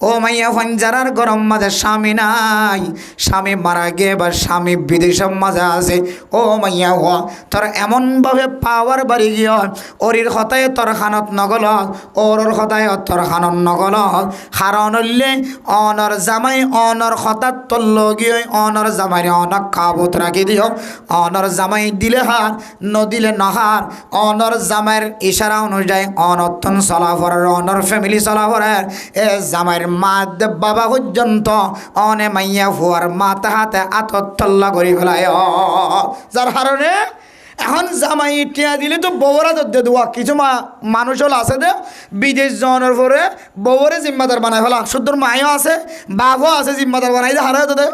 ও মাইয়া ফাঞ্জারার গরম মাঝে স্বামী নাই, স্বামী মারা গিয়ে বা স্বামী বিদেশের মাঝে আছে। ও মাইয়া হওয়া তোর এমনভাবে পাওয়ার বাড়ি গিয়ে ওরির হতায় তোর খানত নগল, ওর হতায় তোর খানত নগল। হারণ হইলে অনর জামাই অনর হঠাৎ তোর গিয়ে অনর জামাই অনক কাবুত রাখি দিও। অনর জামাই দিলে হার নদিলে নহার, অনর জামাইয়ের ইশারা অনুযায়ী অনর্থন চলাফরের অনর ফ্যামিলি চলাফরের এ জামাইয়ের মা বাবা পর্যন্ত অনে মাইয়া ফুয়ার মাথা হাতে আতল্লা করে ফেলায়। যার কারণে এখন জামাই টিয়া দিলে তো বউরা ধরতে দেওয়া কিছু মানুষ হল আছে দে বিদেশ যাওয়ার পরে বউরে জিম্মাদার বানায় ফেলা। শুদ্ধর মায়ও আছে বাপও আছে জিম্মাদার বানাই যে হারা তোদের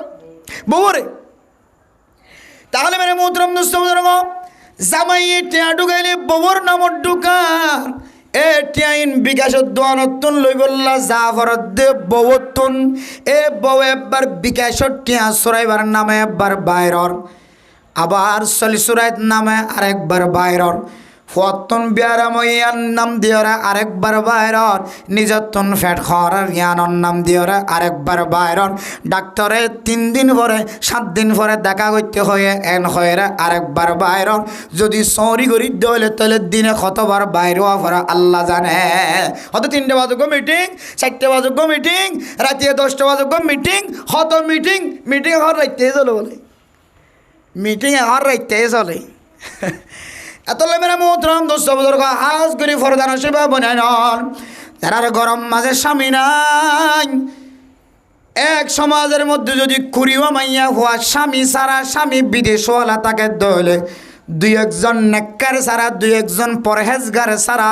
বউরে। তাহলে মেরে মোহতরম দোস্ত জামাই টিয়া ঢুকাইলে বউর নামত ঢুকার এ টিয়াইন বিকাশত দোয়ানতুন লই বললা জাফরত দে বউতুন এ বউ একবার বিকাশত টিয়া সরাইবার নামে একবার বাইরর, আবার সলিসুরাইত নামে আরেকবার বাইরর, ফতন বিয়ারাময়ান নাম দিয়রা আরেকবার বাইরর, নিজতন ফ্যাট খরার জ্ঞানর নাম দিয়রা আরেকবার বাইরর। ডাক্তারে 3 দিন পরে 7 দিন পরে দেখা করতে হয়ে এন হয়ে আরেকবার বাইরর। যদি সরি করি দলে তাহলে দিনে কতবার বাইর হওয়া পরে আল্লাহ জানে। হয়তো 3টে বাজুক মিটিং, 4টে বাজুক মিটিং, রাতে 10টা বাজুক মিটিং, হত মিটিং মিটিং হর রাইতে চলে বলে মিটিং হর রাইতে চলে। এতলে মেরা মোহতরম দোস্ত বুজুর্গ হাজ করি ফরদান সেবা বনায় নন যারা গরম মাঝে স্বামী নাই। এক সমাজের মধ্যে যদি কুড়িও মাইয়া হওয়া স্বামী সারা স্বামী বিদেশওয়ালা তাকে দলে 2-1জন নেককার সারা 2-1জন পরহেজগার সারা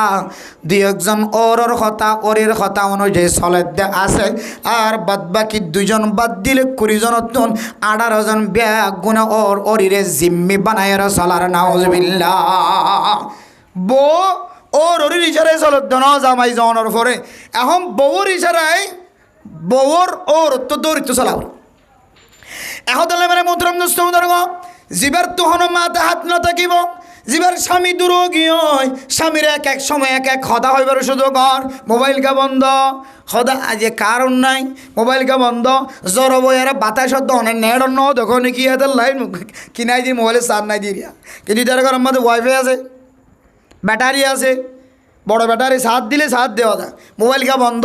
2-1জন ওরর কথা ওরির কথা অনুযায়ী চলে আছে। আর বাদ বাকি 2জন বাদ দিলে 20জনতন 18জন ব্যাগ গুণা ওর ওরিরে জিম্মি বানায় চলার নাউজুবিল্লাহ। বউ ওর ওরির ইশারায় চলত ন জামাই যাওয়ানোর পরে এখন বউর ইশারায় বউর ওর তো দৌড়িত চলাব। এখন তাহলে মানে মোহতরম দোস্ত বুজুর্গ জীবের তোহন মাথা হাত না থাকিব, জীবের স্বামী দুরোগী হয়, স্বামীর এক সময় এক হদা হইবার সুযোগ আর মোবাইলকা বন্ধ হদা আজ কারণ নাই মোবাইলকা বন্ধ জ্বর বইয়ার বাতাস অনেক নেট ন দেখো নাকি এদের লাইন কিনাই দিয়ে মোবাইলে চার্জ নাই দিয়ে কিন্তু তার ঘর আমাদের ওয়াইফাই আছে, ব্যাটারি আছে, বড় ব্যাটারি সাথ দিলে সাথ দেওয়া যায়। মোবাইলকা বন্ধ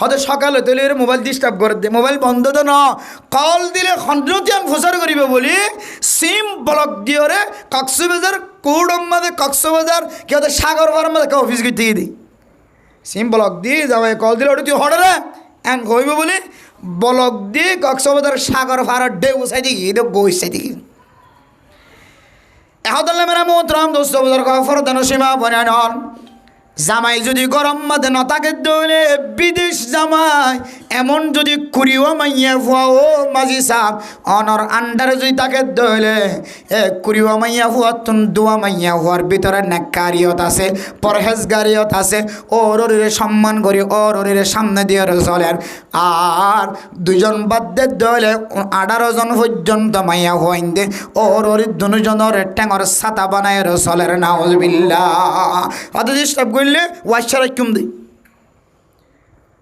হয়তো সকালে তৈলে মোবাইল ডিস্টার্ব করে দে, মোবাইল বন্ধ তো ন কল দিলে খন্ডতিয়ান প্রচার করিবে বলি সিম ব্লক দিয়ে রে কক্সবাজার কৌডম মাঝে কক্সবাজার কেউ সাগর পাড়ার মাঝে কেউ অফিস করতে দিই সিম ব্লক দিয়ে যাবে কল দিলে ওটা তুই হঠাৎ রে এন কইব বলি ব্লক দিয়ে কক্সবাজার সাগর পাড়ার ডেউ সাই দিই গই সাই দিই। এখন মেরা মোহতরম দোস্ত বুজুর্গ ফরদান সীমা বনায় নন জামাই যদি গরম মাঝে নতাকে দৌলে বিদেশ জামাই এমন যদি কুড়িও মাইয়া ফুয়া ও মাঝি সাহ অনর আন্ডারে যদি তাকে দৌলে কুড়িও মাইয়া ফুয়া তুন দুয়া মাইয়া হওয়ার ভিতরে নেককারিয়ত আছে, পরহেজগারিয়ত আছে, ওর ওরিরে সম্মান করি ওর ওরিরে সামনে দিয়ে চলেন। আর 2জন বাদ্যের দৌলে 18জন পর্যন্ত মাইয়া হওয়াইন দে ওর ওরি 2জনের ট্যাঙর ছাতা বানায় চলের নাউজুবিল্লাহ। অত ডিস্টার্ব করলে ওয়াইসারা কম দিই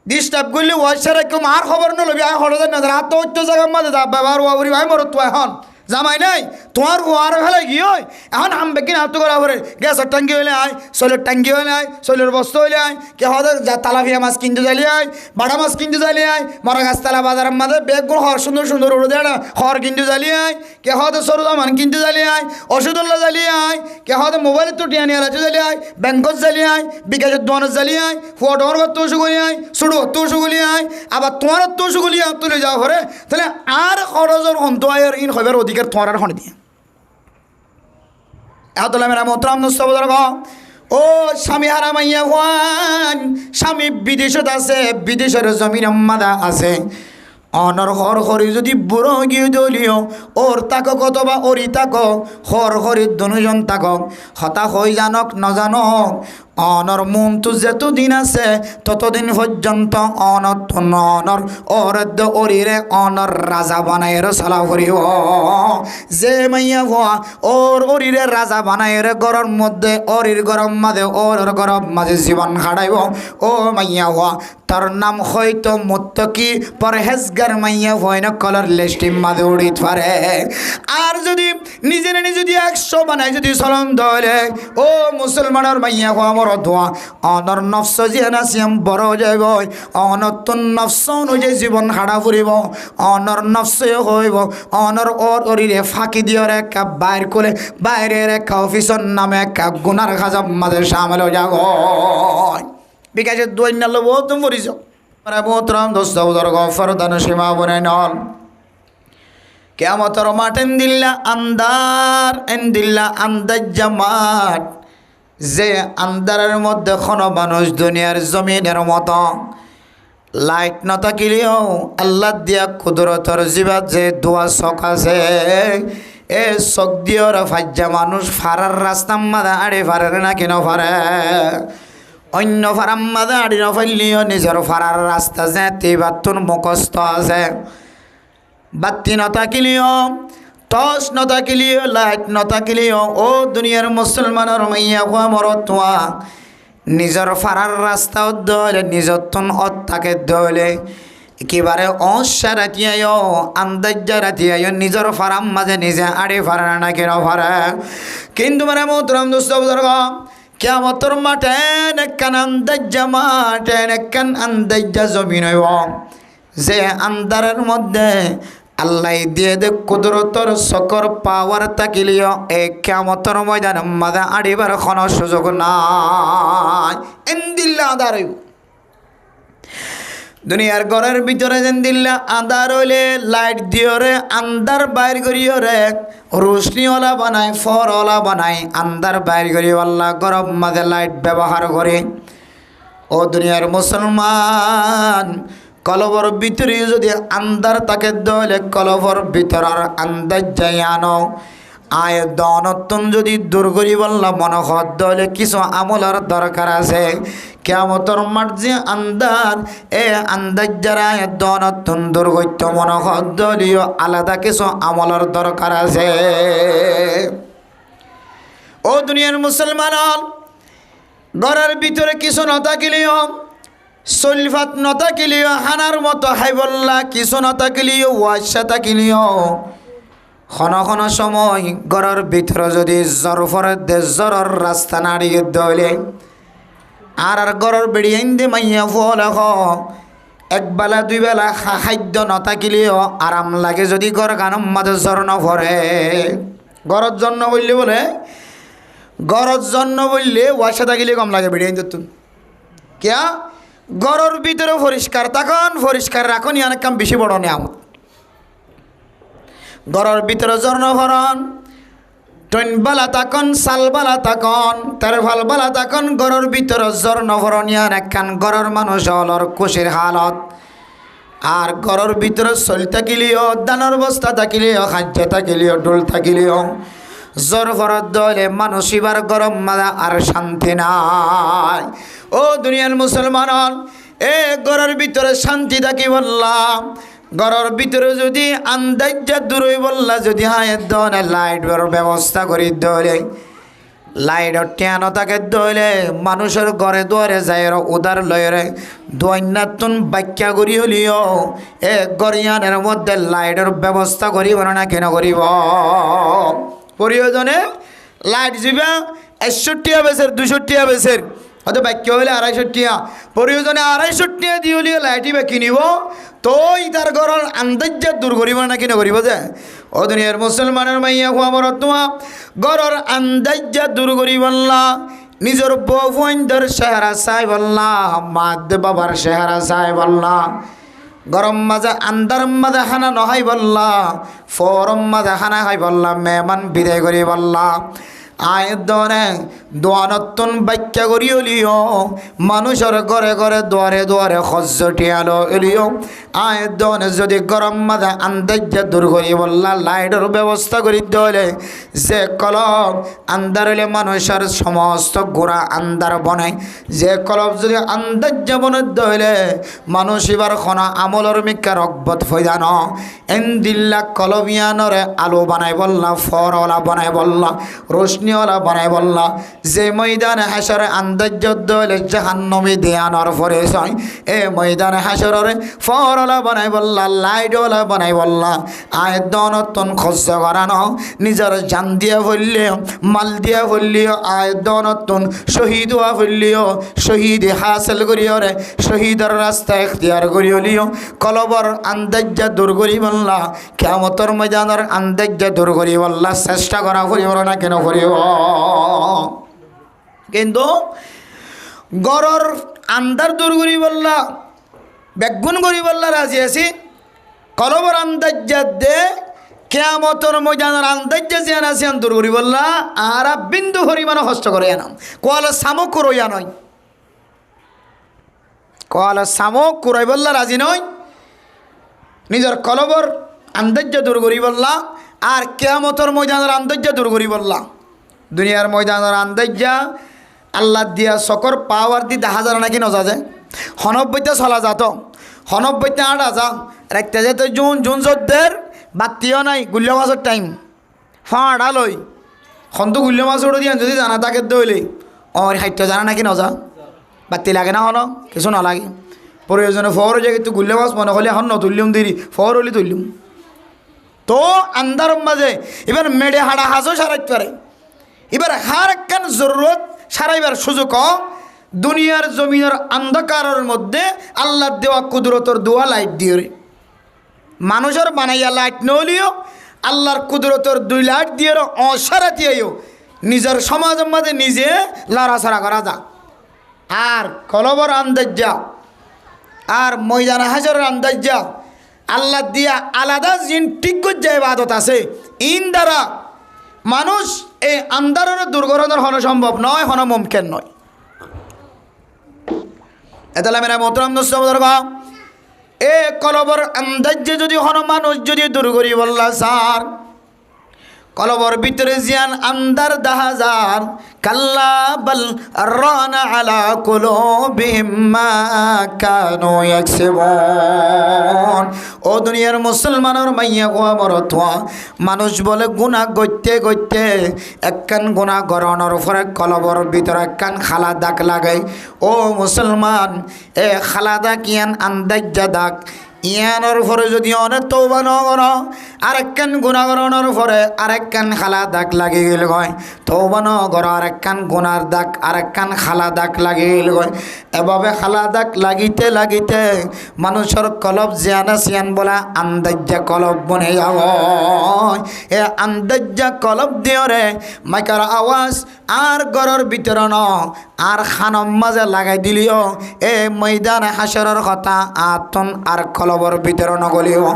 ডিস্টার্ব করলে ওয়াইসারা কম আর খবর নলবি আর হঠাৎ না আত্মহত্য জায়গার মাঝে যা ব্যবহার ওয়াবরি ভাই মরত তো এখন জামাই নাই তোমার আর ফেলাই কি হয় এখন আমবে কিনা আত্ম করা পরে গ্যাসের ট্যাঙ্কি হইলে আয় শৈলের ট্যাঙ্কি হইলে আয় শৈলের বস্তা হইলে আয় কে হদের তালাফিয়া মাছ কিনতে চাইলে আয় বাড়া মাছ কিনতে চাইলে আয় মরা গাছতলা বাজারের মাঝে বেগগুলো হর সুন্দর সুন্দর উড়ে দেয় না হর কিনতে চালিয়ে আয় কে হতে সরু দামান কিনতে চালিয়ে আয় ওষুধল্লা জ্বালিয়ে আয় কে হতে মোবাইলের তো টিয়া নিয়ে আলাচে জ্বালিয়ে আয় ব্যাংকত জ্বালিয়ে আয় বিকাশের দোয়ানের জ্বালিয়ে আয় ফোয়াটোর ঘর তো সুগুলি আয় শুরু তো সুগুলি আয় আবার তোমার তো সুগুলি তুলে যাওয়া ঘরে তাহলে আর খরচের অন্ত আয়ের ইন হইবার অধিকার তোমার আর হনে দিয়ে এত মেরা মোহতরম দোস্ত বুজুর্গ ও স্বামী হারা মাইয়া হওয়ান স্বামী বিদেশত আছে, বিদেশের জমিন মাদা আছে, অনর হর হরি যদি বুড়ো গিয়ে দলীয় ওর তাকক অথবা ওরি তাকক হর হরি 2জন তাকক হতা হই জানক নজানক অনর মন্তু যতদিন আছে ততদিন পর্যন্ত অনতন অনর অরদ্দ অরিরে অনর রাজা বানাইর চলা করিব যে মাইয়া ভুয়া ওর অরিরে রাজা বানাইর গরর মধ্যে অরির গরম মাঝে ওর গরম মাঝে জীবন হারাইব ও মাইয়া ভুয়া তার নাম হয়তো মুত্তকি পরহেজগার মাইয়া হইন কলার লিস্টিম মাঝে উড়িত পারে। আর যদি নিজের যদি 100 বানায় যদি চলন ধরে ও মুসলমানের মাইয়া হওয়া মর ধোয়া অনর নফস জিয়ানাসিয়াম বড় যাইব অনতুন নফস অনুযায়ী জীবন হারা ফুরিব অনর নফসে হইব অনর ওর অরিরে ফাঁকি দিয়ে একটা বাইর করে বাইরের একটা অফিসর নামে একটা গুনার খাজাব মাঝে সামলে যাব বিকাশের দৈন্য লোভ তুমি পরিচ মোহতরম দোস্ত বুজুর্গ ফরদান সীমা বনে নল কিয়ামতের মাঠ এন্দিল্লা আন্দাজ জামাত যে আন্দারের মধ্যে কোনো মানুষ দুনিয়ার জমিনের মতো লাইট ন থাকিলেও আল্লাহ দিয়া কুদরতর জীবাত যে দোয়া চক আছে এ চক দিয়ে ফাজ্জা মানুষ ফারার রাস্তার মাদা আড়ে ফারে না কিনো ফারে অন্য ফারাম মাদা আড়ি নফাইলিও নিজের ফারার রাস্তা যে তিবাতুন মুখস্থ আছে বাতি নথাকিলিও টস নথাকিলিও লাইট নথাকিলিও ও দুনিয়ার মুসলমানের মাইয়া কোয়া মরতোয়া নিজের ফারার রাস্তা দলে নিজর তুন অত্যাকে দলে একেবারে অসা রাতিয়ায় আন্দাজা রাতিয়ায় নিজের ফারাম মাঝে নিজে আড়ে ফারা না কেন ফারা কিন্তু মানে মোহতরম দোস্ত বুজুর্গ কিয়ামতের মাঠে নেকান আন্দাজা মাঠে নেকান আন্দাজা জমিন হইব যে আন্দারের মধ্যে আল্লাহ দিয়ে দে কুদরতর সকর পাওয়ার তাকিলিও এই কিয়ামতের ময়দান মাঝে আড়িবার কোনো সুযোগ নাই এন্দিল্লা আদার হইব দুনিয়ার ঘরের ভিতরে যেন দিল্লা আন্ধার হইলে লাইট দিওরে আন্ধার বাইর করিওরে রোশনিওয়ালা বানায় ফরওয়ালা বানায় আন্ধার বাইর করিও আল্লাহ গরম মাঝে লাইট ব্যবহার করে ও দুনিয়ার মুসলমান কলবর ভিতরে যদি আন্ধার তাকে দলে কলবর ভিতর আর আন্দাজ যাই আনো আয় দনতন যদি দূর করি বললাম মনোহর দলে কিছু আমলের দরকার আছে কিয়ামতের মাঠ যে আন্দার এ আন্দাজ যারা দনতন দূর করতে মনোহর দলীয় আলাদা কিছু আমলের দরকার আছে ও দুনিয়ার মুসলমান ঘরের ভিতরে কিছু নথাকিলিও সলিফাত নথাকিলিও হানার মতো হাইবল্লা কিছু নথাকিলিও ওয়াশা থাকিলিও খন সময় ঘরের ভিতরে যদি জ্বর ফরে দে জ্বরের রাস্তা নাড়িয়ে দলে আর ঘরের বেড়িয়ে দে মাইয়া ফল একবেলা দুই বেলা খাদ্য নথাকিলেও আরাম লাগে যদি ঘর গানম মাঝে জ্বর নফরে ঘরের জন্য বললে বলে ঘরের জন্য বললে ওয়াশা থাকিলে কম লাগে বেড়িয়ে তুমি কিয়া ঘরের ভিতরে পরিষ্কার তখন পরিষ্কার রাখুন অনেক কাম বেশি বড় নেই ঘরের ভিতরে জর্ণভরণ টনবালা তাকন সালবালা তাকন তার ভালবালা তাকন ঘরের ভিতরে জর্ণভরণ একখান ঘরের মানুষ হলর খুশির হালত আর ঘরের ভিতরে চল থাকিলেও দানের বস্তা থাকিলেও খাদ্য থাকিলেও ডোল থাকিলেও জ্বর ভরত দলে মানুষ এবার গরম মাদা আর শান্তি নাই ও দুনিয়ার মুসলমান এ ঘরের ভিতরে শান্তি থাকি বললাম ঘরের ভিতরে যদি আন্দাজা দূরই বললা যদি হায়ের দনে লাইটের ব্যবস্থা করি দলে লাইটের টিয়ানো তাকে দলে মানুষের ঘরে দুয়ারে যায় উদার লয়রে দৈন্যাতুন ব্যাখ্যা করি হলিও এ গরিয়ানের মধ্যে লাইটের ব্যবস্থা করিব না কেন করিব প্রয়োজনে লাইট যাবে 61 বেসের 200 বেসের হয়তো বাক্য হলে 250 প্রয়োজনে 250 দিয়ে হলিও লাইটই বা কিনিব তোই তার ঘরের আন্দাজা দূর করিব না কিনে করিব যে ও দুনিয়ার মুসলমানের মাইয়া আমার তোমা ঘরের আন্দাজা দূর করিব না নিজের বউফইন্দর চেহারা চাই বললা মাদ বাবার চেহারা চাই বললা গরম মাজা আন্দার মাঝে খানা নহাই বললা ফরম মাঝে খানা খাই বললা মেহমান বিদায় করি বললা আয়ের দনে দোয়ানত্তন ব্যাখ্যা করিও লিও মানুষের ঘরে ঘরে দুয়ারে দুয়ারে খজ্জটি আলো এলিও আয় দনে যদি গরম মাথা আন্দাজ্যা দূর করি বললা লাইটের ব্যবস্থা করি দলে যে কলব আন্দার হলে মানুষের সমস্ত গোড়া আন্দার বনায় যে কলব যদি আন্দাজ্যা বনে দলে মানুষ এবার খনা আমলের মিকা রকবত ফৈদান এন্দিল্লা কলবিয়ানরে আলো বানাই বললা ফরওয়ালা বানাই বললা রোশনিওয়ালা বানাই বললা যে ময়দানে হাসরে আন্দাজ্জত দলে জাহান্নামী দেয়ানোর পরে হয় এ ময়দানে হাসরে ফরওয়ালা বানাই বললা লাইটওয়ালা বানাই বললা আয় দনতন খরচ করানো নিজের জান দিয়া ফেললেও মাল দিয়া ফেললিও আয় দনতন শহীদ হওয়া ফেললিও শহীদ হাসিল করিও রে শহীদের রাস্তা এখতিয়ার করিও লিও কলবর আন্দাজ্জা দূর করি বললা কিয়ামতের ময়দানের আন্দাজ্জা দূর করি বললা চেষ্টা করা করিব না কেন করিব কিন্তু গরর আন্দার দূর করি বললা বেগুন করি বললা রাজি আছি কলবর আন্দাজ্জা দে কিয়ামতের ময়দানের আন্দাজ্জা জিয়ান আছে দূর করি বললা আর বিন্দু পরিমাণ কষ্ট করে আনাম কোয়াল সামক করইয়া নয় কোয়াল সামক কুরাই বললা রাজি নয় নিজের কলবর আন্দাজ্জা দূর করি বললা আর কিয়ামতের ময়দানের আন্দাজ্জা দূর করি বললা দুনিয়ার ময়দানের আন্দাজ্জা আল্লাহ দিয়া সকর পাওয়ার দি দেখা যায় নাকি নজা যায় ৯৯টা চলা যাত ৯৯টা আট যা রাখতে যেতে জুন জুন চোদ্দের বাতিও নাই গুল্য মাছের টাইম ফাঁড়া লই খন্তু গুল্য মাছ উঠে দিয়ান যদি জানা তাকে দইলে অর সাহিত্য জানা নাকি নজা বাতি লাগে না হন কিছু নালাগে প্রয়োজনে ফর যে কিন্তু গুল্য মাছ মনে হলে এখন নতুলিম দিরি ফর হলে তুলিম তো আন্দার মাঝে এবার মেডে হাড়া হাজও সারাইতে পারে এবার হার একখান জরুরত সারাইবার সুযোগ দুনিয়ার জমিনের অন্ধকারের মধ্যে আল্লাহ দেওয়া কুদরতর দোয়া লাইট দিয়ে মানুষের বানাইয়া লাইট নলিও আল্লাহর কুদরতর 2 লাইট দিয়ে অসারা দিয়েও নিজের সমাজের মাঝে নিজে লড়াছড়া করা যা আর কলবর আন্দাজ্জা আর ময়দান হাজরের আন্দাজ্জা আল্লাহ দিয়া আলাদা জিন ঠিক যে ইবাদত আছে ইন দ্বারা মানুষ এই আন্দারের দুর্ঘটনার হন সম্ভব নয় হন মুমকিন নয় এতালে মেরা মোহতরম দোস্ত বুজুর্গ এ কলবর আন্দাজ্জে যদি হন মানুষ যদি দূর করি বললা স্যার কলবর ভিতরে জিয়ান আন্দার দাহাজার কাল্লা বল রানা আলা কুলুবিহিম মা কানু ইয়াকসিবুন ও দুনিয়ার মুসলমানের মাইয়া গো মরতোয়া মানুষ বলে গুনাহ করতে করতে একখান গুনাহ গরনের উপরে কলবর ভিতরে একখান খালা দাগ লাগাই ও মুসলমান এ খালা দাগ ইয়ান আন্দাজ্জা দাগ ইয়ানোর পরে যদি অনেক তওবা নকর আরেকখান গুনাহ করানোর পরে আরেকখান খালা দাগ লাগি গেল গয় তওবা নকর আরেকখান গুনার দাগ আরেকখান খালা দাগ লাগি গেল গয় এভাবে খালা দাগ লাগিতে লাগিতে মানুষের কলব জিয়ানা সিয়ান বলা আন্দাজ্জা কলব বনে যাব এ আন্দাজ্জা কলব দিয়রে মাইকার আওয়াজ আর গরর ভিতরে ন আর খানম মাঝে লাগাই দিলিও এ ময়দানে হাসরের কথা আতন আর কলবর ভিতরে নগলিও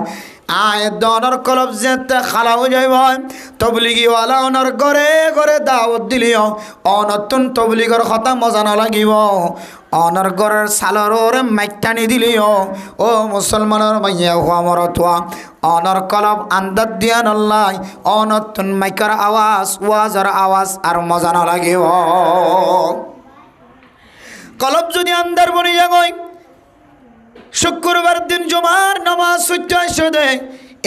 আয় দনের কলব যেতে খালাও যাইব তবলিগিওয়ালা অনর ঘরে ঘরে দাওয়াত দিলিও অনতুন তবলিগর কথা মজা না লাগিব অনর ঘরের সালর মাইটানি দিলিও ও মুসলমানের মাইয়া হুয়া মরতুয়া অনর কলব আন্দাজ দিয়া নল্লাই অনতুন মাইকার আওয়াজ ওয়াজর আওয়াজ আর মজা না লাগিব কলব যদি আন্দার বনি যাগই শুক্রবার দিন জুমার নামাজ সুচ্চাইশো দে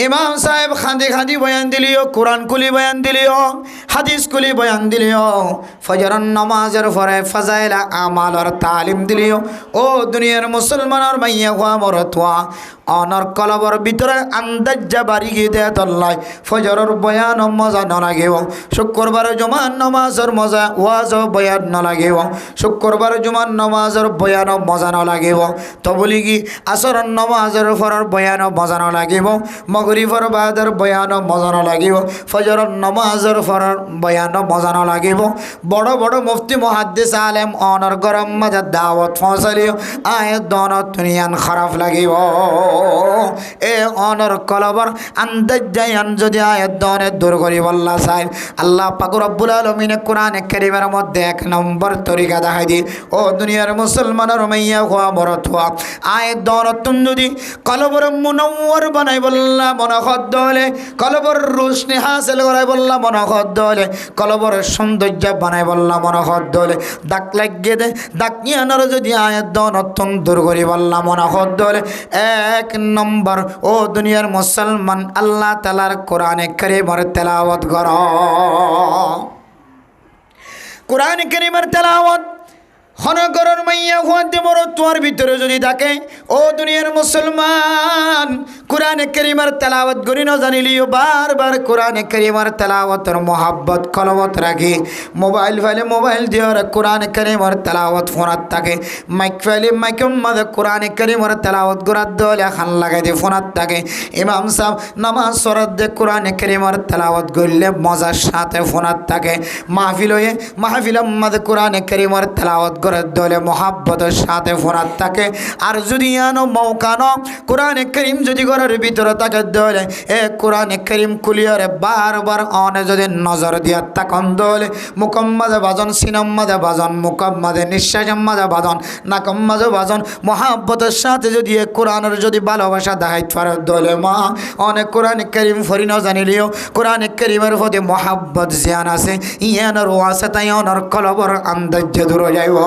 ইমাম সাহেব খাঁদি খাঁদি বয়ান দিলিও কোরআন কুলি বয়ান দিলিও হাদিস কুলি বয়ান দিলিও ফজরের নামাজের পরে ফাজাইলা আমালর তালিম দিলিও ও দুনিয়ার মুসলমানের মাইয়া হওয়া মরতোয়া অনর কলবর ভিতরে আন্দাজ্জা বাড়ি গিয়ে দেয় তল্লাই ফজরের বয়ান মজা ন লাগেও শুক্রবার জুমার নামাজের মজা ওয়াজ বয়ান ন লাগেও শুক্রবার জুমার নামাজের বয়ান মজা ন লাগেও তবলিগি আসরের নামাজের ফরর বয়ান মজা ন লাগেও মগরিবর বাদের বয়ান মজা ন লাগেও ফজরের নামাজের ফরর বয়ান মজা ন লাগেও বড় বড় মুফতি মুহাদ্দিস আলেম অনর গরম মজা দাওয়াত ফসলিও আয় দন দুনিয়ান খারাপ লাগেও এ অনর কলবর আন্দাজ যায়ান যদি আয়াত দনে দূর করি বল্লা চাই আল্লাহ পাক রব্বুল আলামিন কোরআনে কারীমের মধ্যে এক নম্বর তরিকা দেখাই দি ও দুনিয়ার মুসলমানের মাইয়া হওয়া মরত হওয়া আয়াত দনতুন যদি কলবর মুনাওয়ার বানাই বল্লা মনখদ হলে কলবর রোশনি হাসিল করাই বল্লা মনখদ হলে কলবর সৌন্দর্য বানাই বল্লা মনখদ হলে দাগ লাগিয়ে দে দাগ নিয়ানোর যদি আয়াত দনতুন দূর করি বল্লা মনখদ হলে এক নম্বর ও দুনিয়ার মুসলমান আল্লাহ তাআলার কোরআনে কারীমের তেলাওয়াত কর কোরআনে কারীমের তেলাওয়াত হনগরের মাইয়া হুয়াতে বড় তোর ভিতরে যদি থাকে ও দুনিয়ার মুসলমান কোরআনে কারীমের তেলাওয়াত করি না জানিলিও বারবার কোরআনে কারীমের তেলাওয়াতের মোহাব্বত কলবত রাখি মোবাইল ফাইলে মোবাইল দিওর কোরআনে কারীমের তেলাওয়াত ফোনাত থাকে মাইক ফাইলে মাইকের মধ্যে কোরআনে কারীমের তেলাওয়াত করার দলে খান লাগাই দিয়ে ফোনাত থাকে ইমাম সাহেব নামাজ সরাত দিয়ে কোরআনে কারীমের তেলাওয়াত করলে মজার সাথে ফোনাত থাকে মাহফিল হয়ে মাহফিলের মধ্যে কোরআনে কারীমের তেলাওয়াত দলে মোহাব্বতের সাথে ফোনাত থাকে আর যদি আনো মৌকানো কোরআনে কারীম যদি ঘরের ভিতরে থাকে দলে এ কোরআনে কারীম কুলিয়ারে বারবার অনে যদি নজর দিয়া তাকন দলে মুখম মাঝে বাজন সিনম মাঝে বাজন মুখম মাঝে নিঃশ্বাসের মাঝে বাজন নাকম মাঝে বাজন মোহাব্বতের সাথে যদি এ কোরআনের যদি ভালোবাসা দেখাইতে পারে দলে মা অনেক কোরআনে কারীম ফরি না জানিলেও কোরআনে কারীমের প্রতি মোহাব্বত জিয়ান আছে ইয়ানোর আছে তাই অনর কলবর আন্দাজ দূর যাইব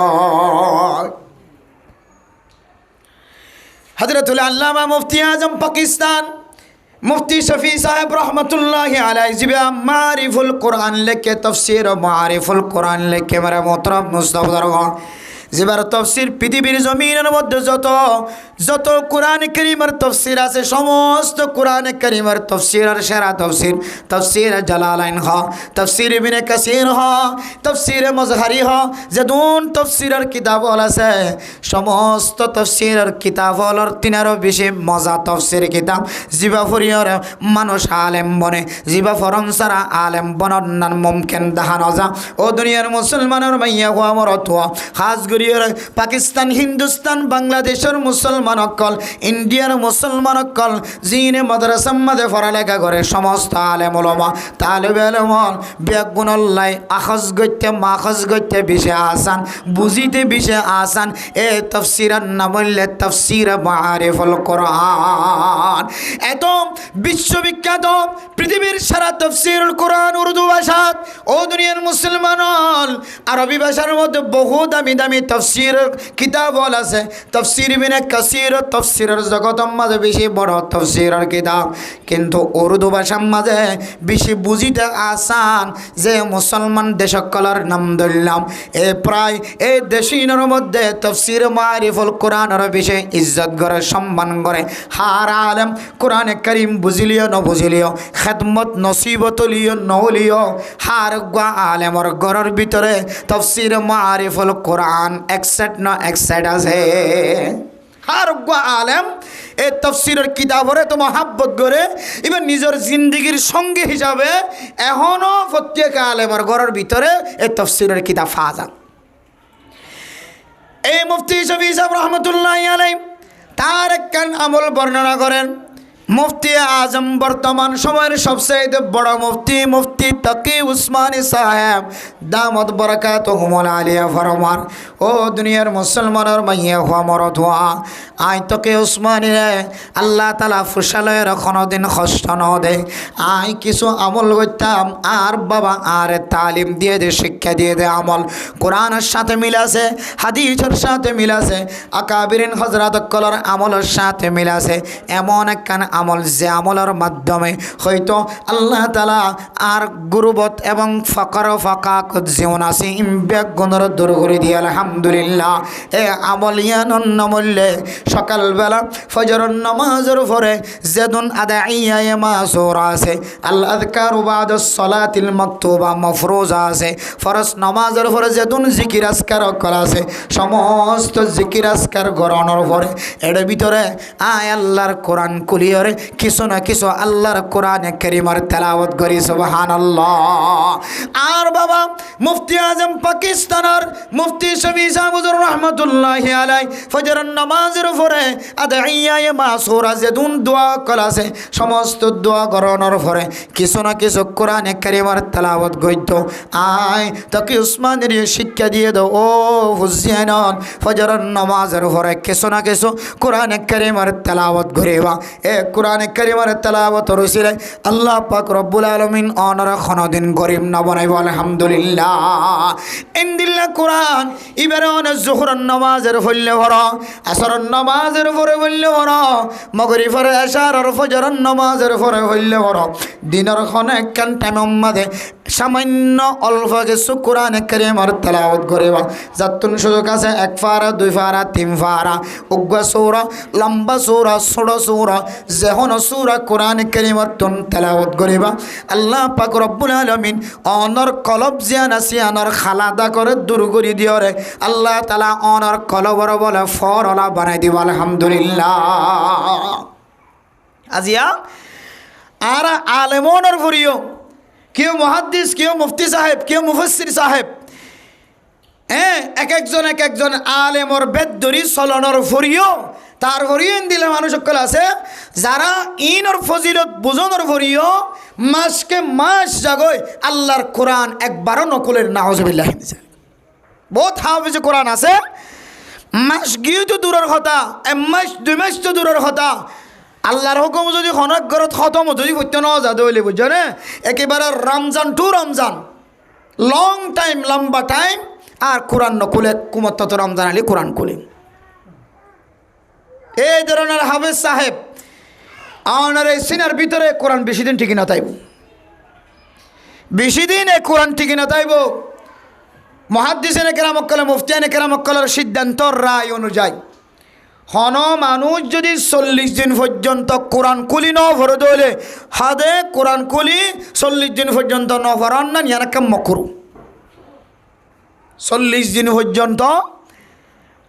হযরতুল আল্লামা মুফতি আজম পাকিস্তান মুফতি শফি সাহেব রহমতুল্লাহি আলাইহি জিবে মারিফুল কোরআন লেখে তাফসীর মারিফুল কোরআন লেখে মেরা মোহতরম মুস্তাফার যেবার তফসির পৃথিবীর জমিনের মধ্যে যত কোরআন কারীমের তফসির আছে সমস্ত কোরআন কারীমের তফসিরের সেরা তফসির জালালাইন হ তফসির ইবনে কাসির হ তফসির মজহারি হ যেদুন তফসিরের কিতাব আছে সমস্ত তফসিরের কিতাব হলর তিনারও বেশি মজা তফসির কিতাব জিবা ফরিয়র মানুষ আলেম বনে জিবা ফরম সারা আলেম বনর নান মুমকিন দাহান যা ও দুনিয়ার মুসলমানের মাইয়া হওয়া মরত হওয়া খাস পাকিস্তান হিন্দুস্তান বাংলাদেশের মুসলমান অকল ইন্ডিয়ার মুসলমান অকল জিনে মাদ্রাসার মধ্যে পড়ালেখা করে সমস্ত আলেম ওলামা তালিবে ইলম বেগুনল্লাই আখজ গইতে মাখজ গইতে বিশে আসান বুঝিতে বিশে আসান এ তাফসীরের নাম হইলে তাফসীর মারিফুল কোরআন এত বিশ্ববিখ্যাত পৃথিবীর সারা তাফসীরুল কোরআন উর্দু ভাষাত ও দুনিয়ার মুসলমান আরবি ভাষার মধ্যে বহু দামি দামি তফসির কিতাব আছে তফসির ইবনে কাসির তফসিরের জগতের মাঝে বেশি বড় তফসিরের কিতাব কিন্তু উর্দু ভাষার মাঝে বেশি বুঝিতে আসান যে মুসলমান দেশকলার নাম ধরলাম এ প্রায় এই দেশিনের মধ্যে তফসির মারিফুল কোরআনের বেশি ইজ্জত করে সম্মান করে হার আলেম কোরআনে কারীম বুঝিলিও ন বুঝিলিও খেদমত নসিবত লিও নহলিও হার গা আলেমর ঘরের ভিতরে তফসির মারিফুল কোরআন একসাইড না একসাইড আছে হার গা আলেম এই তফসিরের কিতাবরে তো মহাব্বত করে এবার নিজের জিন্দগির সঙ্গী হিসাবে এখনও প্রত্যেক আলেমর ঘরের ভিতরে এই তফসিরের কিতাব পাওয়া যায় এই মুফতি শফি সাহেব রহমতুল্লাহি আলাইহি তার একখান আমল বর্ণনা করেন মুফতি আজম বর্তমান সময়ের সবচেয়ে বড় মুফতি তাকি উসমানী সাহেব দামত বরকাতুহুমুল আলিয়া ফরমান ও দুনিয়ার মুসলমানের মাইয়া হওয়া মরদ হওয়া আই তকে উসমানী রে আল্লাহ তাআলা ফুসালের কোনোদিন কষ্ট ন দে আই কিছু আমল করতাম আর বাবা আর তালিম দিয়ে দে শিক্ষা দিয়ে দে আমল কোরআনের সাথে মিল আছে হাদিসের সাথে মিল আছে আকাবিরিন হযরত কলর আমলের সাথে মিল আছে এমন একখান আমল যে আমলের মাধ্যমে হয়তো আল্লাহ তাআলা আর গুরুবত এবং ফকর ফাকাকত জীবন আছে ইমবেক গুণর দূর করে দিয়ে আলহামদুলিল্লাহ এ আমল ইয়ানুন নমল্লে সকালবেলা ফজরের নামাজের পরে যেদিন আদাইয়া মাসুর আছে আল আযকারু বাদাস সালাতিল মাকতুবা মাফরুজা আছে ফরজ নামাজের পরে যেদিন জিকির আজকার করা আছে সমস্ত জিকির আজকার গড়ানোর পরে এর ভিতরে আয় আল্লাহর কোরআন কুলিয়ে ভিতরে কিছু না কিছু আল্লাহর কোরআনে কারীমের তেলাওয়াত করি সুবহানাল্লাহ। আর বাবা মুফতি আজম পাকিস্তানের মুফতি শফি সাহেব হুজুর রাহমাতুল্লাহি আলাইহি ফজরের নামাজের পরে আদঈয়ায়ে মাসুরা যেদুন দোয়া কলাছে সমস্ত দোয়া করানোর পরে কিছু না কিছু কোরআনে কারীমের তেলাওয়াত কইত। আয় তাকে উসমানের শিক্ষা দিয়ে দাও ও হুসেন, ফজরের নামাজের পরে কিছু না কিছু কোরআনে কারীমের তেলাওয়াত করিবা। এ কোরআনে কারীমের তেলাওয়াত রসিলে আল্লাহ পাক রব্বুল আলামিন অনরা কোনদিন গরিব না বানাইব আলহামদুলিল্লাহ। ইনদিল্লাহ কোরআন এবারে অনেক জোহরের নামাজের হইলে ভর, আসরের নামাজের পরে হইলে ভর, মাগরিবের এশার আর ফজরের নামাজের পরে হইলে ভর, দিনের অনেক টাইম মাঝে সামান্য অল্প কিছু কোরআনে কারীমের তেলাওয়াত করিবা। যাতুন সুযোগ আছে 1 ফারা 2 ফারা 3 ফারা উগ্র সূরা লম্বা সূরা ছোট সূরা যেহন সূরা কোরআনে কারীমের তুন তেলাওয়াত করিবা। আল্লাহ পাক রব্বুল আলামিন অনর কলব জিয়ান আছে অনর খালাদা করে দূর করে দিও রে আল্লাহ তাআলা অনর কলবর বলে ফরলা বানাই দিব আলহামদুলিল্লাহ। আজিয়া আর আলেমনের ভরিও কেউ মুহাদ্দিস কেউ মুফতি সাহেব কেউ মুফাসসির সাহেব, এক একজন আলেমর বেদরি চলনের ভরিও তার ভরিও দিলে মানুষ সকল আছে যারা ইনর ফজিলত বুঝনের ভরিও মাসকে মাস জাগয় আল্লাহর কোরআন একবারও নকলের নাউজুবিল্লাহ। বহুত হাফিজ কোরআন আছে, মাস গিয়ে তো দূরের কথা, 1 মাস 2 মাস তো দূরের কথা, আল্লাহর হুকুম যদি খনক ঘরত খতম যদি সত্য ন যাদে হইলে বুঝছো না একেবারে Ramzan to Ramzan long time লম্বা টাইম আর কোরআন নকুলে কুমত তো রমজান আলী কোরআন কুলি। এই ধরনের হাফেজ সাহেব আমার এই সিনার ভিতরে কোরআন বেশি দিন টিকি না তাইব, বেশি দিন এই কোরআন টিকি না তাইব। মুহাদ্দিসিনে কেরামক্কলে মুফতিয়ানে কেরামক্কলের সিদ্ধান্ত রায় অনুযায়ী হন মানুষ যদি 40 দিন পর্যন্ত কোরআন কুলি ন ভরে দলে হাদে কোরআন কুলি 40 দিন পর্যন্ত ন ভরান না ইয়ানাকে মকরু। 40 দিন পর্যন্ত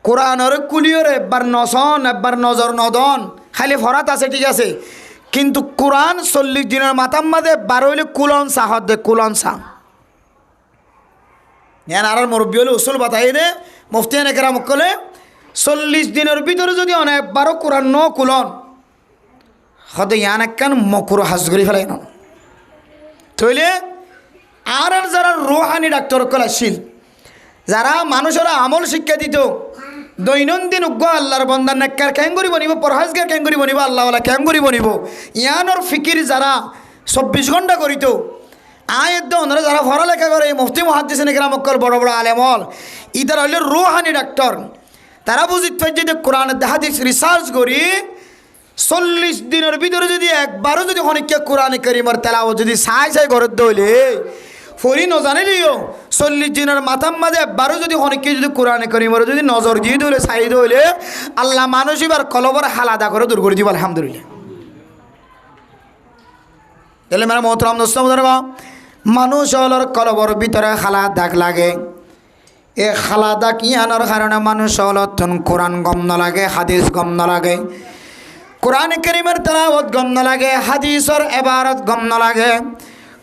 কোরআনের কুলিওর একবার নসন একবার নজর নদন খালি ভরাত আছে ঠিক আছে, কিন্তু কোরআন 40 দিনের মাথার মাঝে 12 হইলে কুলন সাহত দে কুলন সাহ ইয়ান আর মুরব্বী হলে উসুল বাতাই দে মুফতিয়ানে কেরামক্কলে 40 দিনের ভিতরে যদি অনেক 12 কোরআন ন কুলন হতে ইয়ান একখান মকুর হাজগরি ফেলাই ন তৈলে আর যারা রুহানি ডাক্তার কলাশীল যারা মানুষেরা আমল শিক্ষা দিত দৈনন্দিন উগ্র আল্লাহর বন্দার নেককার ক্যাঙ্গুরি বনিব পরহাজগার ক্যাঙ্গুরি বনিব আল্লাহওয়ালা ক্যাঙ্গুরি বনিব ইয়ানোর ফিকির যারা 24 ঘন্টা করিত আয়ের ওনারা যারা পড়ালেখা করে মুফতি মুহাদ্দিসিনে কেরামক্কল বড় বড় আলেমল ইতারা হইল রুহানি ডাক্তার। তারা বুঝিত পাই যে কোরআন হাদিস রিসার্চ করি 40 দিনের ভিতরে যদি একবারও যদি অনেককে কোরআনে কারীমের তেলাওয়াত যদি সাই ঘরের দইলে ফরি নজানিলিও 40 দিনের মাথার মাঝে একবারও যদি অনেককে যদি কোরআনে কারীমের যদি নজর দিয়ে দইলে সাই দইলে আল্লাহ মানুষ এবার কলবর হালাদা করে দূর করে দিব আলহামদুলিল্লাহ। তাহলে মেরা মোহতরম দোস্ত মুদারবা মানুষ হলর কলবর ভিতরে খালা দাগ লাগে, এ খালা দাগ ইয়ানোর কারণে মানুষ হলতন কোরআন গম না লাগে হাদিস গম না লাগে, কোরআনে কারীমের তেলাওয়াত গম না লাগে, হাদিসের ইবারত গম না লাগে,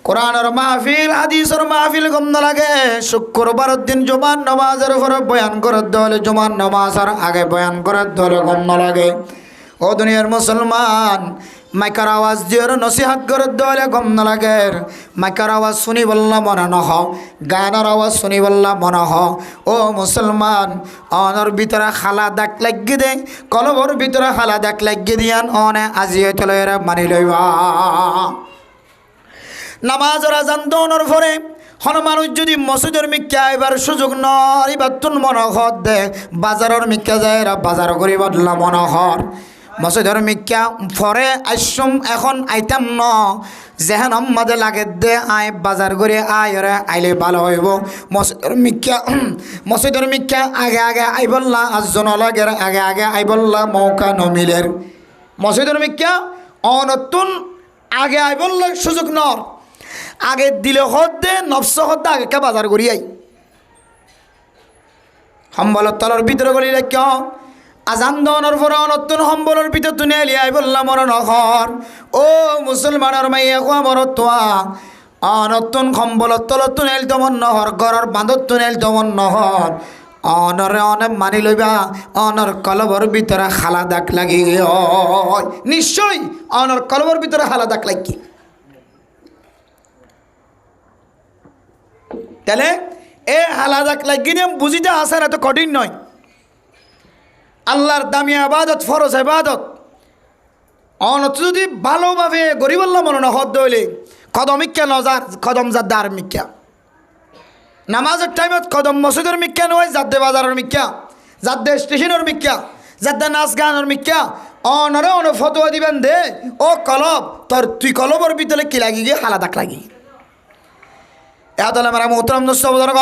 কোরআনের মাহফিল হাদিসের মাহফিল গম না লাগে। শুক্রবারের দিন জুমার নামাজের উপরে বয়ান করার দলে জুমার নামাজের আগে বয়ান করার দলে গম না লাগে। ও দুনিয়ার মুসলমান মাইকার আওয়াজ দিয়ে নসিহাত করে দলে গম না লাগে, মাইকার আওয়াজ শুনি বললা মনে নহ, গানের আওয়াজ শুনি বললা মনে হ। ও মুসলমান অনর ভিতরে খালা দাগ লাগিয়ে দে, কলবর ভিতরে খালা দাগ লাগিয়ে দিয়ান অনে আজিয়ে চলে মানি লইবা। নামাজের আজান দোনোর পরে হন মানুষ যদি মসজিদের মিক্কা এবার সুযোগ নয় এবার তুন মনোহর দে বাজারের মিক্কা যায় বাজার করি বদলা মনোহর মসজিদের মিক্কা পরে আইসুম এখন আইতাম ন যেহেন মাঝে লাগে দে আয় বাজার করে আয় রে আইলে ভালো হইব। মসজিদের মিক্কা আগে আগে আই বললা আজন লাগে আগে আগে আই বললা মৌকা নমিলের মসজিদের মিক্কা অনতুন আগে আই বললা সুযোগ নর আগে দিলে হদ দে নফস হদ আগে কে বাজার করি আই সম্বলত তলর ভিতরে গলি কেউ আজান দনের পর নতুন সম্বলের ভিতর তুলে লিয়াই বললাম মর নহর ও মুসলমানের মাইয়া কোয়া মর তোয়া নতুন সম্বলত তলত তুনেল তমন নহর ঘরের বাঁধত তুনেল তমন নহর অনরে অনেক মানি লইবা অনর কলবর ভিতরে খালা দাগ লাগি নিশ্চয় অনর কলবর ভিতরে খালা দাগ লাগি তাহলে এ হালা দাগ লাগি নিয়ে বুঝিতে আসে না তো কঠিন নয় আল্লাহর দামি আবাদত ফরজ আবাদত অনত যদি ভালোভাবে গরিবল্লা মনে না হদ হইলে কদম মিক্কা নজার কদম জাদ্দার মিক্কা নামাজের টাইমত কদম মসজিদের মিক্কা নয় জাদ্দে বাজারের মিক্কা জাদ্দে স্টেশনের মিক্কা জাদ্দে নাচ গানের মিক্কা অনরে অন ফতোয়া দিবেন দে ও কলব তোর তুই কলবর ভিতরে কি লাগি গিয়ে হালা দাগ লাগি এতলে আমার মোহতরম দোস্ত বুজুর্গ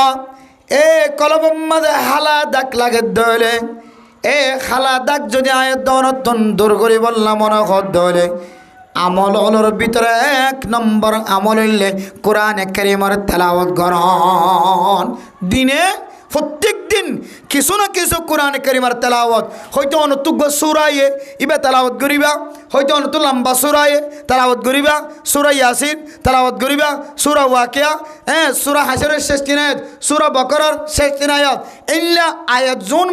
এ কলবর মাঝে হালা দাগ লাগে দইলে এ হালা দাগ যদি আয়াত দনতন দূর করি বললাম মনে হদ দইলে আমল হলোর ভিতরে এক নম্বর আমল হইলে কোরআনে কারীমের তেলাওয়াত করন দিনে প্রত্যেক দিন কিছু না কিছু কোরআনে কারীমের তেলাওয়াত হয়তো অনতুগ্য সূরায়ে ইবে তেলাওয়াত করিবা হয়তো অনত লম্বা সূরায়ে তেলাওয়াত করিবা সূরা ইয়াসিন তেলাওয়াত করিবা সূরা ওয়াকিয়া সূরা হাশরের শেষ তিন আয়াত সূরা বাকারার শেষ তিন আয়াত ইল্লা আয়াত জুন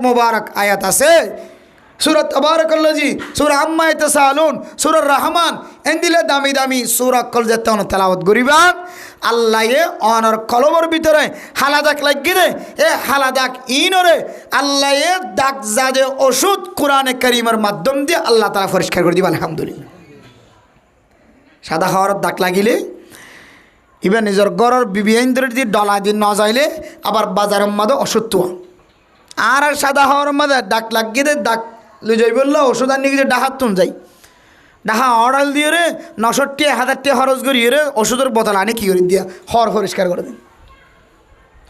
মুবারক আয়াত আছে সূরা তাবারাকাল্লাযী সূরা আম্মা ইয়াতাসালুন সূরা রহমান এন্দিলে দামি দামি সূরা কল যেতে অন তেলাওয়াত করিবা আল্লাহ এ অনর কলবর ভিতরে হালা দাগ লাগি রে এ হালা দাগ ইনরে আল্লাহ এ দাগ জাদে ওষুধ কোরআনে কারীমের মাধ্যম দিয়ে আল্লাহ তাআলা পরিষ্কার করে দিবা আলহামদুলিল্লাহ সাদা হওয়ার দাগ লাগিলে ইবা নিজের ঘরের বিবি ইন্দ্রের দিয়ে ডলা দিন ন যাইলে আবার বাজারের মধ্যে ওষুধ তো আর সাদা হওয়ার মধ্যে দাগ লাগিয়ে দে দাগ লই যাই বললো ওষুধ আনি গিয়ে ডাহাত তুন যাই ডাহা অর্ডাল দিয়ে রে 900-1000 খরচ করিয়ে রে ওষুধের বোতল আনি কি করে দিয়া হর পরিষ্কার করে দেন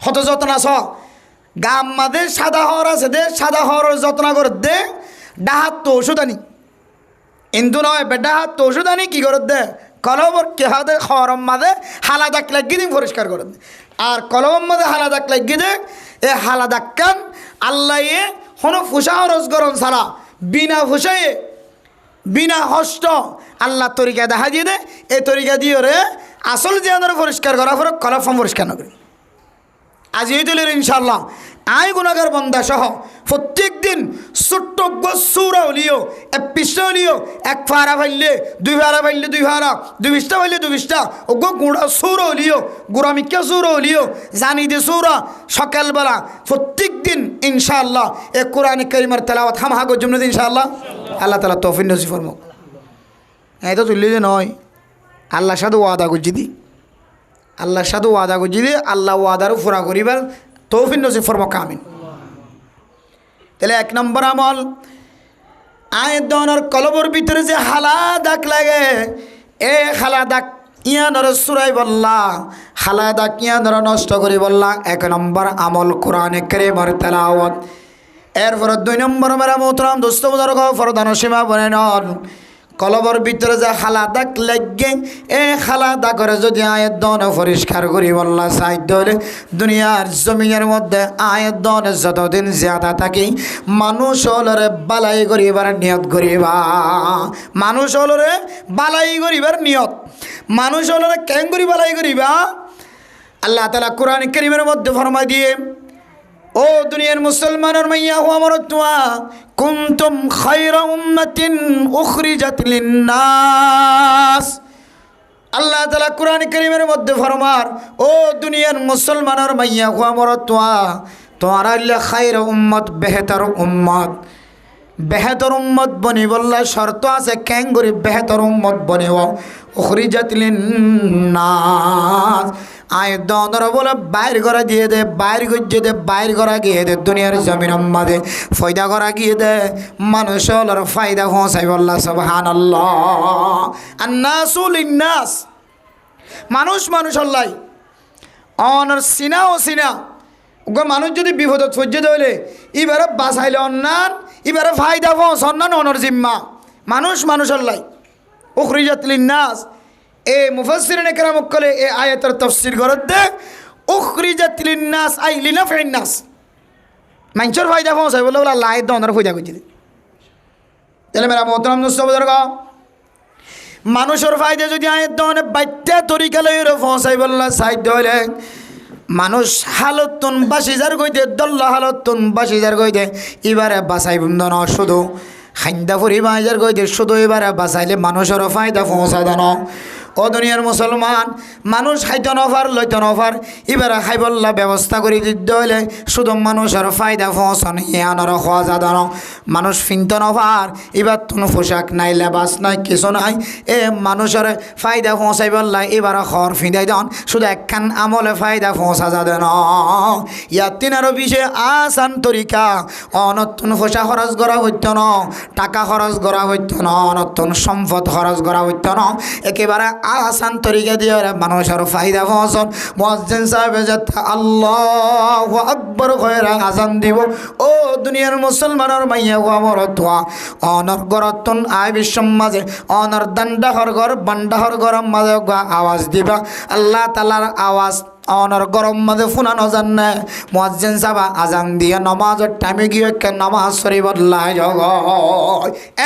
হত যত্ন আস গাম মাদে সাদা হর আছে দে সাদা হরের যত্ন করে দে ডাহাত তো ওষুধ আনি কিন্তু নয় ডাহাত তো ওষুধ আনি কি করে দে কলবর কে হাতে হরম মাদে হালা দাগ লাগিয়ে দিন পরিষ্কার করে দে আর কলম মাদে হালা দাগ লাগিয়ে দে এ হালা দাগ কান আল্লাহ এ হনো ফুসা হরজ গরম ছাড়া বিনা ফুসায়ে বিনা হস্ত আল্লাহ তরিকা দেখা দিয়ে দে এই তরিকা দিয়ে রে আসল যে আমরা পরিষ্কার করা পরে কলফম পরিষ্কার না করি আজ এই তুলের ইনশাল্লাহ আই গুণাগার বন্দা সহ প্রত্যেক দিন ছোট্ট সূরা হলিও এক পৃষ্ঠা হলিও এক ফারা ফাইলে দুই ফারা ফাইলে দুই ফারা দুই পৃষ্ঠা ফাইলে দুই পৃষ্ঠা ওগো গুঁড়া সূরা হলিও গুড়া মিক্কা সূরা হলিও জানি দে সূরা সকালবেলা প্রত্যেক দিন ইনশাআল্লাহ এ কোরআনে কারীমের তেলাওয়াত হামহাগো জন্য ইনশাআল্লাহ আল্লাহ তাআলা তৌফিক নসিব ফরমাক এই তো তুললে যে নয় আল্লাহর সাথে ওয়াদা করছি দি আল্লাহর সাথে ওয়াদা করছি দি আল্লাহ ওয়াদারও পুরা করিবার তৌফিক নসিব ফরমাক আমিন তাহলে এক নম্বর আমল আয় দনের কলবর ভিতরে যে হালা দাগ লাগে এ হালা দাগ ইয়ানর সুরাই বললা হালা দাগ ইয়ানর নষ্ট করি বললা এক নম্বর আমল কোরআনে কারীমের তেলাওয়াত এরপর দুই নম্বর মেরা মোহতরম দোস্ত বুজুর্গ ফরদান সীমা বনে নন কলবর ভিতরে যে হালা দাগ লাগে এ হালা দাগরে যদি আয়াত দন পরিষ্কার করি বললা সাহিত্য হলে দুনিয়ার জমিনের মধ্যে আয়াত দন যতদিন জিয়াদা থাকি মানুষ হলরে বালাই করিবার নিয়ত করিবা মানুষ হলরে বালাই করিবার নিয়ত মানুষ হলরে কেন করি বালাই করিবা আল্লাহ তাআলা কোরআন কারীমের মধ্যে ফরমাই দিয়ে ও দুনিয়ার মুসলমানের মাইয়া হো আমার তোয়া কুনতুম খায়রা উম্মাতিন উখরিজাত লিন্নাস আল্লাহ তাআলা কোরআন কারীমের মধ্যে ফরমার ও দুনিয়ার মুসলমানের মাইয়া হো আমার তোয়া তোরা হইলে খায়রা উম্মত বেহতর উম্মত বনি বললা শর্ত আছে কেন করি বেহতর উম্মত বনিও উখরিজাত লিন্নাস আয় দর বলে বাইর করা দিয়ে দে বাইর গিয়ে দে বাইর করা গিয়ে দে দুনিয়ার জমিন মাদে ফয়দা করা গিয়ে দে মানুষ হলার ফায়দা পৌঁছাই বললা সুবহানাল্লাহ আন্নাসু লিন্নাস মানুষ হল্লাই অনর সিনা ও সিনা ওগো মানুষ যদি বিপদত পর্যন্ত হইলে এবারে বাঁচাইলে অন্যান এবারে ফায়দা পৌঁছ অন্যান অনর জিম্মা মানুষ হল্লাই উখরিজাত লিন্নাস এ মুফাসসিরিনে কেরাম কলে এ আয়াতের তাফসীর করতে উখরিজাত লিন্নাস আই লিনাফিন নাস মানুষের ফায়দা পৌঁছাই বলে বলে আল্লাহ দনের ফায়দা করছি তাহলে মেরা মোহতরম দোস্ত মানুষের ফায়দা যদি আয়ের দনে বাইত্যা তরিকা লইরে পৌঁছাই বললা সাইড হইলে মানুষ হালতুন বাসিজার গইতে দল্লা হালতুন বাসিজার গইতে এবারে বাসাই বন্ধন শুধু খান্দা ফুরি বাজার গইতে শুধু এবারে বাসাইলে মানুষেরও ফায়দা পৌঁছা দেন ও দুনিয়ার মুসলমান মানুষ খাইতে নফার লইতে নফার এবারে খাইবল্লা ব্যবস্থা করে দিতে হইলে শুধু মানুষের ফায়দা পৌঁছন হিয়ানোর খোয়া যাদানো মানুষ ফিনতে নফার এবার তুন পোশাক নাই লেবাস নাই কিছু নাই এ মানুষের ফায়দা পৌঁছাই বললা এবার খর ফিঁদাই দন শুধু একখান আমলে ফায়দা পৌঁছা যাবে ন ইয়ার তিনারও বিষয়ে আসান তরিকা অনতুন পোশাক খরচ করা হইতো ন টাকা খরচ করা হইতো ন নতুন সম্পদ খরচ করা হইতো ন একেবারে আসান তরিকা দিয়ে মানুষের ফায়দা পৌঁছন মুয়াজ্জিন সাহেব যাতে আল্লাহু আকবার কইরা আজান দিব ও দুনিয়ার মুসলমানের মাইয়া গো আমার তোয়া অনর গরতন আয় বিশ্বম মাঝে অনর দান্ডাহর ঘর বান্ডাহর গরম মাঝে আওয়াজ দিবা আল্লাহ তাআলার আওয়াজ অনর গরম মাঝে ফুনানো জান না মুয়াজ্জিন সাহেব আজান দিয়ে নামাজের টাইমে গিয়ে কে নামাজ শরীফ আল্লাহ জগ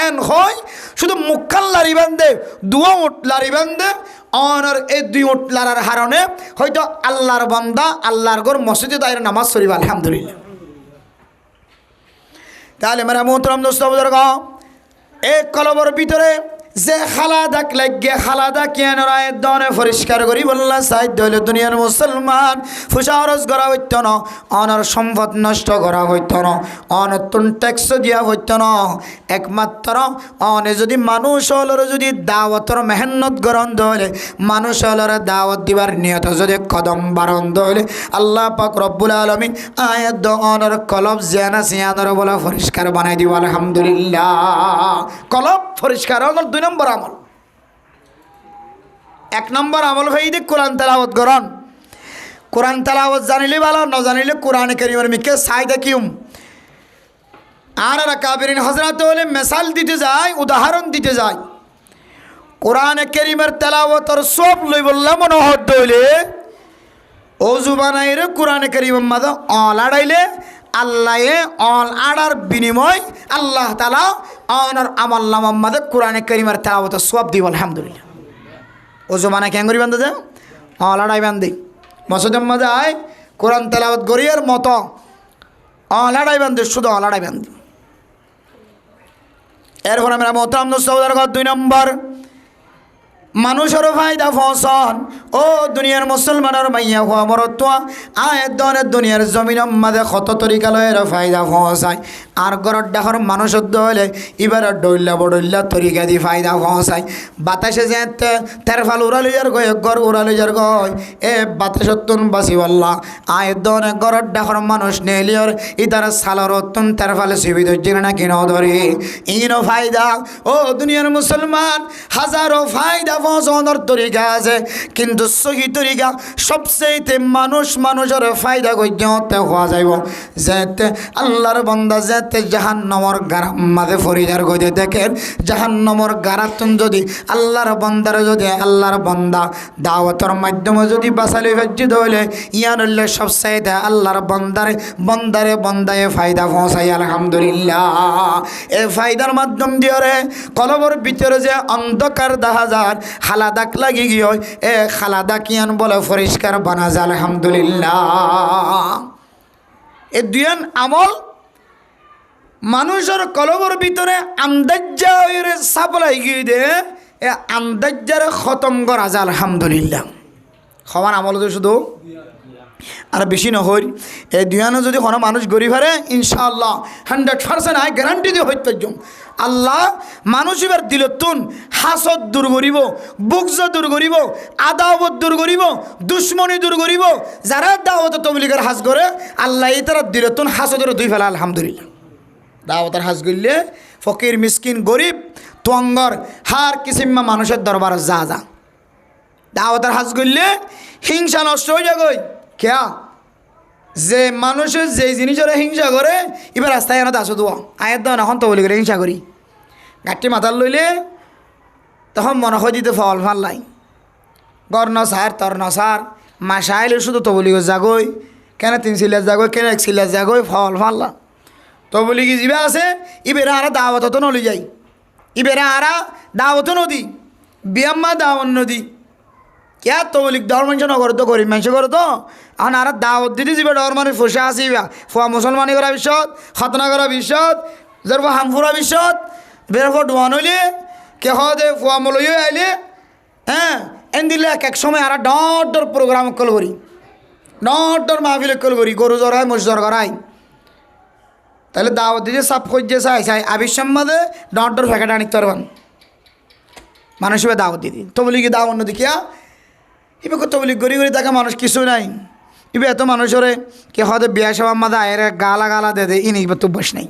এন হয় শুধু মুখাল লারি বান্ধে দুয়া উঠ লারি বান্ধে অনর এই দুই উঠ লারার হারণে হয়তো আল্লাহর বান্দা আল্লাহর ঘর মসজিদে দাঁড়িয়ে নামাজ শরীফ আলহামদুলিল্লাহ তাহলে মেরা মোহতরম দোস্ত বুজুর্গ এক কলবর ভিতরে যে খালাদাক লাগে খালাদা কেন রায়ের দনে পরিষ্কার করি বললা সাইড হইলে দুনিয়ার মুসলমান ফুসারজ করা হইত না অনর সম্পদ নষ্ট করা হইত না অনতুন ট্যাক্স দিয়া হইত না একমাত্র অনে যদি মানুষ হলরে যদি দাওয়াতর মেহনত গ্রহণ হইলে মানুষ হলরে দাওয়াত দিবার নিয়ত যদি কদম বারণ হইলে আল্লাহ পাক রব্বুল আলামিন আয়াত দ অনর কলব জিয়ানা সিয়ানর বলা পরিষ্কার বানাই দিব আলহামদুলিল্লাহ কলব পরিষ্কার হল দুই নম্বর আমল এক নম্বর আমল ভাই দেখ কোরআন তেলাওয়াত করন কোরআন তেলাওয়াত জানিলে ভালো না জানিলে কোরআনে কারীমের মিকে সাইদা কিউম আর কাবিরিন হযরত হলে মিসাল দিতে যায় উদাহরণ দিতে যায় কোরআনে কারীমের তেলাওয়াতর সব লই বললাম মনোহর দইলে ও জুবানাইর কোরআনে কারীমের মাঝে অলাড়াইলে আল্লাহে অল আড়ার বিনিময় আল্লাহ তাআলা অনর আমল নামার মাঝে কোরআনে কারীমের তেলাওয়াত সওয়াব দিব আলহামদুলিল্লাহ ও জমানা কেন করি বান্ধে যায় অল আড়াই বান্ধে মসজিদের মাঝে আয় কোরআন তেলাওয়াত গরিয়ার মতো অল আড়াই বান্ধে শুধু অল আড়াই বান্ধে এরপর আমরা মোহতারাম দোস্ত দুই নম্বর মানুষেরও ফায়দা ফসন ও দুনিয়ার মুসলমানের মাইয়া হওয়া মরত্ব আয়ের দনের দুনিয়ার জমিনের মাঝে কত তরিকা লয়ের ফায়দা ফসায় আর গরর ডাকর মানুষের দলে এবার ডইল্লা বডইল্লা তরিকা দি ফায়দা ফসায় বাতাসে যে তেরফাল উড়ালি যার গয় গড় উড়ালি যার গয় এ বাতাসত তুন বাসি বললা আয়ের দনে গরর ডাকর মানুষ নেলিয়র ইতার সালর তুন তেরফালে সুবিধ না কিনো ধরে ইনো ফায়দা ও দুনিয়ার মুসলমান হাজারো ফায়দা ফসনের তরিকা আছে কিন্তু সহি তরিকা সবচেয়ে মানুষের ফায়দা করতে হওয়া যাইব যেতে আল্লাহর বান্দা যেতে জাহান্নামের গারাম মাঝে ফরিদার গইতে দেখেন জাহান্নামের গারাতুন যদি আল্লাহর বান্দার যদি আল্লাহর বান্দা দাওয়াতের মাধ্যমে যদি বাঁচালি ফেজিত হইলে ইয়ান হইলে সবচেয়ে আল্লাহর বন্দায় ফায়দা পৌঁছাই আলহামদুলিল্লাহ এই ফায়দার মাধ্যম দিয়ে কলবর ভিতরে যে অন্ধকার দেখা যায় খালাদাক লাগি গিয়ে এ খালাদা কিয়ান বলে পরিষ্কার বানা যায় আলহামদুলিল্লাহ এ দুইয়ান আমল মানুষের কলবর ভিতরে আন্দাজ্জা সাপলাই গিয়ে দে এ আন্দাজ্জারে খতম করা যায় আলহামদুলিল্লাহ সমান আমল তো শুধু আর বেশি নহর এই দুইয়ানো যদি কোনো মানুষ গরিব হারে ইনশাআল্লাহ 100% আয় গ্যারান্টি দিয়ে হইতে যাম আল্লাহ মানুষ এবার দিলতুন হাসদ দূর করিব বুকজ দূর করিব আদাওয়াত দূর করিব দুশ্মনী দূর করিব যারা দাওয়াত তবলিগের হাজ করে আল্লাহ এই তারা দিলতুন হাসদের দুই ফেলা আলহামদুলিল্লাহ দাওয়াতের হাজ করলে ফকির মিসকিন গরিব তোয়াঙ্গর হার কিসিম্মা মানুষের দরবার যা দাওয়াতের হাজ করলে হিংসা নষ্ট হয়ে যাগই কেয়া যে মানুষের যে জিনিসের হিংসা করে এবার রাস্তায় এনে আসো দোয়া আয়ের দেওয়া এখন তো বলি করে হিংসা করি গাঠটি মাথার লইলে তখন মনে হয় দিতে ফল ফাল্লাই গর নসার তর নসার মাসা আইলে শুধু তো বলি জাগই কেন 3 সিলাস জাগই কেন 1 সিলাস জাগই ফল ফাল্লা তবলিগি জিবা আছে ইবেরা আরা দাওয়াত তো নলি যাই ইবেরা আরা দাওয়াত নদী বিয়াম্মা দাওয়ান নদী ক্যা তবলিগ দর মানুষ নগর তো গরিব মানুষ করে তো আর আরা দাওয়াত দিতে যাবে ডর মানুষ ফুসা আসিবা ফুয়া মুসলমানি করা বিশ্বত খতনা করা বিশ্বত যার হামফুরা বিশ্বত বেরফর ডোয়ান হইলে কে হদে ফুয়া মলইও আইলে হ্যাঁ এন দিলে এক সময় আর ডর প্রোগ্রাম কল করি ডর মাহফিল কল করি গরু জড়াই মোষ জর করাই তাহলে দাওয়াত দিতে সাপ করছে চাই আবিসম্বাদে ডর ফেঁকাটা আনিতে পারবেন মানুষ এবার দাওয়াত দিদি তবলিগি দাওয়াত নদী কিয়া এবার তবলিগ গড়ি গড়ি থাকা মানুষ কিছু নাই এবার এত মানুষরে কে হয়তো বিয়া সবার মাদা আয়ের গালা দে ইনি এবার তো বস নাই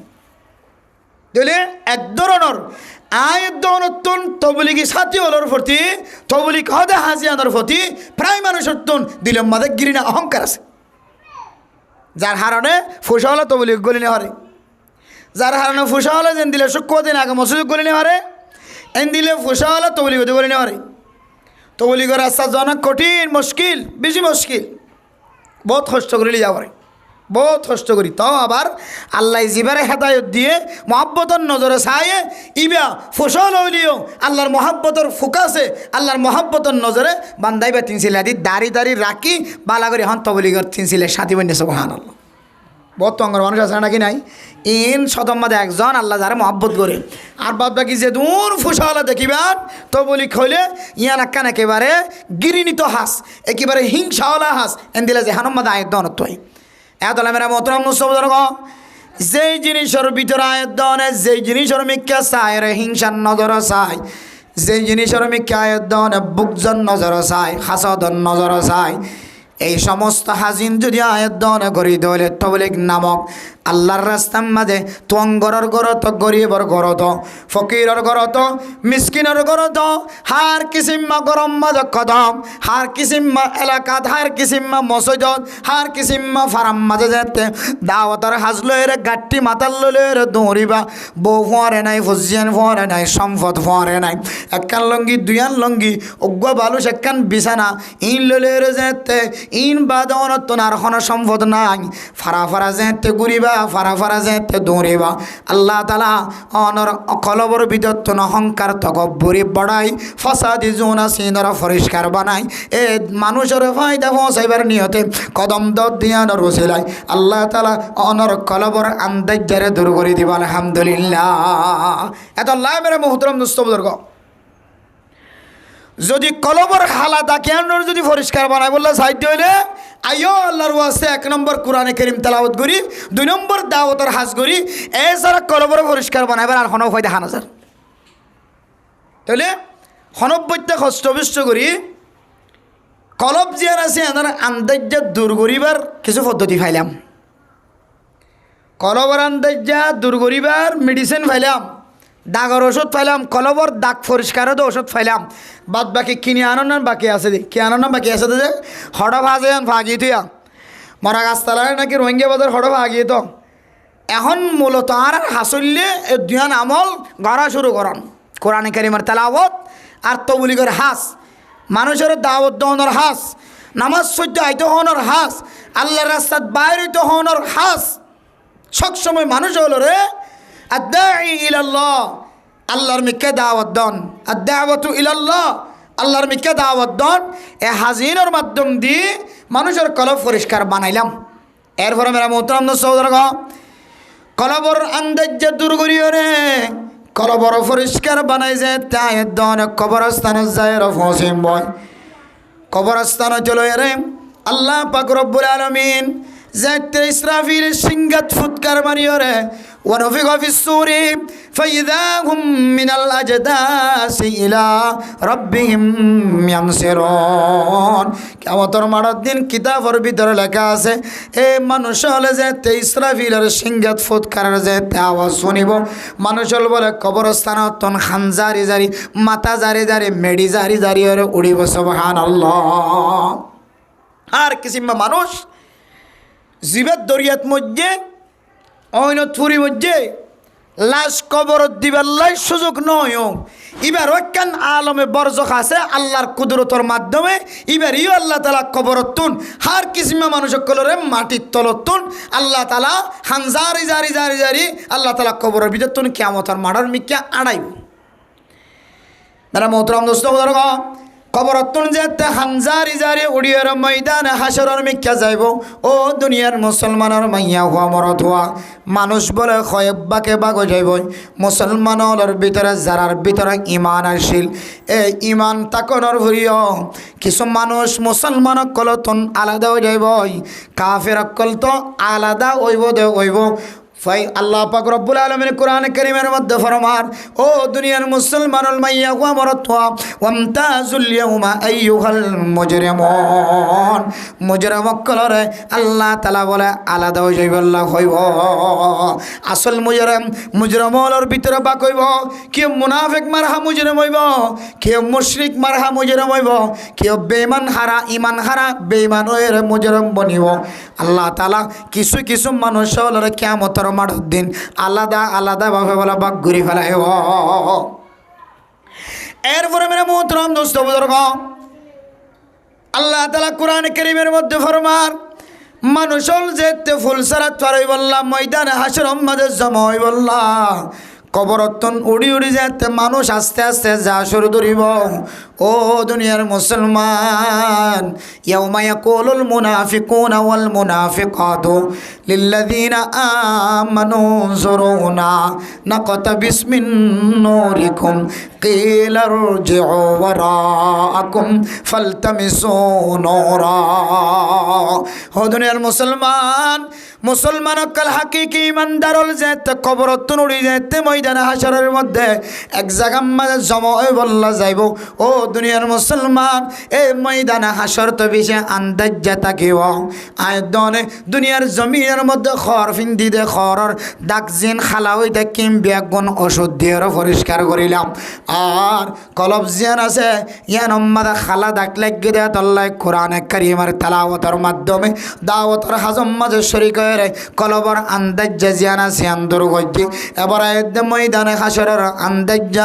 তাহলে এক ধরনের আয়ের দনতন তবলিগি সাথী হলোর প্রতি তবলিগ হদে হাজিয়ানোর প্রতি প্রায় মানুষের তন দিলের মাদে গিরিনা অহংকার আছে যার হারণে ফুসা হলে তবলিগ গলি নে হরে যার হারণে ফুসা হলে যেন দিলে শুক্র দিন আগে মসজিদ গলি নে হরে এন দিলে ফুসা হলে তবলিগ গলি নে হরে তবলিগের রাস্তা জানা কঠিন মুশকিল বেশি মুশকিল বহুত কষ্ট করে লিয়া পারে বহুত কষ্ট করি তাও আবার আল্লাহ জিবারে হেদায়ত দিয়ে মহাব্বতর নজরে চায়ে ইবা ফসল হইলিও আল্লাহর মহাব্বতর ফোকাসে আল্লাহর মহাব্বতর নজরে বান্দাইবা তিনছিলে আদি দাড়ি রাখি বালা করে হন তবলিগর তিনছিলে সাথী বন্যে সুবহানাল্লাহ বহুত তঙ্গর মানুষ আছে নাকি নাই ইন সদম্মাদে একজন আল্লাহ যারা মহাব্বত করে আর বাদ বাকি যে দূর ফুসাওয়ালা দেখিবেন তবলিগ হইলে ইয়ান আক্কান একেবারে গিরিনিত হাস একেবারে হিংসাওয়ালা হাস এন দিলে যে হানম্মাদে আয়ের দনত হয় এতলা মেরা মোহতরম মুসলমান যেই জিনিসের ভিতরে আয়ের দনে যেই জিনিসের মিক্কা চায় রে হিংসার নজর চায় যেই জিনিসের মিক্কা আয়ের দনে বুকজন নজর চায় হাসদন নজর চায় এই সমস্ত হাজিন যদি আয়ের দনে গড়ি দলে তবলিগ নামক আল্লাহর রাস্তার মাঝে তোঙ্গরর গরত গরিবর গরত ফকিরর গরত মিসকিনের গরত হার কিসিম্মা গরম মাঝে কদম হার কিসিম্মা এলাকাত হার কিসিম্মা মসজিদত হার কিসিম্মা ফারাম মাঝে যেতে দাওয়াতার হাজলের গাট্টি মাতাল ললের দৌড়িবা বউ ফরে নাই ফজিয়ান ফরে নাই সম্পদ ফরে নাই একখান লঙ্গি দুইয়ান লঙ্গি অজ্ঞা বালুস একখান বিছানা ইন ললের যেতে ইন বাদনত তোনার কোনো সম্পদ নাই ফারা যেতে ঘুরিবা ফারা যেতে দৌড়িবা আল্লাহ তালা অনর কলবর বিদত্তন অহংকার তকব্বরি বড়াই ফসাদি জোনা সিনরা পরিষ্কার বানাই এ মানুষের ফায়দা পৌঁছাইবার নিয়তে কদম দর দিয়ানোর রসিলাই আল্লাহ তালা অনর কলবর আন্দাজারে দূর করে দিবা আলহামদুলিল্লাহ এত আল্লাহ মেরে মোহতরম দুস্তবুজুর্গ যদি কলবর হালাদা কেন যদি পরিষ্কার বানায় বললে সাহিত্য হইলে আইও আল্লাহর ওয়াস্তে 1 নম্বর কোরআনে কারীম তেলাওয়াত করি 2 নম্বর দাওয়াতের হাজ করি এছাড়া কলবর পরিষ্কার বানাইবার আর কোনো ফায়দা হানা যার তাহলে হনব্বইটা কষ্ট করি কলব জিয়ার আছে এনার আন্দাজা দূর করিবার কিছু পদ্ধতি ফাইলাম কলবর আন্দাজা দূর করিবার মেডিসিন ফাইলাম দাগর ওষুধ ফাইলাম কলবর দাগ পরিষ্কারও তো ওষুধ ফাইলাম বাদ বাকি কিনে আনন্দ বাকি আছে দে কি আনন্দ বাকি আছে যে হড় ভাজে ভাগিয়ে তুই মরা গাছতলায় নাকি রোহিঙ্গা বাজার হড় ভাগিয়ে তো এখন মূলত আর হাসল্লে দুয়ান আমল গড়া শুরু করন কোরআনে কারিমের তেলাওয়াত আর তবলিগের হাস মানুষের দাওয়াত দহনের হাস নামাজ সহ্য আইতে হওয়ার হাস আল্লাহর রাস্তাত বাইর হইতে হওয়ার হাস সবসময় মানুষ হলো রে আদাঈ ইলাল্লাহ আল্লাহর মিকে দাওয়াত দন আদ-দাওয়াতু ইলাল্লাহ আল্লাহর মিকে দাওয়াত দন এ হাজিনের মাধ্যম দিয়ে মানুষের কলব পরিষ্কার বানাইলাম এরপরে মেরা মোহতরম সহোদরগণ কলবর আন্দাজ দূর করিও রে কলবর পরিষ্কার বানাই যে তাই দন কবরস্থানে যায় রফসিম বয় কবরস্থানে চলে রে আল্লাহ পাক রব্বুল আলামিন যাতে ইসরাফিল সিংগাত ফুৎকার মারিও রে ونفخ في الصور فإذا هم من الأجداث إلى ربهم ينسلون কিয়ামতের মাঠের দিন কিতাবের ভিতরে লেখা আছে এই মানুষ হলে যে ইসরাফিলের সিংহাত ফুৎকারের যে আওয়াজ শুনিব মানুষ বলে কবরস্থানত তন খান জারি জারি মাথা জারি জারি মেডি জারি জারি উড়িব সুবহানাল্লাহ আর কিসিমা মানুষ জীবের দরিয়াত মধ্যে অইনত ফুরি মধ্যে লাশ কবর দিবার লাই সুযোগ নয় এবার ওইখান আলমে বরজখ আছে আল্লাহর কুদরতর মাধ্যমে এবার ইও আল্লাহ তালা কবরতুন হার কিসিমা মানুষ কলরে মাটির তলতুন আল্লাহ তালা হানজারি জারি জারি জারি আল্লাহ তালা কবরের ভিতর তুন কিয়ামতের মাড়ার মিক্যা আড়াইব মেরা মোহতরম দোস্ত বুজুর্গ কবরতুন যেতে হানজারি জারি উড়িয়ার ময়দানে হাসরের মিক্যা যাইব ও দুনিয়ার মুসলমানের মাইয়া হওয়া মরত হওয়া মানুষ বলে কয়েকবাকে বাগ যাইব মুসলমানের ভিতরে যারার ভিতরে ইমান আসিল এই ইমান তাকনের ভরিয় কিছু মানুষ মুসলমান কলতন আলাদা হয়ে যাইব কাফের অকল তো আলাদা হইব দে হইব ফাই আল্লাহ পাক রব্বুল আলামিন কোরআন কারীমের মধ্যে ফরমান ও দুনিয়ার মুসলমানুল মাইয়া ওয়া মারাতওয়া ওয়ামতাজুল ইয়াউমা আইয়ুহাল মুজরিমুন মুজরিম কলরে আল্লাহ তাআলা বলে আলাদা হয়ে যাইব আল্লাহ হইব আসল মুজরিমর ভিতরে বা কইব কি মুনাফিক মারহা মুজরিম হইব কি মুশরিক মারহা মুজরিম হইব কি বেঈমান হারা ঈমান হারা বেঈমান হয়ে মুজরিম বনিব আল্লাহ তাআলা কিছু কিছু মানুষ হলরে কিয়ামতের মাঠের দিন আলাদা আলাদা ভাবে বলা বাক ঘুরি ফেলায় এরপরে মেরে মোহতরম দোস্ত বুজুর্গ আল্লাহ তাআলা কোরআন কারীমের মধ্যে ফরমান মানুষ হল যেতে ফুল সারাত পারই বললাম ময়দানে হাসর মাঝে জমা হই বললাম কবরতন উড়ি উড়ি যেতে মানুষ আস্তে আস্তে যা শুরু ধরিব ও দুনিয়ার মুসলমান ইয়াউমা ইয়াকুলুল মুনাফিকুনা ওয়াল মুনাফিকাতু লিল্লাযিনা আমানু যুরুনা নাকতাবিস মিন নূরিকুম কিলা রজিউ ওয়ারাআকুম ফালতামিসু নূরা ও দুনিয়ার মুসলমান অকল হাকিকি ইমানদারল যেতে কবরতন উড়ি যেতে ময়দানে হাসরের মধ্যে এক জায়গার মাঝে জমা হয়ে বললা যাইব ও দুনিয়ার মুসলমান এই ময়দানে হাসর তো বেশি আন্দাজ থাকিব আয়দনে দুনিয়ার জমিনের মধ্যে খর ফিন্দি দে খরর দাগজিন খালা হইতে কিম বেগুন ওষুধ দিয়ে পরিষ্কার করিলাম আর কলব জিয়ান আছে ইয়ান মাদা খালা দাগ লাগিয়ে দেয় তল্লাই কোরআনে কারীমের তেলাওয়াতের মাধ্যমে দাওয়াতের হাজম মাঝে শরীক হয়ে কলবর আন্দাজ জিয়ান আছে আন্দর গজ্জি এবার ময়দানে হাসরের আন্দাজ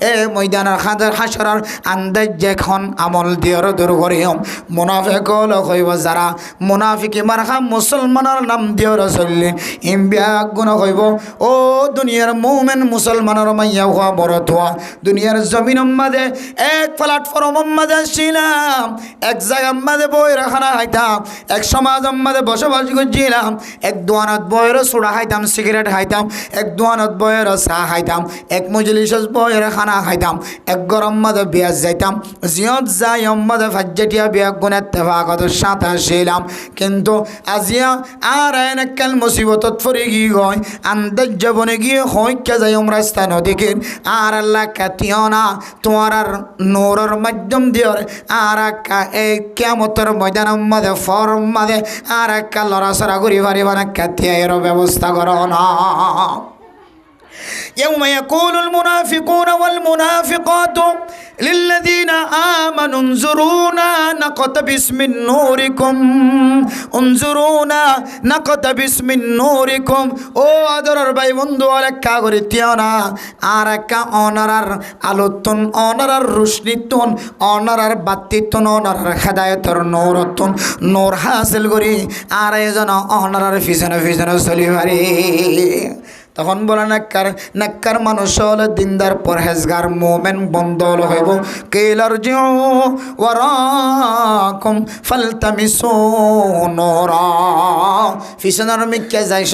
এ ময়দানের হাসরের আন্দাজ এখন আমল দিয়র দূর করিম মুনাফিক হল হইব যারা মুনাফিকি মারখা মুসলমানের নাম দিয়র চললি ইম্বিয়া গুণ হইব ও দুনিয়ার মুমিন মুসলমানের মাইয়া হওয়া বড় হওয়া দুনিয়ার জমিন মাঝে এক প্ল্যাটফর্ম মাঝে ছিলাম এক জায়গার মাঝে বই রাখানা হাইতাম এক সমাজ মাঝে বসবাস করছিলাম এক দোয়ানত বইয়ের সোডা খাইতাম সিগারেট খাইতাম এক দোয়ানত বইয়ের চাহ খাইতাম এক মজলিস বইয়ের খানা খাইতাম এক গরম মাঝে বিয়াজ যাইতাম জিয়ত যাই মাঝে ফাজ্জাটিয়া বিয়া গুণের তেফাকত সাথে আসিলাম কিন্তু আজিয়া আর এনেকাল মুসিবতত ফরি গিয়ে গয় আন্দাজ জীবনে গিয়ে হইকে যাই রাস্তা নদীকে আর আল্লাহ কাতিও না তোমার আর নূরের মাধ্যম দিয়র আর একা এই কিয়ামতের ময়দানের মাঝে ফরম মাঝে আর একা লড়াচড়া করি পারিবা না কাতিয়া এর ব্যবস্থা করো না يوم يقول المنافقون والمنافقات للذين آمنوا انظرونا نقتبس من نوركم انظرونا نقتبس من نوركم ও আদরের ভাই বন্ধু আরেকটা করে তিওনা আর একটা অনারার আলোতন অনারার রোশনিতন অনারার বাতিতন অনারার হেদায়েতর নূরতন নূর হাসিল করি আর এজন অনারার পিছনে পিছনে চলি পারি তখন বলে নাক্কার মানুষ হলে দিনদার পরহেজগার মোমেন বন্ধল হইব কেলার জিও ওয়ারাকুম ফালতামিসু নূরা ফিসনার মিকে যাইছ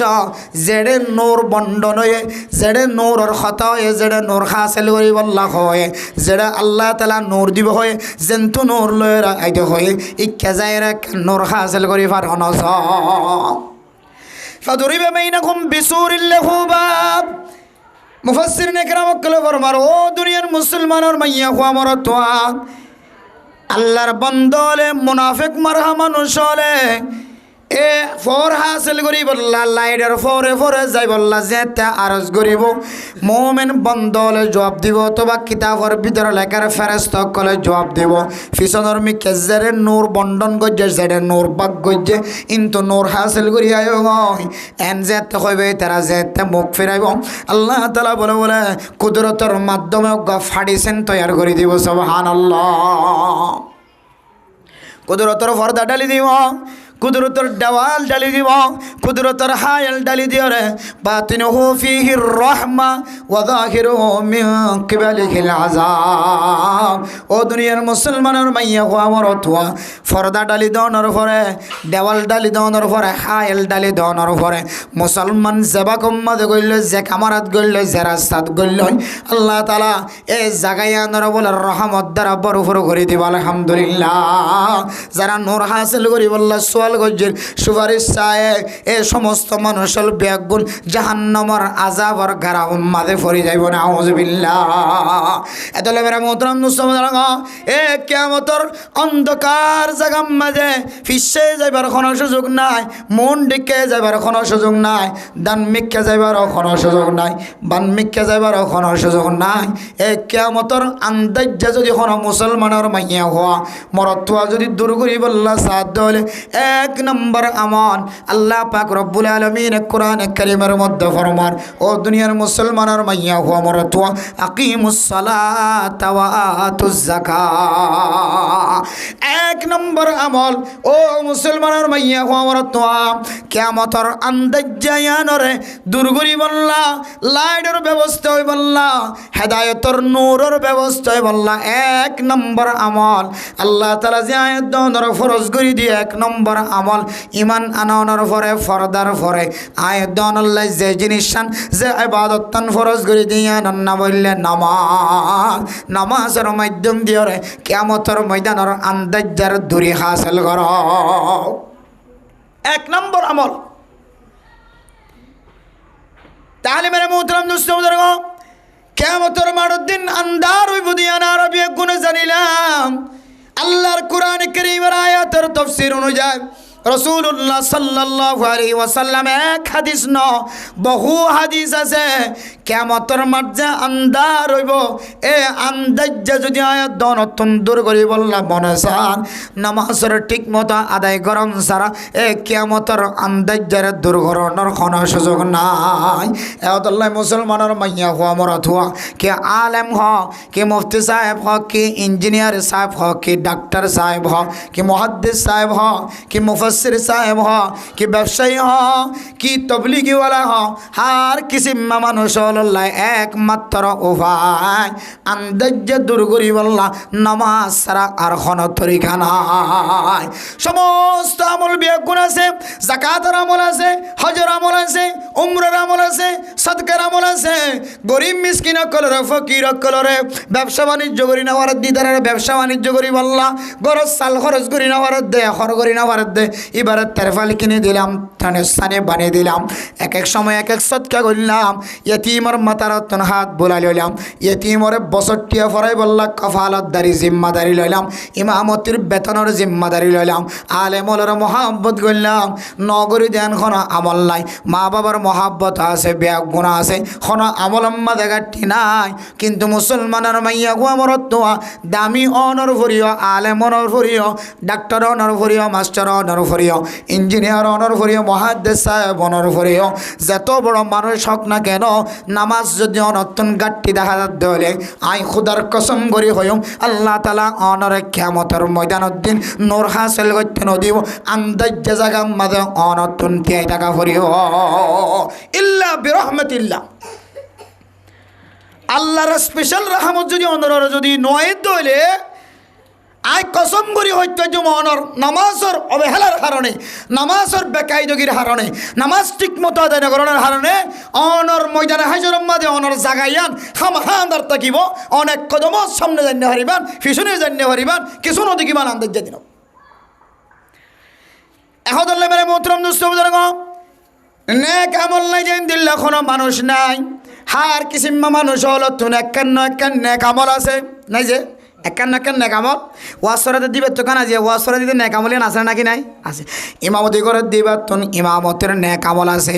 জেডে নূর বন্ডন হয়ে জেডে নূরর খত হয়ে জেডে নূর হাসিল করি বল্লা হয়ে জেডে আল্লাহ তাআলা নূর দিব হয়ে জেন্তু নূর লয়ে আইতে হয়ে ইকে যাইরা নূর হাসিল করি পারন فضرب بينكم بسور له باب মুফাসসিরিন একরাম কলে ফরমার ও দুনিয়ার মুসলমানের মাইয়া হওয়া মরতোয়া আল্লাহর বন্দলে মুনাফিক মারহা মানুষ হলে এ ফর হাসিল করি বললা লাইডার ফরে ফরে যাই বললা যেতে আরজ করিব মোমেন বন্ধ হলে জবাব দিব অথবা কিতাবর ভিতরে লেখার ফেরেস্ত কলে জবাব দিব ফিসনের মিকে জেরে নূর বন্ডন গজ্জে জেরে নূর বাক গজ্জে কিন্তু নূর হাসিল করি আয় এন যেতে হইবে তারা যেতে মুখ ফিরাইব আল্লাহ তালা বলে বলে কুদরতর মাধ্যমে ফাডিসেন তৈয়ার করে দিব সুবহানাল্লাহ কুদরতর পর্দা ডালি দিব কুদরতর দেওয়াল ডালি দিব কুদরতর হায়াল ডালি দিও রে বাতিনুহু ফিহির রাহমা ওয়া যাহিরুহু মিন কিবালিহিল আযাব ও দুনিয়ার মুসলমানের মাইয়া হওয়া মরতুয়া পর্দা ডালি দনর পরে দেওয়াল ডালি দনর পরে হায়াল ডালি দনর পরে মুসলমান জেবা কম্মাদ গইল যে কামারাত গইল যে রাস্তাত গইল আল্লাহ তাআলা এই জায়গায় আনর বলে রহমত দ্বারা বরফর করে দিব আলহামদুলিল্লাহ যারা নূর হাসিল করি বল্লাহ গজ্জের সুপারিশ চায় এ সমস্ত মানুষের ব্যাগুন জাহান্নামের আযাবের গারাম মাঝে পড়ে যাইব না আউযুবিল্লাহ এতলে মেরা মোহতারাম মুসলমান এ কিয়ামতের অন্ধকার জায়গার মাঝে ফিসে যাইবার কোনো সুযোগ নাই মন দিকে যাইবার কোনো সুযোগ নাই ডান মিকে যাইবার কোনো সুযোগ নাই বান মিকে যাইবার কোনো সুযোগ নাই এ কিয়ামতের আন্দাজ্জা যদি কোনো মুসলমানের মাইয়া হওয়া মরতুয়া যদি দূর করি বল্লা সাধ্য হলে এক নম্বর আমল আল্লাহ পাক রব্বুল আলামিন কোরআন কারীমের মধ্যে ফরমান ও দুনিয়ার মুসলমানের মাইয়া হওয়া মরতুয়া আকিমুস সালাতা ওয়া আতুজ যাকাত এক নম্বর আমল ও মুসলমানের মাইয়া হওয়া মরতুয়া কিয়ামতের আন্দাজ্জায়ানরে দূরগরি বল্লা লাইটের ব্যবস্থা হই বল্লা হেদায়েতের নূরের ব্যবস্থা হই বল্লা এক নম্বর আমল আল্লাহ তাআলা যে আয়াত দনর ফরজ করি দিয়ে এক নম্বর আমল ইমান আনানোর পরে ফরদার পরে আয়াত দনল্লাহ যে জিনিসান যে ইবাদতন ফরজ করি দিয়ে না বললে নামাজ নামাজের মাধ্যম দিয়ে কিয়ামতের ময়দানের আন্দাজ্জার দূরি হাসিল কর এক নম্বর আমল তাহলে মেরে মোহতারাম দোস্ত কিয়ামতের মাঠের দিন আন্দার হইব দিয়া না আরবি গুণে জানিলাম আল্লাহর কোরআন কারীমের আয়াতের তাফসীর অনুযায়ী রাসূলুল্লাহ সাল্লাল্লাহু আলাইহি ওয়াসাল্লাম এক হাদিস ন বহু হাদিস আছে কিয়ামতের মাঠে আন্ধার হইব এ আন্দাজ্জা যদি আয়াত দনতন দূর করি বললা মনসান নামাজের ঠিক মতো আদায় করন সারা এ কিয়ামতের আন্দাজ্জার দূর করানোর কোনো সুযোগ নাই এতলাই মুসলমানের মাইয়া হওয়া মরত হওয়া কে আলেম হ কে মুফতি সাহেব হ কে ইঞ্জিনিয়ার সাহেব হ কে ডাক্তার সাহেব হ কে মুহাদ্দিস সাহেব হ কে মুফাসসির সাহেব হ কে ব্যবসায়ী হ কি তবলিগিওয়ালা হ হার কিসি মানুষ একমাত্র উপায় আন্দাজ্জা দূর করি বললা নামাজ ছাড়া আর কোনো তরিকা নাই সমস্ত আমল বিয়াগুণ আছে যাকাতের আমল আছে হজের আমল আছে উমরার আমল আছে সাদকার আমল আছে গরিব মিসকিন কলরে ফকির কলরে ব্যবসা বাণিজ্য করি না ভারত দিদারের ব্যবসা বাণিজ্য করি বললা গরজ সাল খরচ করি না ভারত দে খর করি না ভারত দে এবারে তেরফাল কিনে দিলাম স্থানে বানিয়ে দিলাম এক এক সময় এক এক সৎকা করলাম ইয়তিমর মাতারতন হাত বোলা লইলাম ইয়তিমরে বছরটিয়া ফরাই বললা কফালতদারি জিম্মাদারি লইলাম ইমামতির বেতনের জিম্মাদারি লইলাম আলেমলের মহাব্বত করলাম নগরী দেন কোনো আমল নাই মা বাবার মহাব্বত আছে ব্যাগ গুণা আছে কোনো আমলম্মা দেখাটি নাই কিন্তু মুসলমানের মাইয়া গুয়া মরত্তোয়া দামি অনর ভরিও আলেম অনর ভরিও ডাক্তার অনর ভরিও মাস্টার অনর ভরিও ইঞ্জিনিয়ার অনর ভরিও মহাদ্দেশ সাহেব অনর ভরিও যত বড় মানুষ হোক না কেন নামাজ যদি অনতন গাঠটি দেখা যাতে হলে আই খুদার কসম করি হইম আল্লাহ তালা অনরে কিয়ামতের ময়দানের দিন নূর হাসিল করতে নদীব আন্দাজ্জা জায়গা মাঝে অনতন তিয়াই টাকা ভরিও ইল্লা বিরহমাতিল্লাহ আল্লাহর স্পেশাল রহমত যদি অনর যদি নয় হইলে আই কসম করি হইতে মনর নামাজের অবহেলার কারণে নামাজের বেকায়দগির কারণে নামাজ ঠিক মতো আদায় করার কারণে অনর ময়দানে হাজরের মাঝে অনর জাগাইয়ান খামহান্দার থাকিব অনেক কদম সামনে জানতে পারিবান পিছনে জানতে পারিবান কিছু নদীকিবান আন্দাজ দিন এখন মেরে মোহতরম দুষ্ট নেক আমল নাই যেন দিল্লা কোনো মানুষ নাই হার কিসিম্মা মানুষ হলো তুন এক নেক আমল আছে নাই যে একান নেকামল ওয়াজ সরাতে দিবে তো কানা যে ওয়াজ সরা দিতে নেকামলি আছে নাকি নাই আছে। ইমামতি করে দিবাতন ইমামতের নেকামল আছে।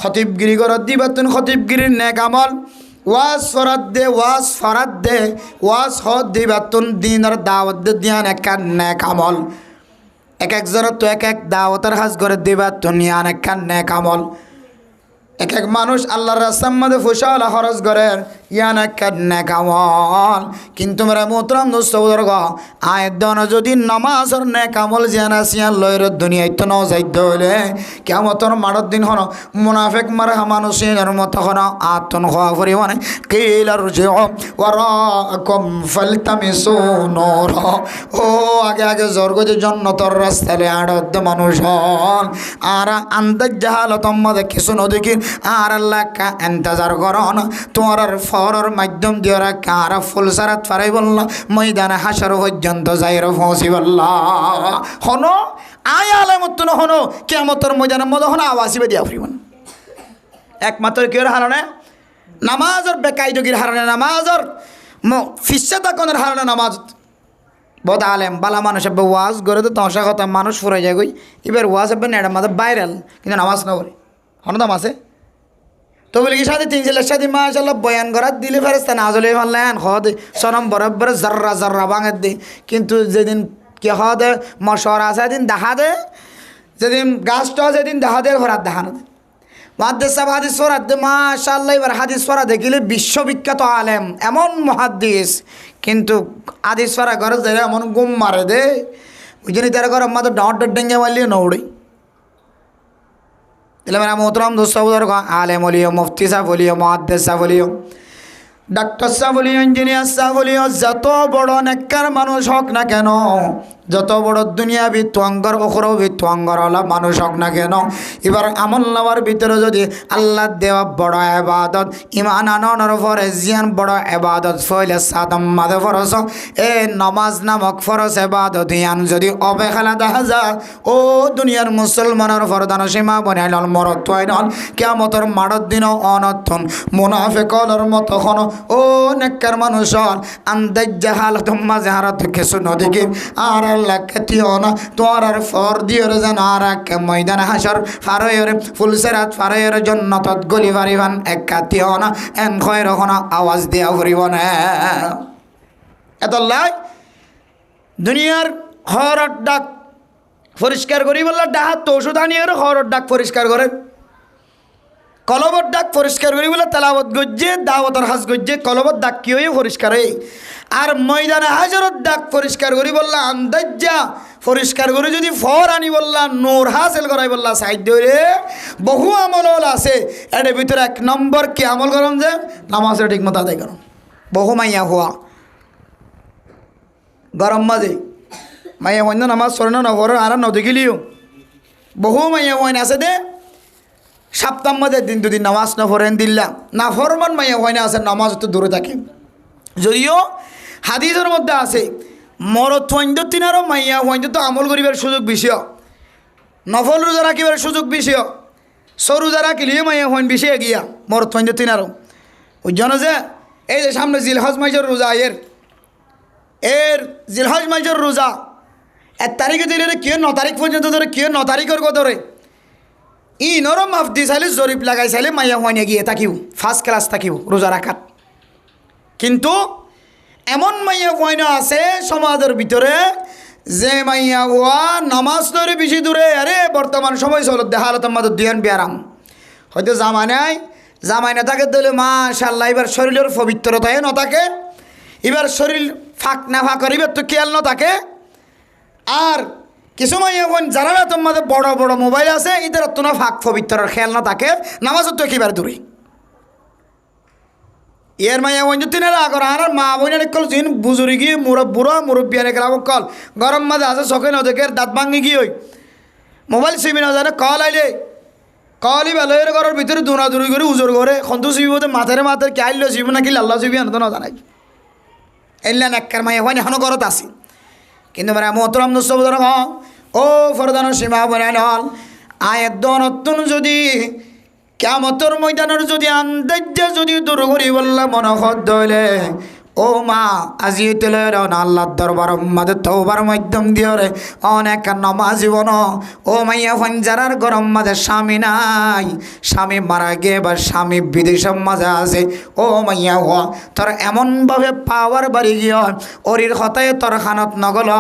খতিবগিরি করে দিবাতন খতিবগিরির নেকামল। ওয়াজ ফরাত দে ওয়াজ হদ দিবাতন দিনের দাওয়াত দে দিয়ান একান নেকামল। এক একজনের তো এক এক দাওয়াতের হাজ করে দিবাতন ইয়ান একান নেকামল। এক এক মানুষ আল্লাহর রাস্তার মধ্যে ফুসালা খরচ করে ইয়ান একান নেকামল। কিন্তু মেরা মোহতরম দোস্ত বুজুর্গ আয়দন যদি নামাজের নেকামল জিয়ান আসিয়ান লয়ের দুনিয়ায় তো নজাইদ হইলে কিয়ামতের মাঠের দিন হন মুনাফিক মারা মানুষের মতো হন আতন হওয়া পরিমাণে কিল রুজিউ ওয়ারাকুম ফালতামিসু নূর। ও আগে আগে জর্গজে জান্নাতের রাস্তায় আড়ত মানুষ হন আর আন্দাজ জাহালতম মধ্যে কিছু নদীকে আর আল্লাহ কা ইন্তজার করন তোমার ফরর মাধ্যম দিয়ে রাখা আর ফুল সারাত ফারাই বলল ময়দানে হাসর পর্যন্ত যাইর পৌঁছি বলল হনো আয় আলামত হনো কিয়ামতের ময়দানের মধ্যে হনো আওয়াসিবে দিয়া ফিরবেন একমাত্র কির হারণে নামাজের বেকায়দগির হারণে নামাজের ফিসা তাকনের হারণে নামাজ বহুত আলেম বালা মানুষ হবে ওয়াজ করে তো তসা কথা মানুষ ফুরাই যায় গই এবার ওয়াজ হবে নেড়ার মাঝে ভাইরাল কিন্তু নামাজ না করে হনো দাম আছে তো বলি কি সাথে 3 ছেলের সাথে মাশাআল্লাহ বয়ান করার দিলে ফেরেস্তা না জলে ফানলেন হদ সনম বরাবর জাররা জাররা ভাঙে দে কিন্তু যেদিন কি হদ মশর আছে দিন দেখা দে যেদিন গাছটা যেদিন দেখা দে হরাত দেখানো দে মুহাদ্দিস সাহেব হাদিস পড়া দে মাশাআল্লাহ এবার হাদিস পড়া দেখিলে বিশ্ববিখ্যাত আলেম এমন মুহাদ্দিস কিন্তু হাদিস পড়া করে যারা এমন গুম মারে দে বুঝিনি তার ঘর আমাদের ডাঁট ডেঙ্গে মারলিয়ে নৌড়ে তাহলে মেরা মোহতরম দোস্ত বুজুর্গ আলেম বলিও মুফতি সাহেব বলিও মুহাদ্দিস সাহেব বলিও ডাক্তার সাহেব বলিও ইঞ্জিনিয়ার সাহেব বলিও যত বড় নেককার মানুষ হোক না কেন যত বড় দুনিয়াবি তোয়াঙ্গর ওখরবি তোয়াঙ্গর হলা মানুষ হোক না কেন এবার আমল নামার ভিতরে যদি আল্লাহ দেওয়া বড় এবাদত ইমান আনর ফরজ জিয়ান বড় এবাদত ফইলে সাদম মাদে ফরজ এ নামাজ নামক ফরজ এবাদত ইয়ান যদি অবহেলা দেখা যায় ও দুনিয়ার মুসলমানের ফরদান সীমা বনাইল মরত তোয়াইল কিয়ামতের মাঠের দিন অনর্থন মুনাফিকর মতো হন ও নেককার মানুষ আন্দাজ জাহালত মাঝে হারাত কিছু নদীকে আর আল্লাহ কেতিও না তোমার আর ফর দিও যেন আর এক ময়দান হাসর ফারয়ের ফুলসেরাত ফারয়ের জন্নতত গলি ফারিবান এক কাতিও না এন খয়ের হনা আওয়াজ দিয়া ফুরিব না এত লাই দুনিয়ার হরর ডাক পরিষ্কার করি বললা ডাহাত তো ওষুধ আনিয়ে হরর ডাক পরিষ্কার করে কলবর ডাক পরিষ্কার করি বলে তেলাবত গজ্জে দাওয়াতর হাজ গজ্জে কলবর ডাক কি হয়ে পরিষ্কার হয়ে আর ময়দানে হাজারত ডাক পরিষ্কার করি বললা আন্দাজ্জা পরিষ্কার করে যদি ফর আনি বললা নূর হাসিল করাই বললা সাইড ধরে বহু আমল আছে এর ভিতরে 1 নম্বর কি আমল করম যে নামাজের ঠিক মতো আদায় করম বহু মাইয়া হওয়া গরম মাঝে মাইয়া হইন নামাজ সরে না ঘর আর নদী গেলিও বহু মাইয়া হইন আছে দে সপ্তাহ মধ্যে দিন দুদিন নামাজ না ফরেন দিল্লাম না ফরমান মাইয়া হইনা আছে নামাজ তো দূরে থাকে যদিও হাদিসের মধ্যে আছে মরত হইন্দ তিনারও মাইয়া হইন্দ তো আমল করিবার সুযোগ বেশি নফল রোজা রাখিবার সুযোগ বেশি সরোজা রাখিলে মাইয়া হইন বেশি এগিয়া মরত হইন্দ তিনারও ওই জন্য যে এই যে সামনে জিলহজ মাইজর রোজা এর জিলহজ মাইজর রোজা 1 তারিখে দিলে কে 9 তারিখ পর্যন্ত ধরে কে 9 তারিখের কথা ধরে ই নরম মাফ দি চাইলে জরিপ লাগাই চাইলে মাইয়া হইনে গিয়ে থাকিব ফার্স্ট ক্লাস থাকিব রোজা রাখাত কিন্তু এমন মাইয়া হইনা আছে সমাজের ভিতরে যে মাইয়া হওয়া নামাজ ধরে বেশি দূরে আরে বর্তমান সময় চল দেহালত আমাদের দিয়ান ব্যারাম হয়তো জামাই না থাকে দিলে মাশাআল্লাহ এবার শরীরের পবিত্রতায় ন থাকে এবার শরীর ফাঁক না ফাঁক এবার তো খেয়াল ন থাকে আর কিছু মাইয়া হইন যারা না তোমাদের বড় বড় মোবাইল আছে এদের তো না ফাঁক পবিত্রের খেয়াল না থাকে নামাজের তো একেবারে দূরে এর মাইয়া হইন তিনারা আগর আর মা বইনের কল জিন বুজুরি গিয়ে বুড়ো মুরব্বিয়ানে গেলাম কল গরম মাঝে আছে চোখে নদেকে দাঁত ভাঙি গিয়ে ওই মোবাইল চিবি না জানে কল আইলে কলই ভালো এর ঘরের ভিতরে দৌড়াদৌড়ি করে উজোর করে খন্তু চিবিব মাথারে কে আইলো চিবি না কি লাল্লা চিবি আনতো না জানাই এলেন একার মাইয়া হইন এখনো ঘরত আসি কিন্তু মানে মোহতরম দোস্ত ও ফরদানোর সীমা বনাই নল আয়ের দনতুন যদি কিয়ামতের ময়দানের যদি আন্দাজ্জা যদি দূর করি বললা মনখত ধইলে ও মা আজি তেলে আল্লাহর দরবার মাদে তওবার মাধ্যম দিয়ে রে অনেক নমাজি বন ও মাইয়া ফঞ্জারার গরম মাঝে স্বামী নাই স্বামী মারা গিয়ে বা স্বামী বিদেশের মাঝে আছে ও মাইয়া হওয়া তোর এমনভাবে পাওয়ার বাড়ি গিয়ে ওরির কথায় তোর খানত নগল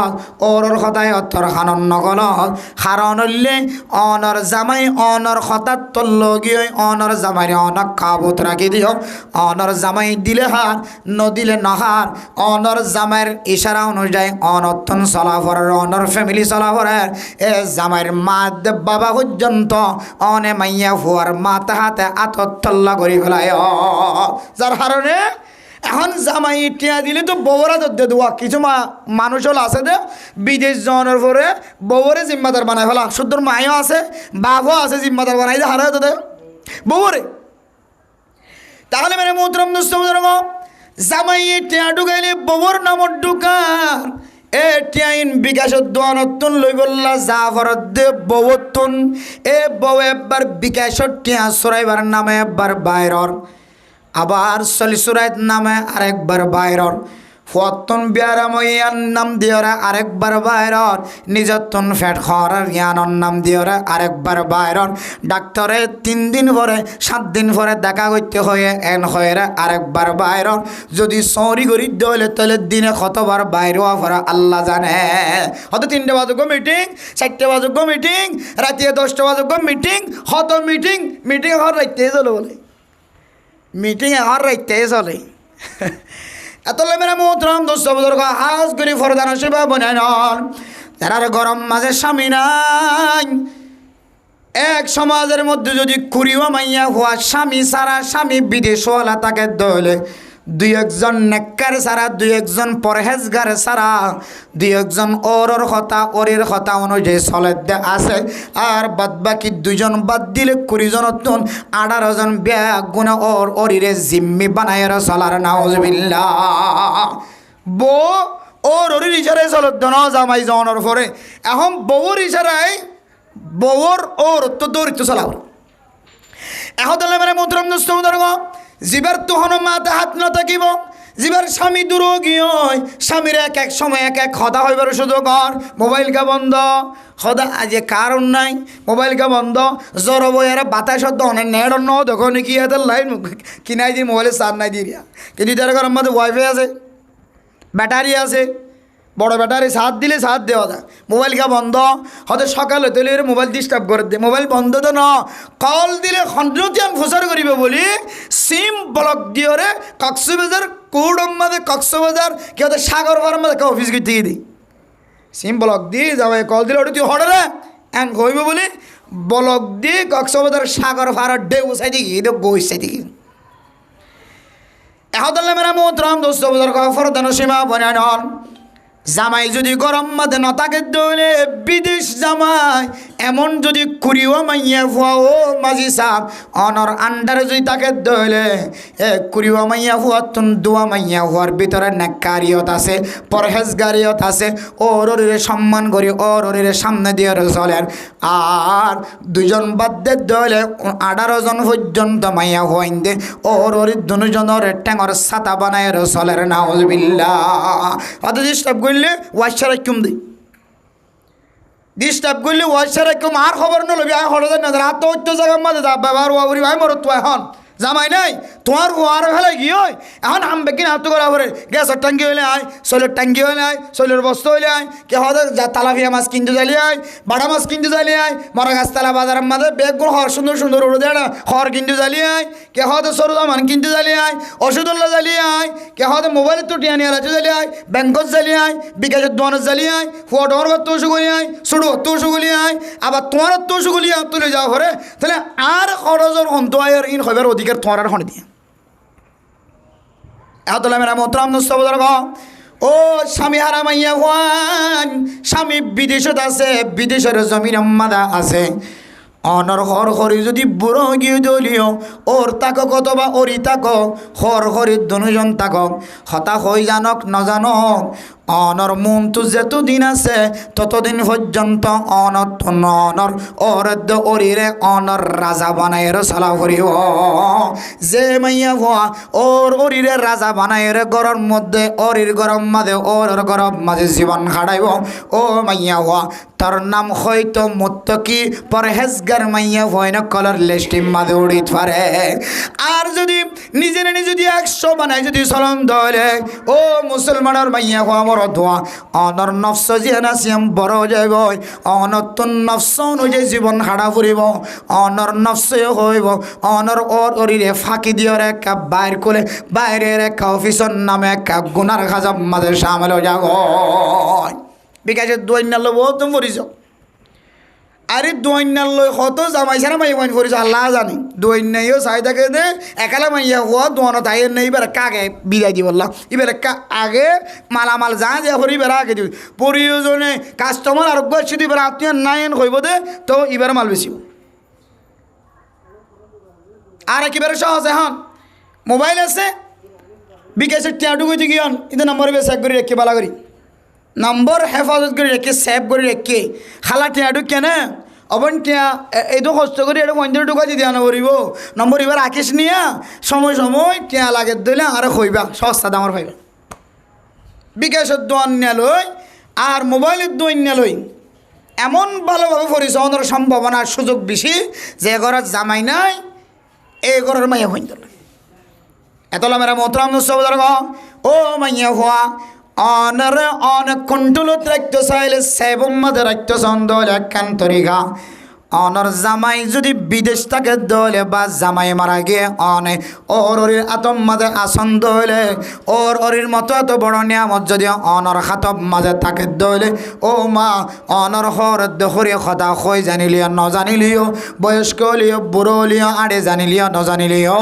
ওর কথায় তোর খানত নগল কারণ হইলে অনর জামাই অনর হঠাৎ তোর লগিয়ে অনর জামাই অনক কাবুত রাখি দিও অনর জামাই দিলে হার নদিলে নহার অনর জামাইয়ের ইশারা অনুযায়ী অনর্থন চলাফরের অনর ফ্যামিলি চলাফরের এ জামাইয়ের মা বাবা পর্যন্ত অনে মাইয়া ফুয়ার মাথা হাতে আতত্তল্লা করি ফেলায় যার কারণে এখন জামাই টিয়া দিলে তো বউরা দে দেওয়া কিছু মানুষ হল আছে দে বিদেশ যাওয়ার পরে বউরে জিম্মাদার বানায় ফেলা শুদ্ধ মায়ও আছে বাপও আছে জিম্মাদার বানাই দে হারা দে বউরে তাহলে মেরে মোহতরম দোস্ত জামাই টিয়া ঢুকাইলে বউর নামত ঢুকার এ টিয়াইন বিকাশত দোয়ানতুন লই বললা জাফরত দে বউতুন এ বউ একবার বিকাশত টিয়া সরাইবার নামে একবার বাইরর আবার সলিসুরাইত নামে আরেকবার বাইরর ফতন বিয়ারাময়ার নাম দিওরা আরেকবার বাইরর নিজতন ফেট খরার জ্ঞানর নাম দিওরা আরেকবার বাইরর ডাক্তারে 3 দিন পরে 7 দিন পরে দেখা করতে হয়ে এন হয়ে আরেকবার বাইরর যদি সরি করি দলে তাহলে দিনে কতবার বাইর হওয়া আল্লাহ জানে হয়তো 3টে বাজুক মিটিং 4টে বাজুক মিটিং রাতে 10টা বাজুক মিটিং হত মিটিং হর রাইতে চলে বলে মিটিং হর রাইতে চলে এতলে মেরা মোহতরম দোস্ত বুজুর্গ হাজ করি ফরদান সেবা বনে নন যারা গরম মাঝে স্বামী নাই এক সমাজের মধ্যে যদি কুড়িও মাইয়া হওয়া স্বামী সারা স্বামী বিদেশওয়ালা তাকে দলে 2-1জন নেককার সারা 2-1জন পরহেজগার সারা 2-1জন ওরর কথা ওরের কথা অনুযায়ী চলে আছে আর বাদ বাকি 2জন বাদ দিলে 20জনতন 18জন ব্যাগ গুণা ওর ওরিরে জিম্মি বানায় চলার নাউজুবিল্লাহ বউ ওর ওরির ইশারায় চলত ন জামাই যাওয়ানোর পরে এখন বউর ইশারায় বউর ওর তো দৌড়িত চলাও এখন তাহলে মানে মোহতরম দোস্ত বুজুর্গ জীবের তোহন মাথা হাত না থাকিব জীবের স্বামী দুরোগী হয় স্বামীর এক সময় এক হতা হইবার সুযোগ কর মোবাইলকে বন্ধ সদা আজ কারণ নাই মোবাইলকে বন্ধ জ্বর বইয়ার বাতাসত অনেক নেট ন দেখো নাকি এদের লাইন কিনাই দিয়ে মোবাইলে চার্জ নাই দিয়ে কিন্তু তার ঘরের মধ্যে ওয়াইফাই আছে ব্যাটারি আছে বড় ব্যাটারি সাথ দিলে সাথ দেওয়া যায় মোবাইলকে বন্ধ হয়তো সকাল হতে মোবাইল ডিস্টার্ব করে দে মোবাইল বন্ধ তো ন কল দিলে খন্ডতিয়ান প্রচার করিবে বলি সিম ব্লক দিয়ে রে কক্সবাজার কৌডম মাঝে কক্সবাজার কি হতে সাগর পাড়ার মাঝে অফিস করতে দিই সিম ব্লক দিয়ে যাবে কল দিলে ওটা তুই হঠাৎ এন কইবে বলি ব্লক দিয়ে কক্সবাজার সাগর পাড়ার ডে উসাই দিই এটা বই সাই দিই এখন মেরা মোহতরম দোস্ত বুজুর্গ ফরদান সীমা বনে নন জামাই যদি গরম মাঝে নতাকে দৌলে বিদেশ জামাই এমন যদি কুড়িও মাইয়া ফুয়াও মাঝি সাপ অনর আন্ডারে যদি তাকে দৌলে এ কুড়িও মাইয়া ফুয়া তুন দুয়া মাইয়া হওয়ার ভিতরে নেকারিয়ত আছে পরহেজগারিয়ত আছে ওরে সম্মান করি ওরে সামনে দিয়ে চলেন আর 2জন বাদে দৌলে 18জন পর্যন্ত মাইয়া হইন দে ওরে 2জনের ট্যাঙর ছাতা বানায় চলের নাউজুবিল্লাহ অত ডিস্টার্ব করলে ওয়াইসারা কম দিই ডিস্টার্ব করলে ওয়াইসারা কম আর খবর নলবি আয় হঠাৎ না রাত তো জায়গার মাঝে যা ব্যবহার ওয়াবরি ভাই মরত তো এখন জামাই নাই তোমার ওয়ার ফেলে গিয়ে হয় এখন আমবে কিনা হাত করা পরে গ্যাসের ট্যাঙ্কি হইলে আয় শৈলের ট্যাঙ্কি হইলে আয় শৈলের বস্তা হইলে আয় কে হতে তালাফিয়া মাছ কিনতে জ্বালিয়ে আয় বাড়া মাছ কিনতে জ্বালিয়ে আয় মরা গাছতলা বাজারের মাঝে বেগগুলো হর সুন্দর সুন্দর উড়ে দেয় না হর কিনতে জ্বালিয়ে আয় কে হতে সরু দামান কিনতে জ্বালিয়ে আয় ওষুধল্লা জ্বালিয়ে আয় কে হতে মোবাইলের তো টিয়া নিয়ে রাখতে জ্বালিয়ে আয় ব্যাংকত জ্বালিয়ে আয় বিকাশের দোয়ানের জ্বালিয়ে আয় ফোয়ার তো সুগুলি আয় সুড়ো তো সুগুলি আয় আবার তোমার তো সুগুলি তুলে যাওয়া করে তাহলে আর খরচর অন্ত আয়ের ইন হইবার অধিকার তোমার আর হনে দিয়ে এতলা মেরা মোহতরম দোস্ত বুজুর্গ ও স্বামী হারা মাইয়া হওয়ান স্বামী বিদেশত আছে বিদেশের জমিন মাদা আছে অনর হর হরি যদি বুড়ো গিয়ে দলীয় ওর তাক কতবা ওরি তাক হর হরি 2জন তাক হতা হই জানক নজানক অনর মন তো যতদিন আছে ততদিন পর্যন্ত অনর অরদ্দ অরিরে অনর রাজা বানায় সালা করিব যে মাইয়া ভুয়া ওর অরিরে রাজা বানায় গরম মধ্যে অরির গরম মাঝে ওর গরম মাঝে জীবন খাড়াইব ও মাইয়া ভুয়া তার নাম হয়তো মুত্তকি পরহেজগার মাইয়া হয় না কলার লিস্টিম মাঝে উড়িত পারে। আর যদি নিজের যদি 100 বানায় যদি চলন ধরে ও মুসলমানের মাইয়া হওয়া মর ধোয়া অনর নফস জিয়ানাসিয়াম বড় যাইব অনতুন নফস অনুযায়ী জীবন হাড়া ফুরিব অনর নফসে হইব অনর ওর অরিরে ফাঁকি দিয়ে একটা বাইর করে বাইরের একটা অফিসর নামে একটা গুনার খাজাব মাঝে সামলে যাব বিকাশে দৈন্যাল বহুত মরিছ আরে দৈন্যাল কত জামাই সারা মাই মাইন ফরিস আল্লাহ জানি দৈন্যাইও চাই থাকে দে একালা মাইয়া হওয়া দোয়ানো তাই নেই এবার কাকে বিদায় দি বললাম এবার আগে মালামাল যা যে হরি বেড়া আগে দিবি প্রয়োজনে কাস্টমার আরোগ্য যদি এবার আত্মীয় নাইন হইব দে তো এবার মাল বেশি আর একেবারে সহজ এখন মোবাইল আছে বিকাশের টিয়াটুকু দিকে হন কিন্তু নম্বর বেশ এক করে রেখে বালা করি নম্বর হেফাজত করে রেখে সেভ করে রেখে খালা টিয়াটুক কেনে অবন টিয়া এইটো কষ্ট করে এটা পঞ্চাশ টাকা যদি আনা করিব নম্বর এবার আঁকিস নিয়া সময় সময় টিয়া লাগে দিলে আর হইবা সস্তা দামর হইবা বিকাশের দোয়ান নিয়ালই আর মোবাইলের দোয়ান নিয়ালই এমন ভালোভাবে পরিচালনার সম্ভাবনার সুযোগ বেশি যে ঘরের জামাই নাই এই ঘরের মাইয়া হইন এতলা মেরা মোহতরাম ও মাইয়া হওয়া অনরে অনেক কন্ট্রোলত রাখতে চাইলে সেবম মাঝে রাখতে সন্দল একখান তরিকা অনর জামাই যদি বিদেশ থাকে দলে বা জামাই মারা গিয়ে অনে ওর অরির আতম মাঝে আসন্দ হইলে ওর অরির মতো এত বড় নিয়ামত যদি অনর হাতব মাঝে থাকে দলে ও মা অনর হর দহরে কথা হই জানিলিও ন জানিলিও বয়স্ক হলিও বুড়ো হলিও আড়ে জানিলিও ন জানিলিও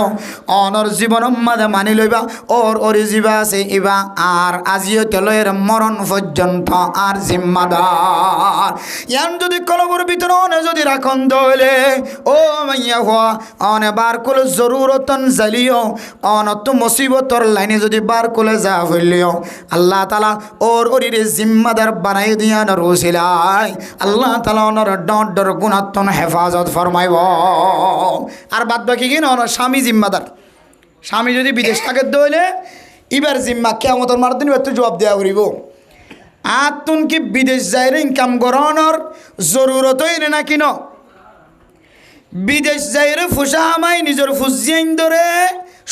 অনর জীবন মাঝে মানি লইবা ওর অরি জীবা আছে ইবা আর আজিও তেলের মরণ পর্যন্ত আর জিম্মাদার ইয়ান যদি কলবর ভিতরে অনে যদি রাখন দলে ও মাইয়া হওয়া অনে বার কোলে জরুরতন জালিও অনত মুসিবতর লাইনে যদি বার কোলে যা হইলিও আল্লাহ তালা ওর অরিরে জিম্মাদার বানাই দিয়া রসিলাই আল্লাহ তালা ওনার ডর গুণাত্মন হেফাজত ফরমাইব আর বাদ বাকি কি না স্বামী জিম্মাদার স্বামী যদি বিদেশ থাকে দলে এবার জিম্মা কেমন মার দিন একটু জবাব দেওয়া করিব আর তুন কি বিদেশ যাই ইনকাম করানোর জরুরতই না কিন বিদেশ যাই রে ফুসা আমায় নিজের ফুসিয়াইন ধরে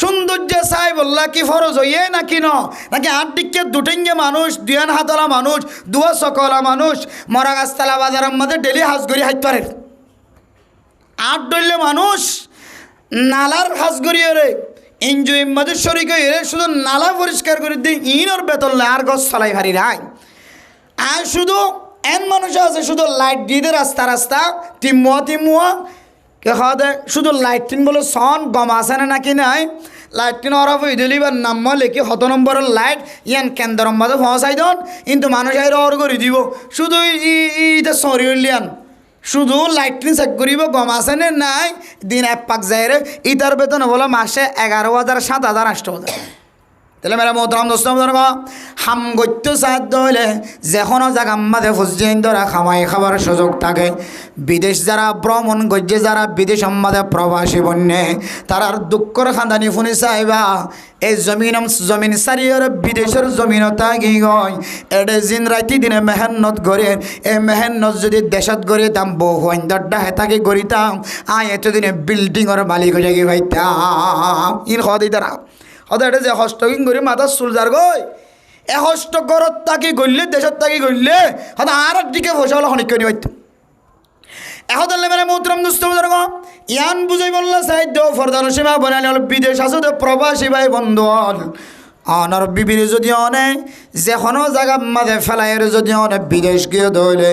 সৌন্দর্য চাই বললা কি ফরজ হইয়ে না কিন নাকি আট দিকে দুটেঙ্গে মানুষ দুয়ান হাতলা মানুষ দুয়া সকলা মানুষ মরা গাছতলা বাজারের মধ্যে ডেলি হাঁসগড়ি হাইতে পারে আট ডইলে মানুষ নালার হাঁসগড়িয়ে রে এনজয় মধ্যে শরিক হয়ে শুধু নালা পরিষ্কার করে দিই ইনর বেতন আর গছ চলাই ভারি রায় আর শুধু এন মানুষ আছে শুধু লাইট দিয়ে দে রাস্তা রাস্তা তিমুয়া কে খাওয়া দেয় শুধু লাইটিন বলে সন গম আছে না নাকি নাই লাইটিন অরফ হয়ে দিলি বা নাম লেখি 7 নম্বরের লাইট ইয়ান কেন্দ্র মাঝে পৌঁছাই দন কিন্তু মানুষ আইরে অর করে দিব শুধু ইটা সরি হইলিয়ান শুধু লাইটিন চেক করিব গম আছে না নাই দিন এক পাক যায় রে ইটার বেতন বলো মাসে 11,000 7,000 8,000 তাহলে মেরা মোহতরাম দোস্ত হাম গত্য সাহায্য হইলে যে কোনো জায়গা মাঝে ফুসিন ধরা খামাই খাবার সুযোগ থাকে বিদেশ যারা ভ্রমণ গজ্জে যারা বিদেশ মাঝে প্রবাসী বন্যে তারার দুঃখর খান্দানি ফুনি চাইবা এই জমিন সারিয়র বিদেশের জমিন থাকি গয় এডে জিন রাতি দিনে মেহনত করে এই মেহনত যদি দেশত গড়ি দাম বহু অন্দরটা হেতাকে গড়িতাম আয় এতদিনে বিল্ডিংর মালিক হয়ে গিয়ে ভাইতাম ইন হদি তারা হয়তো এটা যে হস্তকিং করে মাথার চুলজার গই এ হস্ত ঘরত থাকি গড়লে দেশত থাকি গড়লে হয়তো আর দিকে পয়সা হলো খনিক করে হইতো এখন মানে মোহতরাম দুস্থ ইয়ান বুঝাই বললা সাহিত্য ফরদান সীমা বনালে হল বিদেশ আছে তো প্রবাসী ভাই বন্ধু অনর বিবির যদি অনে যে কোনো জায়গা মাঝে ফেলাইয়ের যদি অনে বিদেশ গিয়ে ধরলে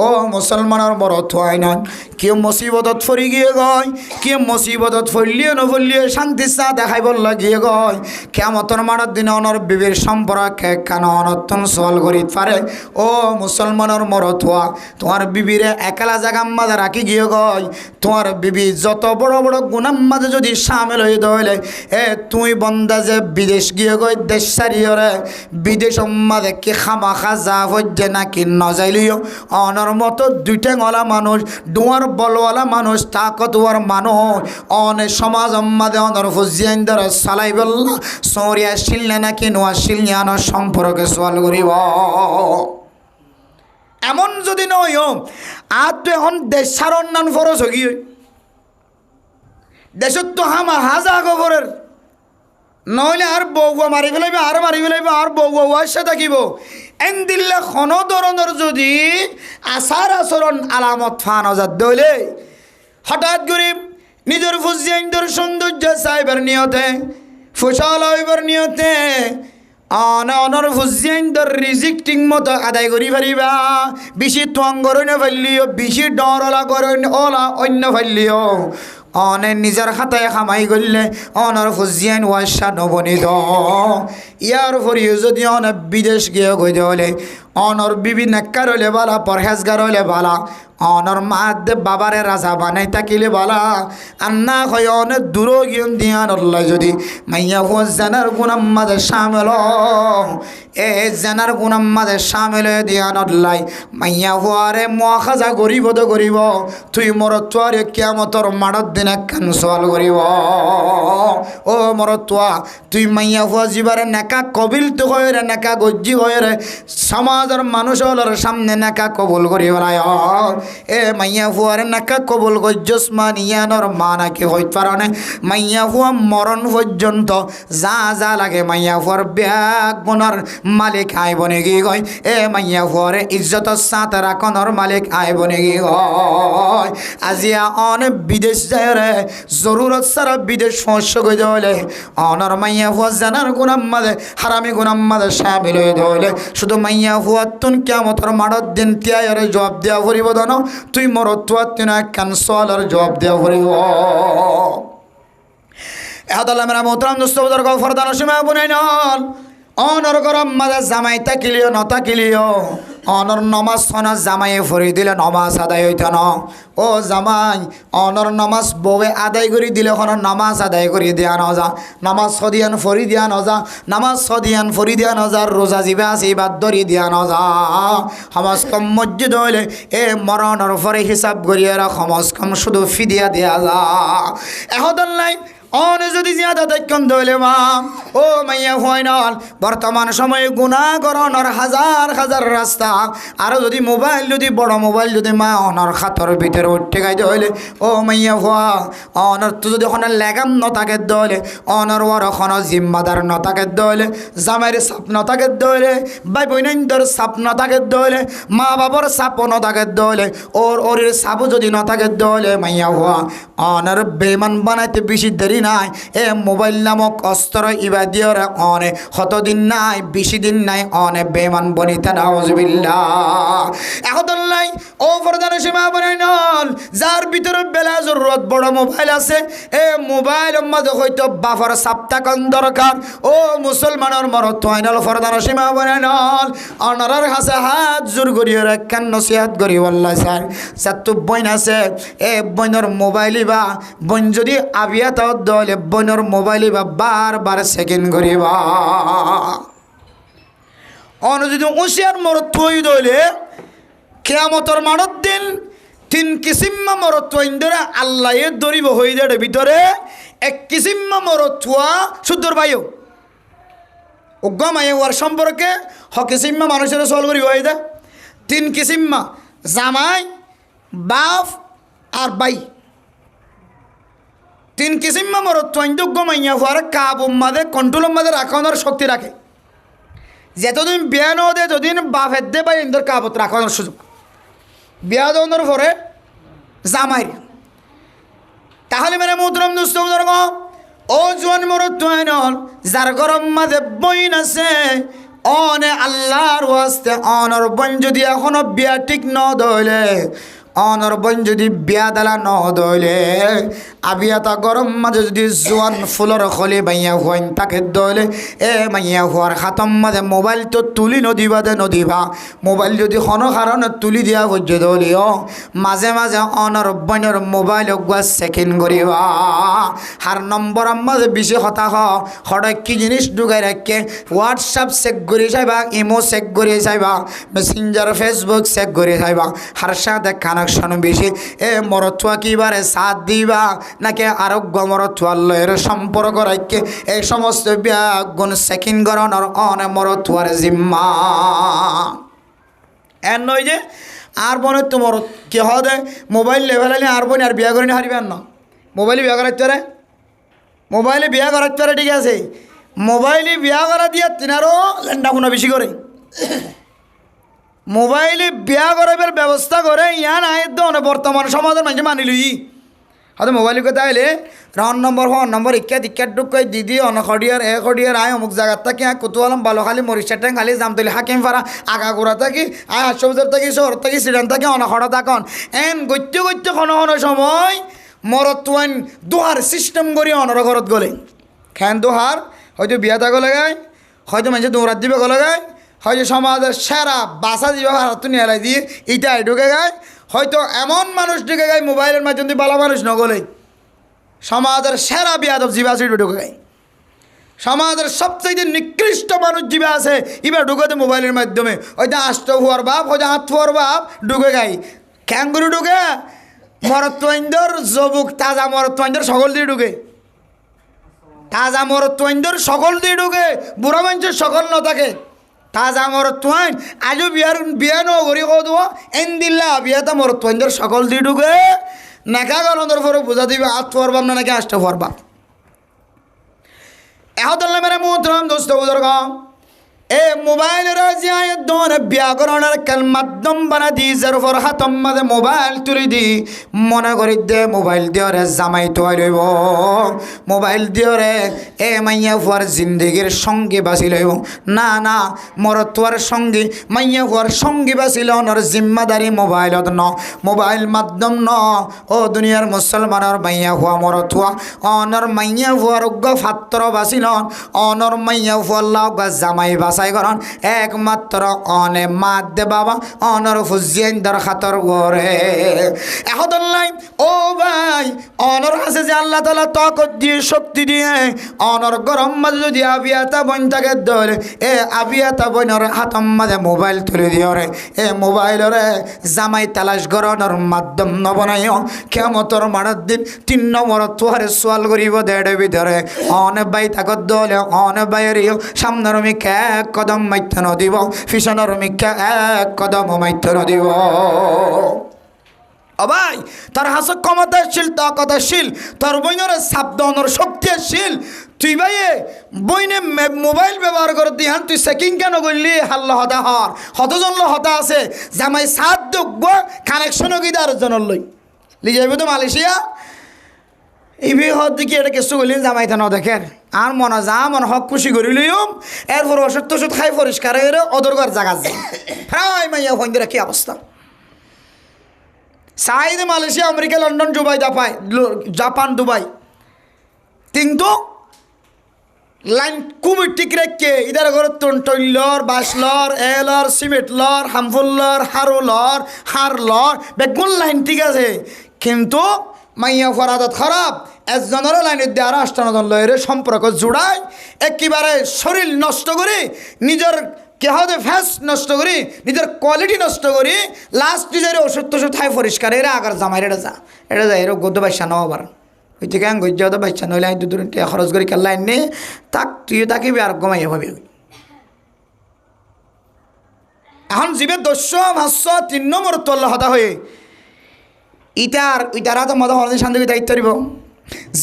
ও মুসলমানের বড় থোয়াই নন কেউ মুসিবতত ফরি গিয়ে গয় কেউ মুসিবতত ফরলিয়ে নফরলিয়ে শান্তি চা দেখাই বললা গিয়ে গয় কেমতর মারার দিনে অনর বিবির সম্পর্কে কেন অনর্থন সওয়াল করিতে পারে ও মুসলমানের মর থোয়া তোমার বিবিরে একলা জায়গা মাঝে রাখি গিয়ে গয় তোমার বিবি যত বড় বড় গুণার মাঝে যদি সামিল হয়ে ধরলে এ তুই বন্দা যে বিদেশ গিয়ে গয় দেশ সারিয়রে বিদেশ মাঝে কি খামাখা যা হচ্ছে নাকি নজাইলিও অনর মতো দুইটা গলা মানুষ ডুয়ার বলওয়ালা মানুষ তাকতওয়ার মানুষ অনে সমাজ মাঝে অনর ফুজিয়ান দ্বারা সালাই বললা সরিয়া শিলনে নাকি নোয়া শিলনিয়ানোর সম্পর্কে সোয়াল করিব এমন যদি নয় আর তো এখন দেশ সার অন্যান্য ফরজ হই দেশত তো হামা হাজা খবরের নইলে আর বউয়া মারি ফেলাইবে আর মারি ফেলাইবে আর বউয়া ওয়াসা থাকিব এন দিল্লে কোনো ধরনের যদি আচার আচরণ আলামত ফান হাজার দইলে হঠাৎ গরিব নিজের ফুজিয়াইন্দর সৌন্দর্য চাইবার নিয়তে ফসল হইবার নিয়তে অনর ফুজিয়াইন্দর রিজিক্টিং মতো আদায় করি পারিবা বেশি টঙ্গর ফেললিও বেশি ডরলা করেন ওলা অন্য ফেললিও অনে নিজের খাতায় খামাই করলে অনর ফুজিয়ান ওয়াসা নবনিত ইয়ার উপরিও যদি অনে বিদেশ গিয়ে গই হলে অনর বিভিন্ন নেককার হলে বালা পরহেজগার হলে বালা অনর মাদে বাবারে রাজা বানাই থাকিলে বালা আর না হয় অনেক দূর গিয়ন দিয়ান যদি মাইয়া হুয়া জানার গুণাম মাঝে সামেল এ জানার গুণাম মাঝে সামেল দিয়ান মাইয়া হুয়ারে মহাজা গরিব তো গরিব তুই মরতুয়ারে কিয়ামতর মাড়ত দিন একখান সওয়াল করিব ও মরতুয়া তুই মাইয়া হুয়া জীবারে নেকা কবিল তো হয়ে রে নেকা গজ্জি হয়ে রে সমাজের মানুষ হলার সামনে নেকা কবুল করি বলাই এ মাইয়া হুয়ারে নেকা কবুল গজ্জসমান ইয়ানোর মা নাকি হইতে পারে না মাইয়া হুয়া মরণ পর্যন্ত যা যা লাগে মাইয়া হুয়ার ব্যাগ বোনার মালিক আইব নাকি কয় এ মাইয়া হুয়ারে ইজ্জত সাথ রাখনের মালিক আইব নাকি কয় আজিয়া অনেক বিদেশ যায় রে জরুরত সারা বিদেশ সমস্যা করে হলে অনর মাইয়া হুয়া জানার গুণাম মাঝে হারামি গুণাম মাঝে সামিল হয়ে হলে শুধু মাইয়া হুয়া তুন কিয়ামতের মাড়ত দিন তিয়ারে জবাব দেওয়া করিব দন তুই মরতুয়া তুই ক্যান্সলের জবাব দেওয়া করিব এহতাল্লাহ মেরা মোহতারাম দোস্ত বুজুর্গ ফরদান সময় বুনাই নল অনর গরম মাঝে জামাই তাকিলিও নতাকিলিও অনর নমাজ সনা জামাইয়ে ফরি দিলে নমাজ আদায় হইত ন ও জামাই অনর নমাজ বউয়ে আদায় করে দিলে এখন নমাজ আদায় করে দিয়া নজা নমাজ সদিয়ান ফরি দিয়া নজা নমাজ সদিয়ান ফরি দিয়া নজার রোজা জিবা আছে বাদ ধরি দিয়া নজা সমাজ কম মসজিদ হইলে এ মরণর পরে হিসাব করিয়ে সমাজ কম শুধু ফিদিয়া দিয়া যা এখন নাই অনে যদি জিয়াদা দেখন ধইলে মা ও মাইয়া হয় নল বর্তমান সময়ে গুণাকরণের হাজার হাজার রাস্তা আরও যদি মোবাইল যদি বড় মোবাইল যদি মা অনর খাতর ভিতরে উঠে গাইতে হইলে ও মাইয়া হওয়া অনর তো যদি ওখানে লেগাম নতাকে দইলে অনর ওর ওখানে জিম্মাদার নতাকে দইলে জামাইয়ের সাপ নতাকে দইলে ভাই বইনাইন্দর সাপ নতাকে দইলে মা বাবার সাপও নতাকে দইলে ওর ওরের সাপও যদি নতাকে দইলে মাইয়া হওয়া অনর বেমান বানাইতে বেশি দেরি নাই এ মোবাইল নামক অস্ত্র ইবাদিয়র অনে কতদিন নাই বেশি দিন নাই অনে বেমান বনিতা নাউজুবিল্লাহ এখন নাই ও ফরদান সীমা বনাই নল যার ভিতরে বেলা জরুরত বড় মোবাইল আছে এ মোবাইল মধ্যে হয়তো বাফার সাপ্তাকন দরকার ও মুসলমানের মরত হইনল ফরদান সীমা বনাই নল অনারার কাছে হাত জোর করিয়ে রাখান নসিহাত করি আল্লাহ স্যার স্যার তো বইন আছে এ বইনের মোবাইলই বা বইন যদি আবিয়া তাও দলে বইনের মোবাইলই বা বারবার সেকেন্ড করিবা অন যদি উশিয়ার মরত হই দলে কিয়ামতের মানত দিন তিন কিসিম্মা মরত ইন্দরে আল্লাহ দরিব হই দেড় ভিতরে এক কিসিম্মা মরত শুদ্ধর ভাইও উগ্গমাই ওয়ার সম্পর্কে হ কিসিম্মা মানুষের সল করিব হই দে তিন কিসিম্মা জামাই বাপ আর বাই তিন কিসিম্মা মরত উগ্গমাইয়া হওয়ার কাব উম্মাদে কন্ট্রোল উম্মাদে রাখানোর শক্তি রাখে যতদিন বিয়া ন দে ততদিন বাপ হেদে বা ইন্দর কাবত রাখানোর সুযোগ বিয়া দেওয়ার পরে জামাই তাহলে মেরে মোহতরম দোস্ত বুজুর্গ ও জোয়ান মরত নল যার গরম মাঝে বইন আছে অনে আল্লাহর ওয়াস্তে অনর বন যদি এখনো বিয়া ঠিক ন দইলে অনর বোন যদি বিয়া দালা ন দইলে আবিয়াতা গরম মাঝে যদি জোয়ান ফুলর খলি মাইয়া হইন তাকে দইলে এ মাইয়া হওয়ার খাতম মাঝে মোবাইল তো তুলি নদিবা দে নদিবা মোবাইল যদি কোনো কারণে তুলি দিয়া হজ্য দলিও মাঝে মাঝে অনর বোনের মোবাইল গুয়া সেকেন্ড করিবা হার নম্বর মাঝে বেশি হতাশ হঠাৎ কি জিনিস ঢুকাই রাখে হোয়াটসঅ্যাপ চেক করে চাইবা ইমো চেক করে চাইবা মেসেঞ্জার ফেসবুক চেক করে চাইবা হার সাথে কানেকশন বেশি এ মরথুয়া কিবারে সাথ দিবা নাকি আরোগ্য মরথুয়ার লয়ের সম্পর্ক রাখে এই সমস্ত গুণ সেকেন্ড গরণর অন মরথুয়ার জিম্মা এর নয় যে আর বোন তোমার কি হদে মোবাইল লেভেলালি আর বোন আর বিয়া করে হারিবেন না মোবাইলে বিয়া করাইতে পারে মোবাইলে বিয়া করাইতে পারে ঠিক আছে মোবাইলে বিয়া করা দিয়া তিনারও লেন্ডা শুনা বেশি করে মোবাইলে বিয়া করাবার ব্যবস্থা করে ইয়া নাই দনে বর্তমান সমাজের মানুষ মানিলি হয়তো মোবাইল কথা আইলে রাউন্ড নম্বর ফোন নম্বর ইক্যাত ঢুকাই দিদি অনখডিয়ার এ খডিয়ার আয় অমুক জায়গার থাকি কুতুয়ালাম বালো খালি মরিচা ট্যাং খালি জামতলি হাকিম ফারা আগাগোড়া থাকি আয় হাসপাতাল থাকি শহর থাকি সিডান থাকি অনখড়া থাকন এন গত্য কোনো সময় মরতুয়ান দোহার সিস্টেম করি অনর ঘরত গলে খেন দোহার হয়তো বিয়া থাকো লাগায় হয়তো মানুষের দৌড়াত দিবে গো লাগায় হয়তো সমাজের সেরা বাসা দিবে হাত নিয়ে এলাই দিয়ে ইটাই ঢুকে গায় হয়তো এমন মানুষ ঢুকে গায় মোবাইলের মাধ্যমে বালা মানুষ নগলে সমাজের সেরা বিয়াদব জীবা ঢুকে গায় সমাজের সবচেয়ে নিকৃষ্ট মানুষ জীবা আছে এবার ঢুকেতে মোবাইলের মাধ্যমে হয়তো আষ্ট হওয়ার বাপ হয়তো হাত হওয়ার বাপ ঢুকে গায় ক্যাঙ্গুরু ঢুকে মরত্বইন্দর জবুক তাজা মরত্বইন্দর সকল দিয়ে ঢুকে তাজা মরত্বইন্দর সকল দিয়ে ঢুকে বুড়া মানুষের সকল ন থাকে তাজা মরত্বাইন আজও বিয়া নগরী কদো এন দিল্লা বিয়াতা মরত্বাইনদের সকল দিয়ে ঢুকে নাকা গণদের পরে বোঝা দিবে আট ফরবাম না নাকি আষ্ট ফরবাম এহতাল্লা মেরে মোহতরাম দোস্ত বুজুর্গ এ মোবাইলের জিয়ায় দোন ব্যাকরণের কাল মাধ্যম বানা দি যার ফর হাতম মাঝে মোবাইল তুলি দি মনে করি দে মোবাইল দিওরে জামাই তো লইব মোবাইল দিওরে এ মাইয়া ফুয়ার জিন্দগির সঙ্গী বাঁচি লইব না না মরতুয়ার সঙ্গী মাইয়া ফুয়ার সঙ্গী বাঁচিল ওনার জিম্মাদারি মোবাইলত ন মোবাইল মাধ্যম ন ও দুনিয়ার মুসলমানের মাইয়া ফুয়া মরতুয়া অনর মাইয়া ফুয়ার উগ্র ফাত্র বাঁচিল অনর মাইয়া ফুয়ার লাগ জামাই বাসাই করন একমাত্র অনে মাত দে বাবা অনর ফুজিয়েন্দর খাতর ওরে এহদল্লাই ও ভাই অনর আছে যে আল্লাহ তাআলা তাকত দিয়ে শক্তি দিয়ে অনর গরম মাঝে যদি আবিয়াতা বন থাকে ধরে এ আবিয়াতা বনর হাতম মাঝে মোবাইল তুলে দিও রে এ মোবাইলরে জামাই তালাশ করণর মাধ্যম নবনাইও কেমতর মারার দিন 3 নম্বর তোহারে সোয়াল করিব দেড় ভিতরে অনে বাই তাকত দলে অনে বাইরিও সামনের মিকে এক কদম মাইথ্য নদিব ফিসনের মিকে এক কদম মাইথ্য নদিব অবাই তার হাস ক্ষমতাশীল তাকতাশীল তোর বইনের সাবধানের শক্তিশীল তুই ভাইয়ে বইনে মোবাইল ব্যবহার করে দিহান তুই চেকিং কেন করলি হাল্লা হতা হর হতজন হতা আছে জামাই সাত যোগ্য কানেকশনও কি তার জনের লই লিজাইব তো মালয়েশিয়া ইভি হত দেখি এটা কেসু করলেন জামাই থানো দেখের আর মনে যা মনে হক খুশি করি লইম এরপর ওষুধ টষুধ খাই পরিষ্কার হয়ে অদরকার জায়গা যায় প্রায় মাইয়া ফোন কি অবস্থা সাইদে Malaysia America London Dubai Japan Dubai কিন্তু লাইন কুমির ঠিক রেখে ইদার ঘর টইলর বাসলর এলর সিমেন্টলর হামফুল্লর হারুলর হারলর বেগুন লাইন ঠিক আছে কিন্তু মাইয়া ফরাদত খারাপ একজনের লাইনের দিয়ে আর 8 লয়ের সম্পর্ক জোড়ায় একেবারে শরীর নষ্ট করে নিজের কেহদে ফ্যাস নষ্ট করি নিজের কোয়ালিটি নষ্ট করি লাস্ট নিজের ওষুধ টষুধ খাই পরিষ্কার এরা আগার জামাই এটা যায় এর গদ্য বাচ্চা নাও আবার ওই থেকে গজ্য তো বাচ্চা নইলে আমি 2 টাকা খরচ করি খেলা লাইন নেই তুইও তাকে আর গমাইয়া ভাবি এখন জীবের 503 নম্বর তোল্লা হতা হয়ে ইটারা তো মতো হরদিন শান্তি দায়িত্ব দিব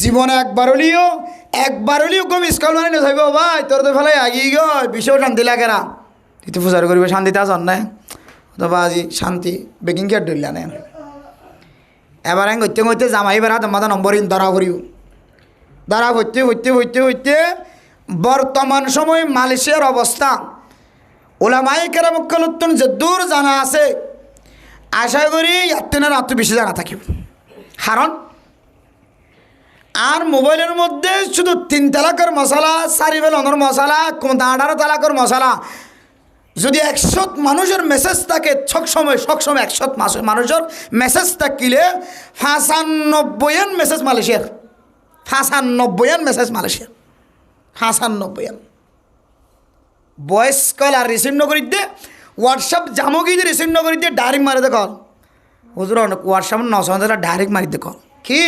জীবনে একবার হলিও কম স্কুল মানে নথাইব ভাই তোর তো ফেলাই আগিয়ে গয় বিষয় শান্তি লাগে না তুই তো পূজার করিব শান্তিতে আসন নাই অথবা আজি শান্তি বেকিং কেয়ার ধরলা নাই এবার আমি হইতে জামাই বেড়া তোমার নম্বর ধরা করিও ধরা হইতে বর্তমান সময় মালয়েশিয়ার অবস্থা ওলামায়ে কেরাম মুখ্যলুত্তন যে দূর জানা আছে আশা করি ইয়াতে না রাত বেশি জানা থাকিব কারণ আর মোবাইলের মধ্যে শুধু 3 তালাকের মশলা 4 বেলনের মশলা 18 তালাকের মশলা যদি 100 মানুষের মেসেজ থাকে সবসময় 100 মানুষের মেসেজ থাকিলে 95 মেসেজ মালয়েশিয়ার 95 মেসেজ মালয়েশিয়ার 95 ভয়েস কল আর রিসিভ নকরি দে হোয়াটসঅ্যাপ জামকি দিয়ে রিসিভ নকরি দিয়ে ডাইরেক্ট মারি দে কল হুজুর অনেক হোয়াটসঅ্যাপ 900 ডাইরেক্ট মারি দে কল কি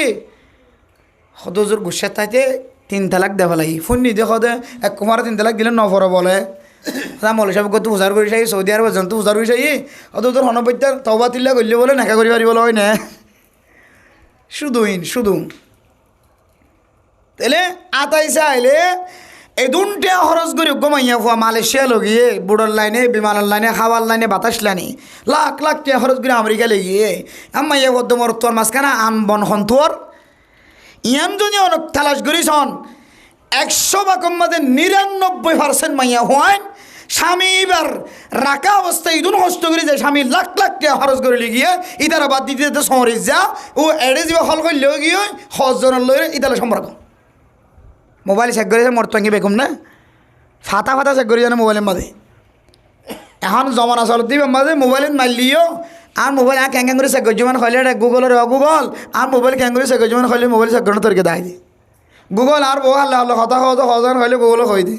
হজুর গুসে থাকতে 3 তালাক দেওয়া লাগি ফোন নি দেখো দে এক কুমার 3 তালাক দিলে নফর বলে মৌলী সাহেব কত উজার কৰি চাই সৌদি আরব পর্যন্ত উজার কৰি চাই তোর হনবৈদ্যার তবা তিল্লা করলে বলে নেখা করি পারিব হয় না শুধু তাহলে আতাইসা আইলে এই দুনটে খরচ করি গমাইয়া ফুয়া মালয়েশিয়া লগিয়ে বুড়োর লাইনে বিমানের লাইনে খাওয়ার লাইনে বাতাস লাইনে লাখ লাখ টাকা খরচ করে আমেরিকা লেগিয়ে আমাইয়া বদ্ধমর তোর মাঝখানে আনবন হন্তর ইয়াম যদি অনেক তালাশ করিছন 100 ভাগের মধ্যে 99% মাইয়া হওয়ায় স্বামী এবার রাখা অবস্থায় ইদুন হস্ত করে যায় স্বামী লাখ লাখ টাকা খরচ করে গিয়ে ইতারা বাদ দিতে দিতে শহরে যা ও এড়ে যাবে হল করলেও গিয়ে হজনের লয়ে ইতালে সম্পর্ক মোবাইল চেক করেছে মোর টঙ্গি বেকুম না ফাটা চেক করি জানে মোবাইলের মাঝে এখন জমানা চলত দিবে মাঝে মোবাইলত মারলিও আর মোবাইল আর ক্যাং করে চেক করছি মানে হলে গুগলের গুগল আর মোবাইল ক্যাং করে চেক করছি মানে হলে মোবাইল চেক করে তোরকে দেখাই দি গুগল আর বউ হাল্লা হল্লো হতা হজন হলে গুগলও হয়ে দি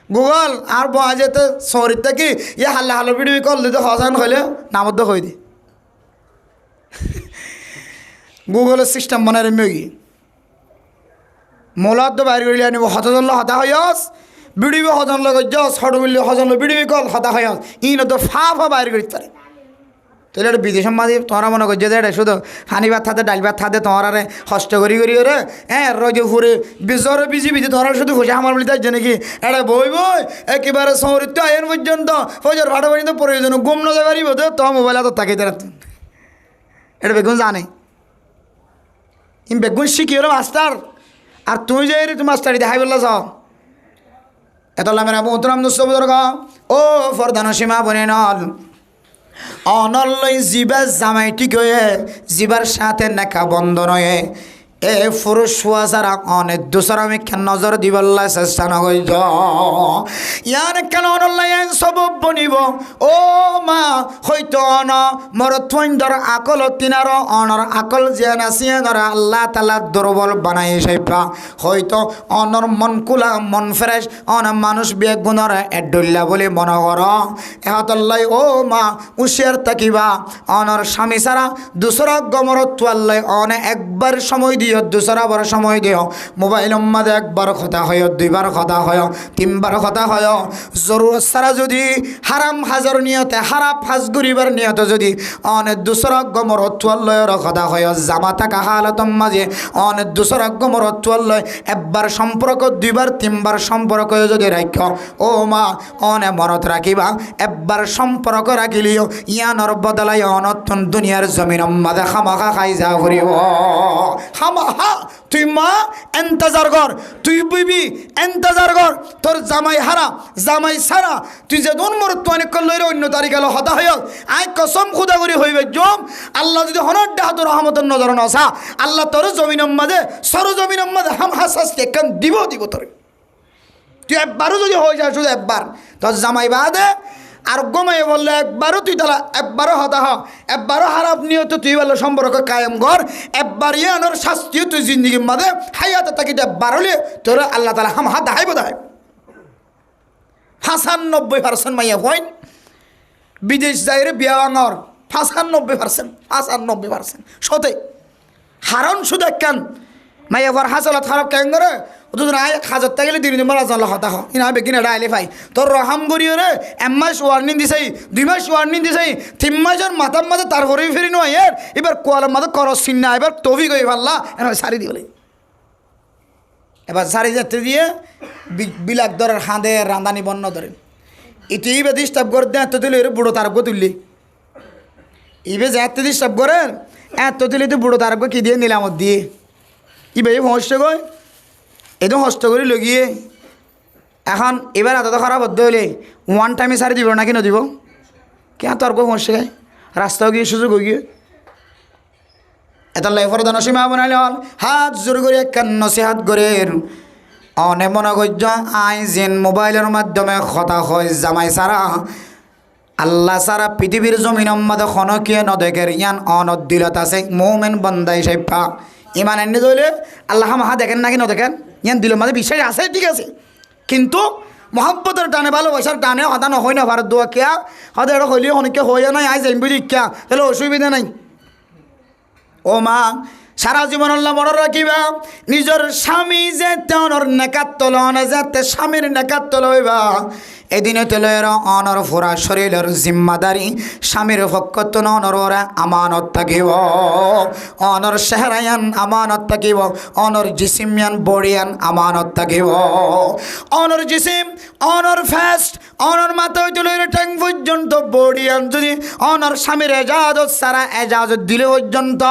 গুগল আর বয়া যেতে শহরের থেকে ইয়ে হাল্লা হাল্লো ভিডিও কল দিতে হজন হলে নামদ্দ হয়ে দি গুগলের সিস্টেম বানাই মেগি মোলাদ বাইর করিলে আনিব হতজল হতা হয়স বিড়িবি হজন লগ জস হট মিললে হজন বিড়িবি কল হতা হয়স ইন তো ফা বাইর করি তারে তাহলে এটা বিদেশের মাঝে তোমরা মনে করছে যে এটা শুধু হানি ভাত থাতে ডাল ভাত থাতে তোমার হস্ত করি রে হ্যাঁ রোজ ফুরে বিজরে বিজি তোমার শুধু খুশি আমার বলি তাই নাকি এটা বই একেবারে সৌরিত্য আয়ের পর্যন্ত ফজর ভাড়া পর্যন্ত প্রয়োজন গুম না যাবে পারিব তো তোমার মোবাইল হাতে তাকে এটা বেগুন জানে বেগুন শিখিও মাস্টার আর তুই যে তুমি মাস্টারি দেখাই বললা চাও এত লামেরা মোহতরাম দুস্তবুদর ও ফরদান সীমা বনে নল অনলই জিবার জামাই ঠিক হয়ে জিবার সাথে নেকা বন্ধ নয় এ পুরুষ হওয়া যারা অনেক দোসর আমি নজর দিবল্লা চেষ্টা নগর ইয়ার কেন অনলাইন সব বনিব ও মা হয়তো অন মরত্বইন ধর আকল তিনার অনর আকল যে নাচিয়ে ধর আল্লাহ তালা দুর্বল বানাই সাইপা হয়তো অনর মন কুলা মন ফ্রেশ অন মানুষ বেগ গুণর এডুল্লা বলে মনে কর এহতল্লাই ও মা উশিয়ার তাকিবা অনর স্বামী ছাড়া দুসর গমরত্ব আল্লাহ অন একবার সময় দিও দুসরা বার সময় দিও মোবাইল মাঝে একবার কথা হয় 2 বার কথা হয় 3 বার কথা হয় জরুরত ছাড়া যদি হারাম হাজার নিয়তে হারাপ হাজ গরিবার নিয়তে যদি অনেক দুসরা গমরত্বলয়ের কথা হয় জামা থাকা হালতম মাঝে অনেক দুসরা গমরত্বলয় একবার সম্পর্ক 2 বার 3 বার সম্পর্ক যদি রাখ ও মা অনে মনত রাখিবা একবার সম্পর্ক রাখিলিও ইয়ানর বদলাই অনতন দুনিয়ার জমিন মাঝে খামাখা খাই যা ফুরিব খামা তুই মা এন্তজার কর তুই বিবি এন্তজার কর তোর জামাই হারা জামাই সারা তুই যে দন মর তো অনেক লইরে অন্য তারিখ গেল হতা হয়ে আয় কসম খুদা করি হইবে জম আল্লাহ যদি হনর ডাহাত রহমতের নজর নসা আল্লাহ তোর জমিনের মাঝে সরজমিনের মাঝে হাম হাসাসকে কেন দিব তোর তুই একবারও যদি হয়ে যায় শুধু একবার তোর জামাই বাদে আর গমাই বললে একবারও তুই তালা একবারও হতা হ একবারও হারাপ নিয়ত তুই বললো সম্পর্ক কায়েম কর একবার ইয়ানোর শাস্তিও তুই জিন্দিগির মাঝে হাইয়াতে তাকে বারলে তোর আল্লাহ তালা হাম হাত দেখাইব দেখাই 95% মাইয়া হইন বিদেশ যাইরে বিয়া আঙর 95% সতে হারণ শুধু একখান মাইয়া ঘর হাসলত খারাপ কেন করে হাজার গেলে 2 নম্বর আজ হতা হয় ইনা বেগিন এটা আইলে ভাই তোর রহাম করিও রে 1 মাস ওয়ার্নিং দিছাই 2 মাস ওয়ার্নিং দিছাই 3 মাসের মাথার মাঝে তারপরেই ফিরি নয় এবার কোয়ালের মাঝে করস চিন না এবার তবি গই পারলা সারি দিবলে এবার সারি যেতে দিয়ে বিলাক ধরের হাঁদে রাঁধানি বন্য ধরেন এটি ইবে ডিস্টার্ব করে দেয় এত দিলে এর বুড়ো তারক্য তুললি ইবে যে এত ডিস্টার্ব করেন এত দিলে তো বুড়ো তারক্য কি দিয়ে নিলামত দিয়ে ইবে হস্ত গই এদম হস্ত করে লগিয়ে এখন এবার এত খারাপ হতে হলে 1 টাইমে সারি দিব না কেন দিব কে তর্ক হসে রাস্তাও গিয়ে সুযোগ গিয়ে এটা লাইফর সীমা বানাইল হাত জোর করে একখান নসিহাত করে অনে মনে করছ আই যেন মোবাইলের মাধ্যমে কথা হয় জামাই সারা আল্লাহ সারা পৃথিবীর জমিন মধ্যে খনকিয়ে নদেকের ইয়ান অনদিলত আছে মোমেন বন্দাই সাইফা ইমান এনে ধরলে আল্লাহ মাহা দেখেন নাকি নদেখেন ইয়ান দিল মাঝে বিশ্বাস আছে ঠিক আছে কিন্তু মহব্বতের টানে ভালোবাসার টানে হতা নহয় না ভারত দোয়া কেয়া হতে এটা হইলে অনেকে হইয়া নাই আই যাইম বুঝি কিয়া তাহলে অসুবিধা নাই ও মা সারা জীবন আল্লাহ মনে রাখিবা নিজের স্বামী যে তোর নেকাত তলনে যাতে স্বামীর নেকাত তলইবা এদিনে তেলের অনর ফোরা শরীরের জিম্মাদারি স্বামীর পক্ষ অনর ওরা আমানত থাকিব অনর চেহারায়ান আমানত থাকিব অনর জিসিমিয়ান বড়িয়ান আমানত থাকিব অনর জিসিম অনর ফেস্ট অনর মাথায় তুলের ট্যাং পর্যন্ত বড়িয়ান যদি অনর স্বামীর এজাজত সারা এজাজত দিলে পর্যন্ত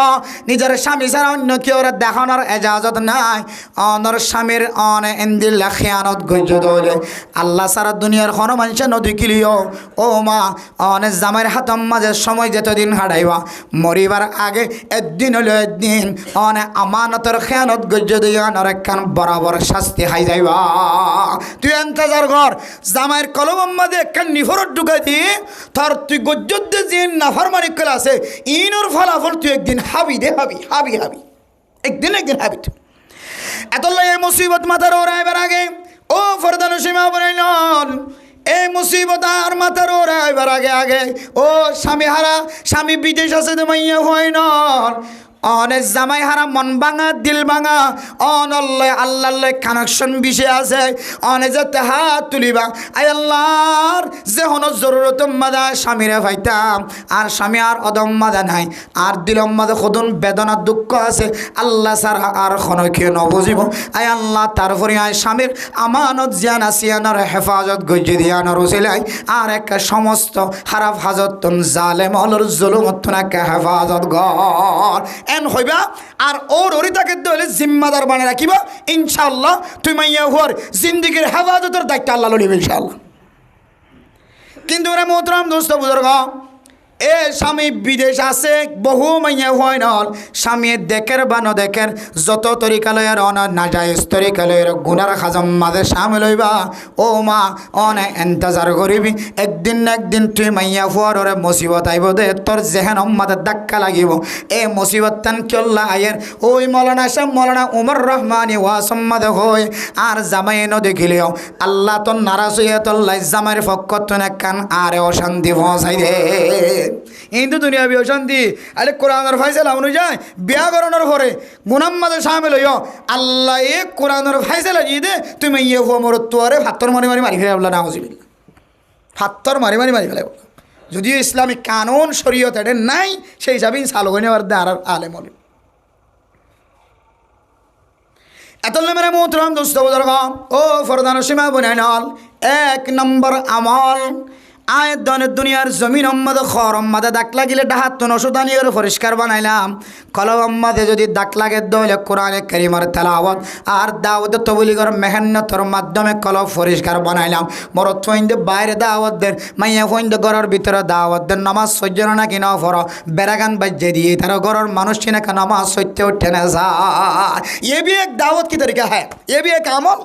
নিজের স্বামী ছাড়া অন্য কেউ দেখানোর এজাজত নাই অনর স্বামীর অন এন্দিল্লা খেয়ানত গজ্জ দলে আল্লাহ সারা দুনিয়ার কোনো মানুষের নদী কিলিও ও মা অনেক জামাইয়ের হাতম মাঝে সময় যেতদিন হারাইবা মরিবার আগে একদিন হলো একদিন অনেক আমানতের খেয়ানত গজ্জ দিয়ে অনেকখান বরাবর শাস্তি খাই যাইবা তুই এন্তজার ঘর জামাইয়ের কলম মাঝে একখান নিফরত ঢুকাই দিয়ে তোর তুই গজ্জতে যে নাফরমানি কল আছে ইনোর ফলাফল তুই একদিন হাবি দে হাবি হাবি হাবি একদিন হাবি এত এই মুসিবত মাথার ওরাইবার আগে ও ফরদান সীমা বনাইল এই মুসিবত আর মাথার ওরাইবার আগে আগে ও স্বামী হারা স্বামী বিদেশ আছে তো মাইয়া হয় না অনেক জামাই হারা মন ভাঙা দিল ভাঙা অনল্লয় আল্লাহ কানেকশন বিষয় আছে অনে যাতে হাত তুলিবা আই আল্লাহর যে হনো জরুরত মাদা স্বামীরে ভাইতাম আর স্বামী আর অদম মাদা নাই আর দিলম মাদা সদন বেদনা দুঃখ আছে আল্লাহ সার আর খনকে নবুঝিব আই আল্লাহ তারপরে আয় স্বামীর আমানত জ্ঞান আসিয়ানোর হেফাজত গজ্জি দিয়ানোর উচিলাই আর একটা সমস্ত হারাফ হাজতন জালেম অলর জুলুমত একটা হেফাজত গড় এন হইবা আর ওর ওরিতাকে দলে জিম্মাদার বানিয়ে রাখিবা ইনশাআল্লাহ তুই মাইয়া হওয়ার জিন্দিগির হেফাজতের দায়িত্ব আল্লাহ লইবে ইনশাআল্লাহ কিন্তু ওরা মোহতরাম দোস্ত বুজুর্গ এ স্বামী বিদেশ আছে বহু মাইয়া হয় নল স্বামী দেখের বা নদেখের যত তরিকালয়ের অনার নাজায়েজ তরিকালয়ের গুনার খাজম মাঝে স্বামী লইবা ও মা অনে এন্তজার করিবি একদিন না একদিন তুই মাইয়া ফুয়ার ওরে মুসিবত আইব দে তোর জেহেন মাঝে ধাক্কা লাগিব এ মুসিবত তান কিল্লা আয়ের ওই মৌলানা সাহেব মৌলানা উমর রহমানি ওয়াসম্মাদে হই আর জামাই নদেখিলেও আল্লাহ তোর নারাজ হইয়া তোর লাই জামাইয়ের পক্ষ তোন একখান আরে অশান্তি পৌঁছাই দে কিন্তু দুনিয়া বি অশান্তি আরে কোরআনের ফাইসালা অনুযায়ী বিয়া করানোর পরে গুনাম মাঝে সামিল হইও আল্লাহ এ কোরআনের ফাইসালা দিয়ে দে তুমি ইয়ে হো মোর তোয়ারে হাত্তর মারি মারি ফেলে বললা না বুঝিবি হাত্তর মারি ফেলে বললা যদিও ইসলামিক কানুন শরীয়ত এটা নাই সেই হিসাবে সালো গনে আর আর আলেম হল এত মেরে মোহতরাম দোস্ত বুজুর্গ ও ফরদান সীমা বুনাইল এক নম্বর আমল আয়ের দনের দুনিয়ার জমিন সম্মাদে খর সম্মাদে দাগ লাগিলে ডাহাত তো নশুদানি করে পরিষ্কার বানাইলাম কলম সম্মাদে যদি দাগ লাগে দইলে কোরআনে কারিমের তেলাওয়াত আর দাওয়াতে তবলিগের মেহনতের মাধ্যমে কলম পরিষ্কার বানাইলাম মোর থইন্দে বাইরে দাওয়াত দেন মাইয়া ফইন্দে ঘরের ভিতরে দাওয়াত দেন নামাজ সহ্য নাকি না ফর বেড়াগান বাজ্যে দিয়ে তারা ঘরের মানুষ চিনাকে নামাজ সত্যি উঠে না যায় এ বি এক দাওয়াত কি তরিকা হ্যাঁ এ বি এক আমল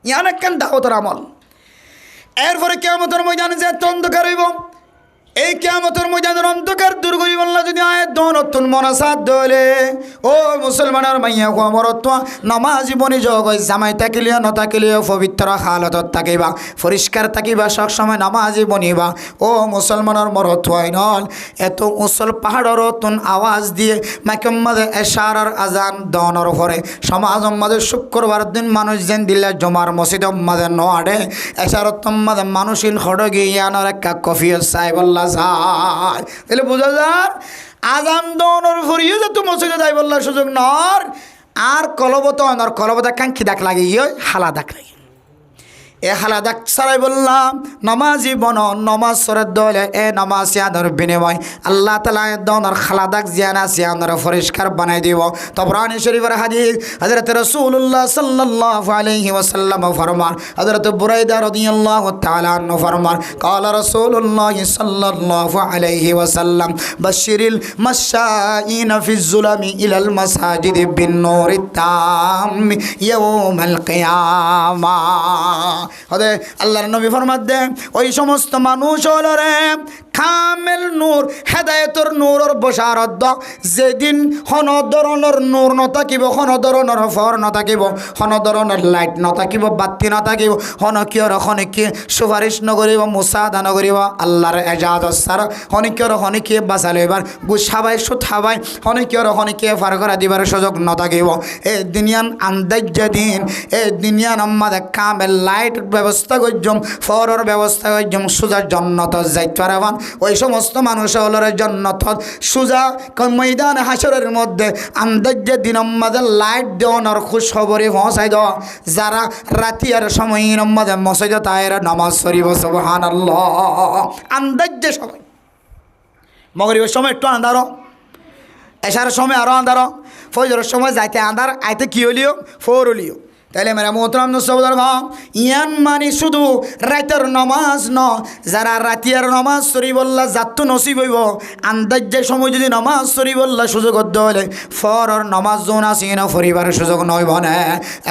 ইয়ান একখান দাওয়াতের আমল এরপরে কিয়ামতের ময়দানে যে অন্ধকার হইব এই কিয়ামতের ময়দানের অন্ধকার দূর করিব আল্লাহ যদি আয়াত দন নতুন মনাসাত দলে ও মুসলমানের মাইয়া মরত নামাজি বনি যোগ জামাই থাকিলিও নথাকিলিও পবিত্র হালতত থাকিবা পরিষ্কার থাকিবা সবসময় নামাজি বনিবা ও মুসলমানের মরত হয় নল এত মুসল পাহাড়ের তুন আওয়াজ দিয়ে মাইকের মাঝে এশারার আজান দনের পরে সমাজ মাঝে শুক্রবার দিন মানুষ যেন দিলে জমার মসজিদ মাঝে নোয়াড়ে এশারত মাঝে মানুষিন খড়গি ইয়ানোর একটা কফি সাহেব যায় তাহলে বোঝা যার আজান দনের ফুরিয়ে যে তুমি মসজিদে যাই বললার সুযোগ নর আর কলবত নর কলবত কাঙ্ক্ষি দাগ লাগে হালা দাগ লাগে এ হালাদাক সারাই বললাম নমাজি বন নমাজ সরের দলে এ নমাজ ইয়ানোর বিনিময় আল্লাহ তাআলা দনর খালাদাক জিয়ানা সিয়ানোর পরিষ্কার বানাই দিব। তবরানি শরীফের হাদিস হযরত রাসূলুল্লাহ সাল্লাল্লাহু আলাইহি ওয়াসাল্লাম ফরমান, হযরত বুরাইদা রাদিয়াল্লাহু তাআলা আনহু ফরমান, قال رسول الله صلى الله عليه وسلم بشر المشائين في الظلم إلى المساجد بالنور التام يوم القيامة। হদে আল্লাহর নবী ফরমান দেন ওই সমস্ত মানুষ হলো রে কামেল নূর হেদায়েতর নূরর বশারত দ যেদিন হন ধরনের নূর নথাকিব, হন ধরনের ফর নথাকিব, হন ধরনের লাইট নথাকিব, বাতি নথাকিব, হন কিয়র হনিকে সুপারিশ নকরিব, মুসাদা নকরিব আল্লাহর এজাজত সার হনিকিয়র হনিকে বাঁচা লইবার গুছাবাই সুথাবাই হনিকিয়র হনিকে ফার করা দিবার সুযোগ নথাকিব। এ দুনিয়ান আন্দাজ দিন এ দুনিয়ান আমাদের কামেল লাইট ব্যবস্থা করছম, ফরর ব্যবস্থা করছম, সুজা জন্নত যাইতে পারবান ওই সমস্ত মানুষ হলোর জন্নত সুজা ময়দান হাসরের মধ্যে আন্দাজে দিন আমাদের লাইট দেওয়ানোর খুশ খবরে পৌঁছাই দেওয়া যারা রাতি আর সময় আমাদের মসজিদ তায়ের নামাজ শরীফ সুবহানাল্লাহ আন্দাজে সময় মগরিবের সময় একটু আন্ধারো, এশার সময় আরও আন্ধারো, ফজরের সময় যাইতে আন্ধার আইতে কি হলিও ফোর হলিও। তাহলে মেরা মোহতরাম সহোদর ভাই ইয়ান মানে শুধু রাতের নমাজ ন, যারা রাতিয়ার নমাজ শরীফ বললা যাত্তু নসিব হইব আন্দাজের সময় যদি নমাজ শরীফ বললা সুযোগ হলে ফরর নমাজ জোন আসি না ফরিবারের সুযোগ নইব না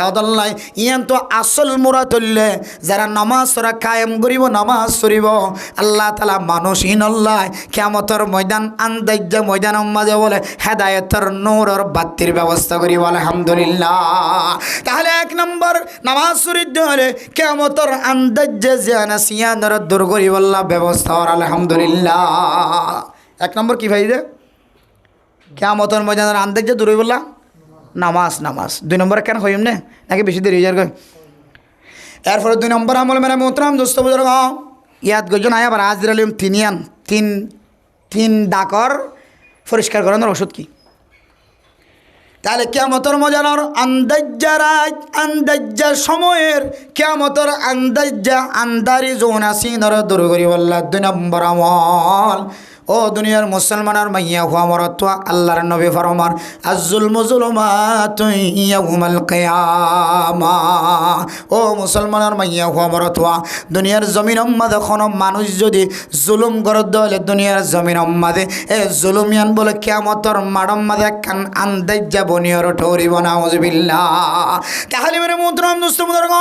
এদল্লাই ইয়ান তো আসল মোরা তুললে যারা নমাজ সরা কায়েম করিব নমাজ শরীফ আল্লাহ তালা মানুষহীন আল্লাহ কিয়ামতের ময়দান আন্দাজে ময়দান মাঝে বলে হেদায়েতের নূরের বাতির ব্যবস্থা করিব আলহামদুলিল্লাহ। তাহলে এক নম্বর নামাজ শরীফ হলে কিয়ামতের আন্দাজে জিয়ানা সিয়ানার দূর করিব আল্লাহ ব্যবস্থা আলহামদুলিল্লাহ। এক নম্বর কি ভাই রে কিয়ামতের ময়দানের আন্দাজে দূর হইব আল্লাহ নামাজ। নামাজ দুই নম্বর কেন হইম না নাকি বেশি দেরি যার গই এরপরে দুই নম্বর আমল মেরা মোহতরাম দোস্ত বুজুর্গ ইয়াদ গজন আয় আবার আজ দিলাম তিনিয়ান তিন ডাকর পরিষ্কার করানোর ওষুধ কি। তাহলে কিয়ামতের মজানোর আন্দাজ্জা রাত আন্দাজ্জা সময়ের কিয়ামতের আন্দাজ্জা আন্দারি জোন আসিনর দূর করি বললা দুই নম্বর আমল। ও দুনিয়ার মুসলমানের মাইয়া হুয়া মরত্বা আল্লাহর নবী ফরমান আজ-জুলমু যুলুমাতুন ইয়াউমাল কিয়ামা। ও মুসলমানের মাইয়া হুয়া মরত্বা দুনিয়ার জমিন মাঝে কোনো মানুষ যদি জুলুম করে দলে দুনিয়ার জমিন মাঝে এ জুলুমিয়ান বলে কিয়ামতের মাডম মাঝে কান আন্দাজ্জা বনিয়র ঠৌরিব নাউযুবিল্লাহ। তাহলে মেরে মুহতরম দোস্ত বুজুর্গ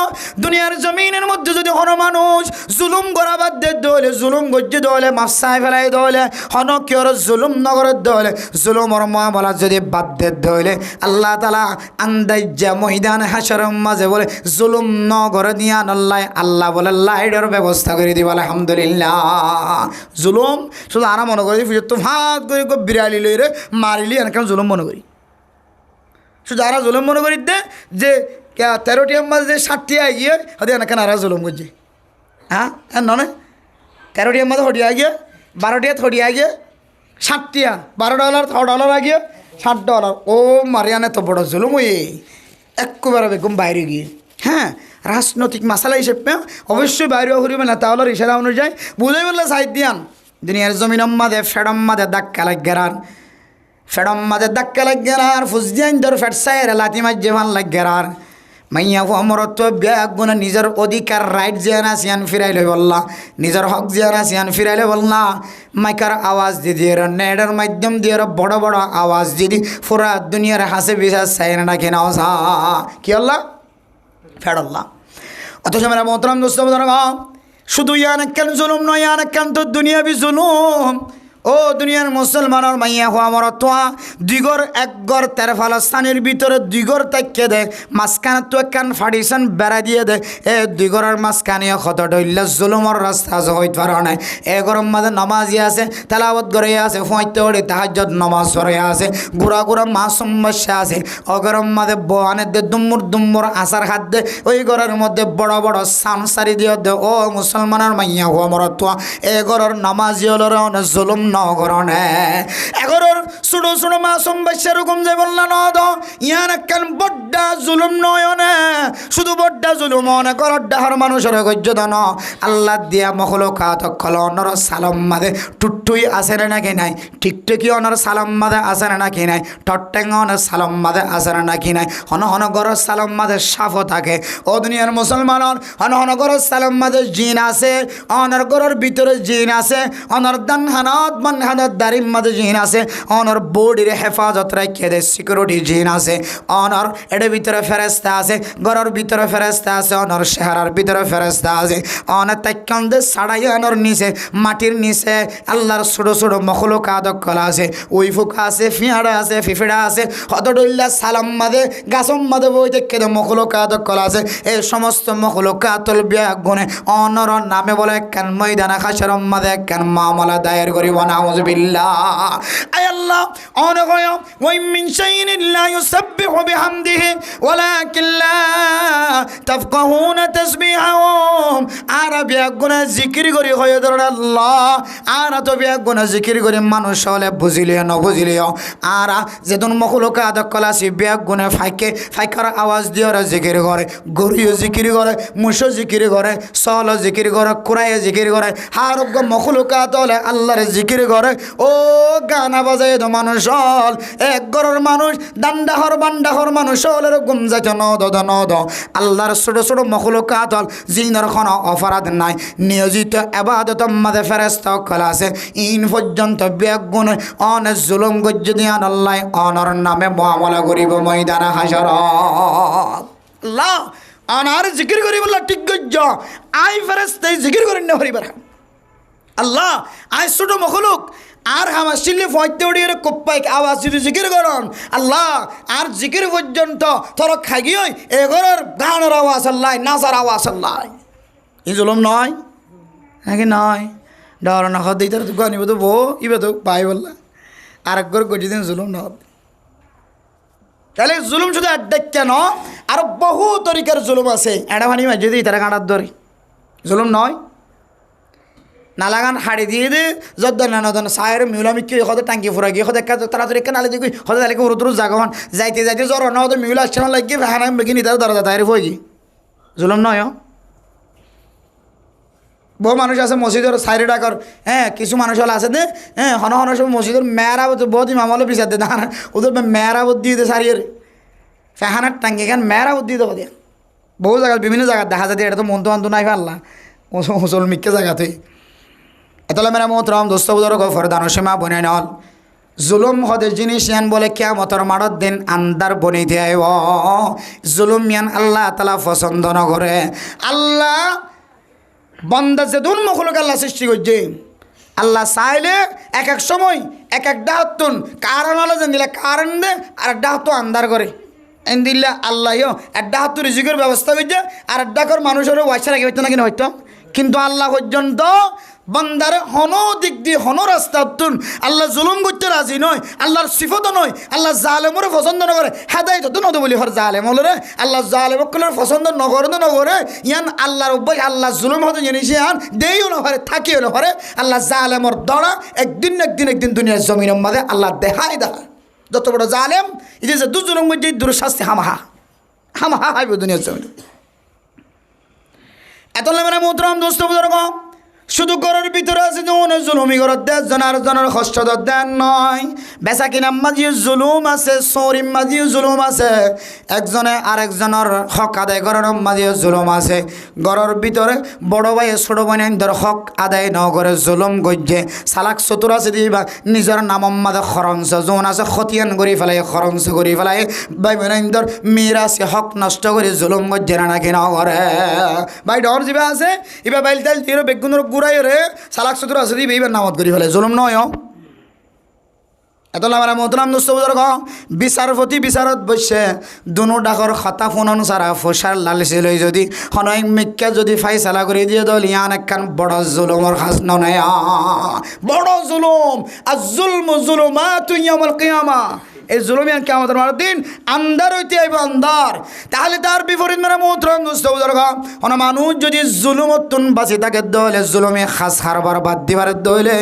দুনিয়ার জমিনের মধ্যে যদি কোনো মানুষ জুলুম করা বাদ দে দলে জুলুম গজ্জে দলে মাফসায় ফেলাই দলে হন কিয়র জুলুম নগরের দলে জুলুমর মামলা যদি বাদ দে দলে আল্লাহ তাআলা আন্দাজ্জা ময়দান হাসরের মাঝে বলে জুলুম নগরে দিয়া আল্লাহ আল্লাহ বলে লাইটের ব্যবস্থা করে দিব আলহামদুলিল্লাহ। জুলুম শুধু আনা মনে করি তো ভাত করে বিড়ালি লই রে মারিলি এনকান জুলুম মনে করি শুধু আরা জুলুম মনে করি দে যে 13টি মাঝে 60টি গিয়ে হতে এনকান আরা জুলুম করছে হ্যাঁ নয় 13টি মাঝে হটিয়া গিয়ে 12টিয়া থরিয়া গিয়ে 60টিয়া $12 $6 আগিয়ে $60 ও মারিয়ানে তো বড় জুলুম ওই একবারে বেগম বাইরে গিয়ে হ্যাঁ রাজনৈতিক মাসালা হিসেবে অবশ্যই বাইরে করিবে না তাহলে ইশারা অনুযায়ী বুঝাই বললে সাইড দিয়ান দুনিয়ার জমিন মাদে ফেডম মাদে দাক্কা লাগেরার ফেডম মাদে দাক্কা লাগেরার ফুজদিয়ান ধর ফেটসায়ের লাতি মাঝে ভাল লাগেরার মাইয়া অমরত্ব ব্যাগ গুণ নিজের অধিকার রাইট জিয়ানা সিয়ান ফিরাইলে বললা নিজের হক জিয়ানা সিয়ান ফিরাইলে বললা মাইকার আওয়াজ দিয়ে নেটের মাধ্যম দিয়ে বড় বড় আওয়াজ দিদি পুরা দুনিয়ার হাসে বিশ্বাস সাইন রাখে না কি আল্লাহ ফেডল্লা। অথচ মেরা মোহতরম দোস্ত শুধু ইয়ান কেন জুলুম নয় ইয়ান কেন তো দুনিয়া বি জুলুম। ও দুনিয়ার মুসলমানের মাইয়া হওয়া মরতোয়া দুইগর একগর তের ফালাস্তানের ভিতরে দুইগর তাকে দে মাঝখানে তো একখান ফাডিশন বেড়া দিয়ে দে এ দুইগরের মাঝখানে কত ডইল্লা জুলুমর রাস্তা আছে হইতে পারে না। এ গরম মাঝে নমাজি আছে তেলাওয়াত করে আছে ফইতে ওড়ে তাহাজ্জুদ নমাজ পড়ে আছে গুড়া গুড়া মাসুম বসে আছে অগরম মাঝে বহানে দে দুম্মুর আসার হাত দে ওই ঘরের মধ্যে বড় বড় সামসারি দিয়ে দে। ও মুসলমানের মাইয়া হওয়া মরতোয়া এ ঘরের নমাজি হলোর জুলুম এগরর ছোট ছোট মাসুম বাচ্চা রকম যে বললা ন ইয়ান একখান বড্ড বড্ডা জুলুম নয় না, শুধু বড্ডা জুলুম অনেক করড্ডাহর মানুষের গজ্জদান আল্লাহ দিয়া মখলুকাত অনর সালাম মাদে টুট্টুই আছে নাকি নাই, টিকটকি অনর সালাম মাদে আছে নাকি নাই, টট্টেং অনর সালাম মাদে আছে নাকি নাই, হন হন গর সালাম মাদে সাফও থাকে। ও দুনিয়ার মুসলমানর হন হন গর সালাম মাদে জিন আছে, অনর গরের ভিতরে জিন আছে, অনর দান হানাত মান হানাত দারিম মাদে জিন আছে, অনর বডির হেফাজত রাখিয়ে দেয় সিকিউরিটি জিন আছে, অনর এটার ভিতরে ফেরেস্তা আছে, গরের ভিতরে ফেরেস্তা আছে, অনর চেহারার ভিতরে ফেরেস্তা আছে, অনেক তাইকান্দে ছাড়াই অনর নিচে মাটির নিচে আল্লাহর ছোটো ছোটো মখলুকাত কলা আছে, ওই ফুকা আছে, ফিয়াড়া আছে, ফিফিড়া আছে, হতডল্লা সালাম মাদে গাছম মাদে বই দেখে মখলুকাত কলা আছে। এই সমস্ত মখলুকাতল বিয়াগুনে অনর নামে বলে কেন ময়দানা খাসার মাদে কেন মামলা দায়ের করিব নাউযুবিল্লাহ। আয় আল্লাহ অনেক ওই মিন শাইইন লা ইউসাব্বিহু বিহামদিহি ওয়ালাকিন লা তাফকাহুনা তাসবিহাহুম। আর বিয়াগুনে জিকির করি হয়ে ধরে আল্লাহ, আর তো বিয়াগুনে জিকির করি মানুষ হলে বুঝিলিও ন বুঝিলিও, আর যেদিন মখলুকাত কলাসি বিয়াগুনে ফাইকার আওয়াজ দিয়ে ওরা জিকির করে, গরুও জিকির করে, মুসো জিকির করে, সল জিকির করে, কুরাইয়ে জিকির করে, হারোগ্য মখলুকাত হলে আল্লাহরে জিকির করে। ও গানা বাজাই তো মানুষ হল এক গরের মানুষ দান্ডাহর বান্ডাহর মানুষ হল এরকম যাইতে নদ নদ আল্লাহর ছোটো ছোটো মখলুকাত হল জিনের কোনো অপরাধ নাই, নিয়োজিত এবাদত মাদে ফেরেস্তা কলা আছে। ইন পর্যন্ত বেগুন অনেক জুলুম গজ্জ দিয়ান আল্লাহ অনর নামে মামলা করিব ময়দানা হাসর। আল্লাহ অনার জিকির করি বললা ঠিক গজ্জ আই ফেরেস্তাই জিকির করেন না হরিবার আল্লাহ আই ছোটো মখলুক আর আমার শিল্লি ফয়তে উড়িয়ে কোপ্পাই আওয়াজ যদি জিকির করন আল্লাহ আর জিকির পর্যন্ত তোর খাগিয়ে এ ঘরের গানের আওয়াজ আল্লাহ, নাচার আওয়াজ আল্লাহ, এই জুলুম নয় নাকি নয়? ডর না হদ দিই তার তো গানিব তো বো ইবে তো পাই বললা আর এক ঘর গজি দিন জুলুম না। তাহলে জুলুম শুধু এক কেন, আর বহু তরিকার জুলুম আছে। এটা ভানি মাঝে দিই তারা কাঁটার ধরে জুলুম নয়। নালাগান হাড়ি দিয়ে দে যদ্দ নানদন সায়ের মিউলামিকে হতে টাঙ্কি ফুরা গিয়ে হতে তাড়াতাড়ি একটা নালে দিকে হতে তাহলে উরুতুরু জাগন যাইতে যাইতে জ্বর না হতে মিউলা আসছে না লাগিয়ে হানা বেগি নিতে দরজা তাই হয়ে গিয়ে জুলুম নয়। বহু মানুষ আছে মসজিদের সাইডে ডাকর, হ্যাঁ কিছু মানুষ হলে আছে দে, হ্যাঁ হন হন সব মসজিদের মেয়েরাবত বহুত ইমামলে পিছার দে না ওদের মেয়েরাবত দিয়ে দে সারিয়ে ফেহানার টাঙ্কি খান মেয়েরাবত দিয়ে দেবো দিয়ে বহু জায়গায় বিভিন্ন জায়গায় দেখা যায়। এটা তো মন তো আন্ত নাই পারলা মুসল মিক্কে জায়গাতে এতলা মেরা মোহতরম দোস্ত বুদর গফর দানসীমা বনে নল জুলুম হদের জিনিস ইয়ান বলে কিয়ামতের মাঠের দিন আন্দার বনি দেয় জুলুম ইয়ান আল্লাহ তালা পছন্দ নকরে। আল্লাহ বন্দা যে দুন মখলুক আল্লাহ সৃষ্টি করছে আল্লাহ চাইলে এক এক সময় এক এক ডাহতুন কারণ হলো যে দিলে কারণ দে আর এক ডাহতু আন্দার করে এন দিল্লা আল্লাহও এক ডাহতু রিজিকের ব্যবস্থা করছে আর এক ডাকর মানুষেরও ওয়াইসা রাখি হইতো না কিনা হইতো, কিন্তু আল্লাহ পর্যন্ত বন্দার হন দিক দিয়ে হন রাস্তা তুন আল্লাহ জুলুম করতে রাজি নয়, আল্লাহর সিফতও নয়, আল্লাহ জালেমরে পছন্দ নকরে, হেদায়ত তো নদ বলি হর জালেম হলরে আল্লাহ জালেমকলের পছন্দ নগরে তো নগরে ইয়ান আল্লাহর অভ্যাস আল্লাহ জুলুম হতে জিনিস ইয়ান দেইও নহরে থাকিও নহরে আল্লাহ জালেমর দড়া একদিন দুনিয়ার জমিনের মাঝে আল্লাহ দেখাই দেখা যত বড় জালেম এই যে দু জুলুম মধ্যে দূর শাস্তি হামাহা হাইব দুনিয়ার জমিন। এত লেমেরা মোহতরম দোস্ত বুজুর্গ শুধু ঘরের ভিতরে আছে যেমন জুলুমি ঘরের দেশ জনার জনের কষ্ট দেন নয়, বেচা কিনার মাঝিও জুলুম আছে, চৌরির মাঝিও জুলুম আছে, একজনে আরেকজনের হক আদায় করার মাঝিও জুলুম আছে। ঘরের ভিতরে বড় ভাই ছোট বোনের হক আদায় ন করে জুলুম গজ্জে চালাক চতুর আছে দিবা নিজের নামর মাঝে খরঞ্চ যোন আছে খতিয়ান করে ফেলাই খরঞ্চ করে ফেলাই ভাই বোনের মেয়েরা আছে হক নষ্ট করে জুলুম গজ্জে নাকি ন করে ভাই ডর যাবা আছে এবার বাইল তাইল দিয়ে বেগুনের গুড়াই রে সালাক চতুর আছে দিবে এইবার নামত করি ফেলে জুলুম নয়। এতলা মানে মোহতরাম দোস্ত বুজুর্গ বিচারপতি বিচারত বসে দুনো ডাকর খাতা ফোন অনুসারা ফসার লালচি লই যদি হনয় মিক্কা যদি ফাইসালা করে দিয়ে দল ইয়ান একখান বড় জুলুমর খাস নয় বড় জুলুম আর জুলমু জুলুমাতুন ইয়াউমাল কিয়ামা এই জুলুমি কিয়ামতের মার দিন আন্ধার হইতে আইব আন্ধার। তাহলে তার বিপরীত মেরে মোহতরম দুস্থ বুজুর্গ কোন মানুষ যদি জুলুমতুন বাঁচি থাকে দলে জুলুমে খাস হারবার বাদ দিবার দলে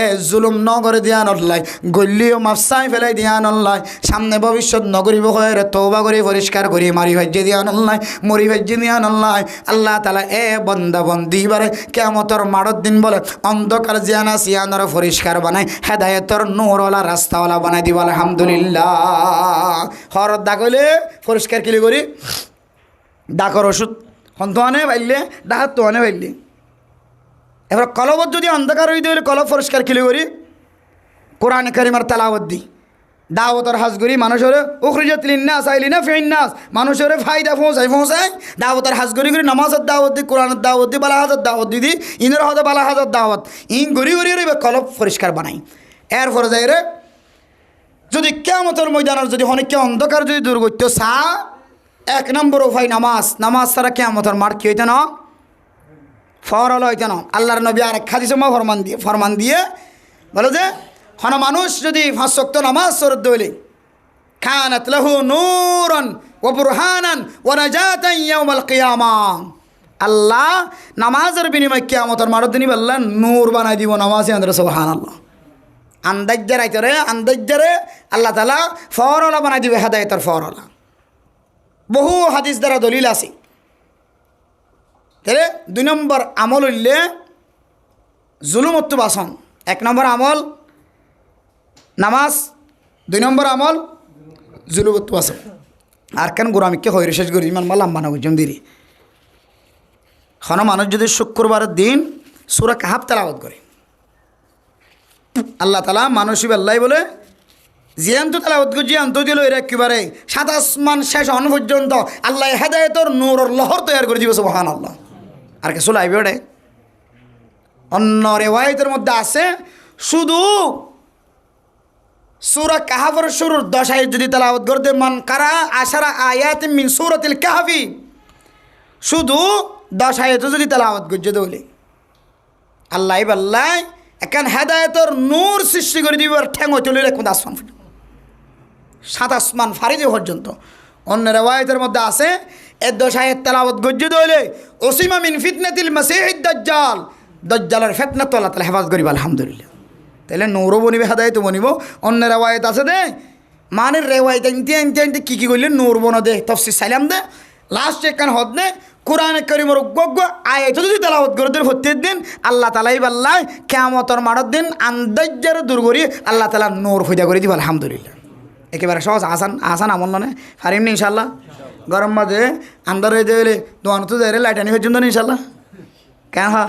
এ জুলুম নগরে দিয়া নল্লাই গল্লিও মাফসাই ফেলাই দিয়া নল্লাই সামনে ভবিষ্যৎ নগরীব হয়ে তওবা করে পরিষ্কার করি মারি ভাজ্যে দিয়া নল্লাই মরি ভাজ্যে দিয়া নল্লাই। আল্লাহ তাআলা এ বান্দা বন্দি বারে কিয়ামতের মারত দিন বলে অন্ধকার জিয়ানা সিয়ানর পরিষ্কার বানাই হেদায়েতর নূরওয়ালা রাস্তাওয়ালা বানাই দিব আলহামদুলিল্লাহ। হরদ দাগলে পরিষ্কার কিলি করি ডাকর ওষুধ হন্ত আনে বাইলে ডাকাত তো আনে বাইলে এবার কলবত যদি অন্ধকার হইতে হলে কলব পরিষ্কার কিলি করি কোরআন কারিমার তেলাওয়াত দি দাওয়াতর হাজ করি মানুষের উখরিজাত লিন্নাস আইলিনা ফিন্নাস মানুষের ফায়দা পৌঁছায় দাওয়াতর হাজ করি নামাজের দাওয়াত দি কোরআনের দাওয়াত দি বালা হাজার দাওয়াত দি ইনের হতে বালা হাজার দাওয়াত ইন গড়ি রইবে কলব পরিষ্কার বানাই। এরপরে যাই রে যদি কিয়ামতের ময়দানের যদি অনেককে অন্ধকার যদি দূর করতে চা এক নম্বর উপায় নামাজ ছাড়া কিয়ামতের মাঠ কি হইতে না ফরল হইতে না। আল্লাহর নবী আর এক হাদিসে ফরমান দিয়ে বলে যে হন মানুষ যদি 5 ওয়াক্ত নামাজ পড়তে হইলে কানাত লাহু নূরান ওয়া বুরহানান ওয়া নাজাতান ইয়াউমাল কিয়ামাহ আল্লাহ নামাজের বিনিময়ে কিয়ামতের মাঠ দিন আল্লাহ নূর বানাই দিব নামাজে আন্দারে সুবহানাল্লাহ আন্দাজ্জারে আল্লাহ তাআলা ফরলা বানাই দিবে হেদায়েতের ফরলা। বহু হাদিস দ্বারা দলিল আছে। তাহলে 2 নম্বর আমল হইলে জুলুমত বাসন। 1 নম্বর আমল নামাজ, 2 নম্বর আমল জুলুমত বাসন। আর কেন গোরামিকে হয়ে শেষ করি ইমান মালাম বানাবো জমদিরি কোনো মানুষ যদি শুক্রবারের দিন সূরা কাহাফ তেলাওয়াত করে আল্লাহ তাআলা মানসিব আল্লাহ বলে জিয়ান্ত তেলাওয়াত করে জিয়ান্ত দিল এর একেবারে 7 আসমান শেষ হন পর্যন্ত আল্লাহ হেদায়েতের নূরের লহর তৈরি করে দিবে সুবহানাল্লাহ। আর কিছু লাইবে ওটা অন্য রিওয়ায়াতের মধ্যে আছে শুধু সূরা কাহাফের শুরুর 10 আয়াত যদি তেলাওয়াত করতে মান কারা 10 আয়াত মিন সূরাতিল কাহফি শুধু 10 আয়াত যদি তেলাওয়াত করতে দলে আল্লাহ বাল্লাহ এখন হেদায়েতের নূর সৃষ্টি করে দিবে আর ঠ্যাং চলে রাখুন আসমান 7 আসমান ফারিদে পর্যন্ত। অন্য রিওয়ায়াতের মধ্যে আছে এর 10 আয়াত তেলাওয়াত করতে দলে ওসিমা মিন ফিতনাতিল মাসিহিদ দাজ্জাল দাজ্জালের ফিতনা তো আল্লাহ তাআলা হেফাজত করিবে আলহামদুলিল্লাহ। তাহলে নূরও বনিবে হেদায়েতও বনিব। অন্য রিওয়ায়াত আছে দে মানে রিওয়ায়াত আনতে কি করলে নূর বন দে তাফসীর সাইলাম দে লাস্ট একখান হদ দে কোরআনে কারিমের গগ আয়াত যদি তেলাওয়াত করে দেন প্রত্যেকদিন আল্লাহ তাআলাই বাল্লাহ কিয়ামতের মাঠের দিন আন্দাজ্জার দূর করি আল্লাহ তাআলা নূর ফয়দা করে দিব আলহামদুলিল্লাহ। একেবারে সহজ আসান আমল নয় পারিম না ইনশাআল্লাহ। গরম মাঝে আন্দার হয়ে যাইলে দোয়ান তো যাই লাইট আনি পর্যন্ত না ইনশাআল্লাহ কেন হা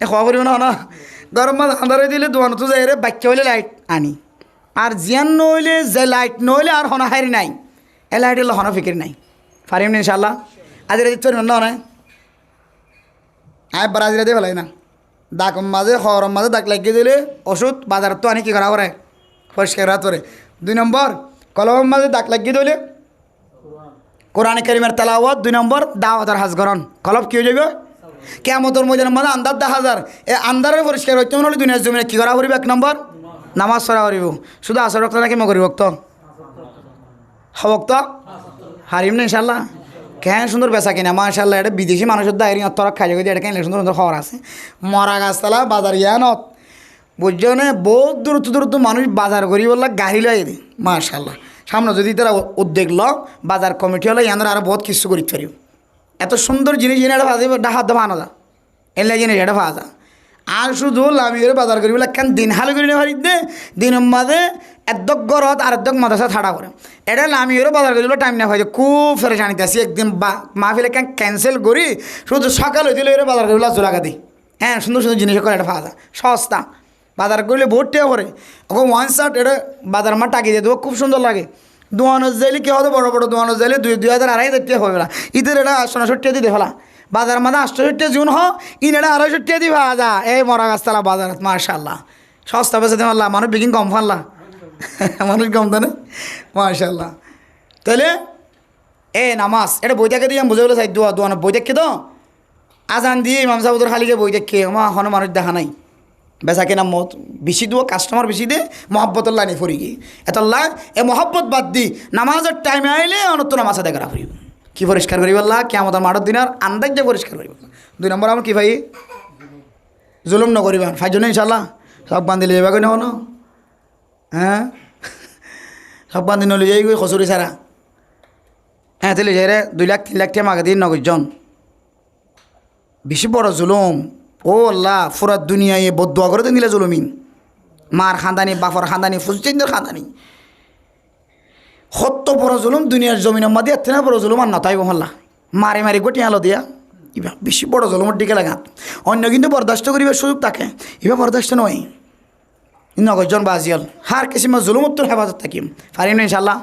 এ খাওয়া করিব না গরম মাঝে আন্দার হয়ে দিলে দোয়ান তো যাই বাক্য হইলে লাইট আনি আর জিয়ান নইলে যে লাইট নইলে আর হনা হারি নাই এ লাইট হলে হনা ফিকির নাই পারিম না ইনশাআল্লাহ। আজ রেজি চলবেন না নয় ব্রাজিলে দিয়ে ফেলাই না দাকম মাঝে খরম মাঝে দাগ লাগিয়ে দিলে ওষুধ বাজার তো আনি কি করা করে পরিষ্কার রাত করে। 2 নম্বর কলম মাঝে দাগ লাগিয়ে দিলে কোরআনে কারিমের তেলাওয়াত। 2 নম্বর দাওয়াতের হাজ গরণ কলব কি হয়ে যাবে কিয়ামতের ময়দানের মাঝে আন্দার 10,000 এ আন্দারে পরিষ্কার হইতে হলে দুনিয়ার জমিনে কী করা করিব 1 নম্বর নামাজ পড়া করিব। শুধু আসর রক্ত নাকি মগরিব রক্ত হবক্ত হারিম না ইনশাআল্লাহ। কেন সুন্দর বেচা কিনা মাশাআল্লাহ এটা বিদেশি মানুষের দায়ের তরক খাই গিয়ে এটা কেন সুন্দর সুন্দর খবর আছে মরা গাছতলা বাজার ইয়ানত বুঝছো না বহুত দূরত্ব মানুষ বাজার করি বললা গাড়ি লয় দিই মাশাআল্লাহ। সামনে যদি তারা উদ্যোগ ল বাজার কমিটি হলো ইয়াদের আরও বহুত কিছু করি পারিব এত সুন্দর জিনিস এনে এটা ভাজা ডাহাত দেওয়া আনা যা এলে জিনিস এটা ভাজা আর শুধু লামিয়ে বাজার করি বলে কেন দিন হাল করি ভারি দে দিনের মাঝে একদক গরত আর একদক মাদ্রাসা থাড়া করে এটা লামিয়ে বাজার করি টাইম না হয় খুব ফেরেশানিতে আসি একদিন মাহফিলে কেন ক্যান্সেল করি শুধু সকাল হয়ে দিলে এরা বাজার করি জোলাগা দিই হ্যাঁ সুন্দর সুন্দর জিনিস করে এটা ভাজা সস্তা বাজার করলে বহুত টেয়া করে ওকে 1 শার্ট এটা বাজার মা টাকি দিয়ে দেবো খুব সুন্দর লাগে। দোয়ানোর যাইলে কী হবে বড় বড় দোয়ানোর যাইলে 2,000 2,500 টাকা হবে না ঈদের এটা 67 টাকা দিয়ে ফেলা বাজার মাঝে 68 টাকা জুন ইন এটা 250 টাকা দিয়ে পাওয়া যা এই মরা গাছতলা বাজার মাশাআল্লাহ সস্তা বেঁচে দেওয়া মানুষ বিকিং কম ফানলা মানুষ কম দেয় না মাশাআল্লাহ। তাহলে এ নামাজ এটা বই দেখে দিয়ে বুঝে বলে চাই দোয়ানো বই দেখে তো আজান দিয়ে ইমাম সাহেব খালিকে বই দেখে আমার এখনো মানুষ দেখা নাই বেচা কিনা বেশি দিব, কাস্টমার বেশি দে, মহব্বতর লাইনে ফুরি গিয়ে এতল্লা এ মহব্বত বাদ দি নামাজের টাইমে আইলে অনত্য নামাজ আদায় করা ফুরিব। কি পরিষ্কার করি বললা কেমন মাঠের দিনের আন্দাজ যে পরিষ্কার করি। 2 নম্বর আমার কি ভাই জুলুম নকরিবা ফাইজনে ইনশাল্লাহ সব বান্ধিলে যাবা কই ন হ্যাঁ সব বান্ধি নলি যাই গই খসুরি সারা হ্যাঁ তাহলে যাই রে 2 লাখ 3 লাখ টাকা মাগে দিন নগরজন বেশি বড় জুলুম। ও আল্লাহ পুরা দুনিয়ায় বদুয়া করে তো নিলে জুলুমিন মার খানদানি বাফর খানদানি ফুলচেন্দ্র খানদানি কত বড় জুলুম দুনিয়ার জমিনের মধ্যে এত না বড় জুলুম আর নতাই মহল্লা মারি মারি গোটি আলো দিয়া ইবা বেশি বড় জুলুমের দিকে লাগাত অন্য কিন্তু বরদাস্ত করিবার সুযোগ থাকে ইবা বরদাস্ত নয় নগরজন বাজিয়াল হার কিসিমা জুলুমত্তর হেফাজত থাকিম পারিম না ইনশাল্লাহ।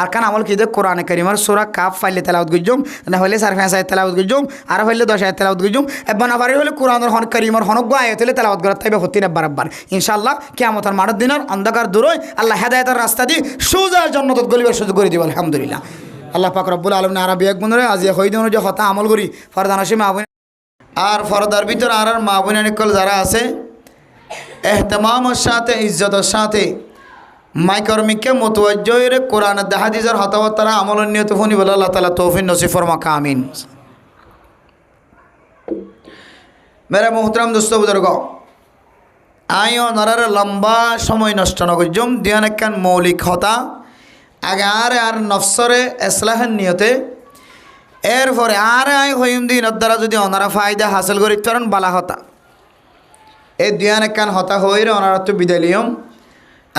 আর কান আমল কি দেখ কোরআনে কারিমার সূরা কাফ ফাইলে তেলাওয়াত গজুম না হইলে 5 আয়াত তেলাওয়াত গজুম আর হইলে 10 আয়াত তেলাওয়াত গজুম এবা না পারি হইলে কোরআনের হন কারিমার হনক আয়াত হইলে তেলাওয়াত করা তাইবে হতিন বারবার ইনশাআল্লাহ। কিয়ামতের মাঠের দিনের অন্ধকার দূর হই আল্লাহ হেদায়েতের রাস্তা দি সোজা জান্নাতত গলিবার সুযোগ করে দিব আলহামদুলিল্লাহ। আল্লাহ পাক রব্বুল আলামিন আরবি এক বন্ধুরে আজ হইদ অনুযায়ী কথা আমল করি ফরদানসি মাহবুব আর ফরদার ভিতর আর মাহবুব নিকল যারা আছে এহতেমামের সাথে ইজ্জতের সাথে মাইকর্মিককে মতওয়াজ্জের কোরআন হাদিসের হতাওয়াত তারা আমলের নিয়ত ফোনি বলে আল্লাহ তাআলা তৌফিক নসিব ফরমাকা আমিন। মেরে মোহতরম দোস্ত বুজুর্গ আইও নরার লম্বা সময় নষ্ট নগজুম দিয়ান একখান মৌলিক হতা আগে আর নফসরে ইসলাহের নিয়তে এরপরে আই হইম দিন দ্বারা যদি ওনারা ফায়দা হাসিল করি তরণ বালা হতা এই দিয়ান একখান হতা হইরে ওনারা তো বিদায় লিয়ম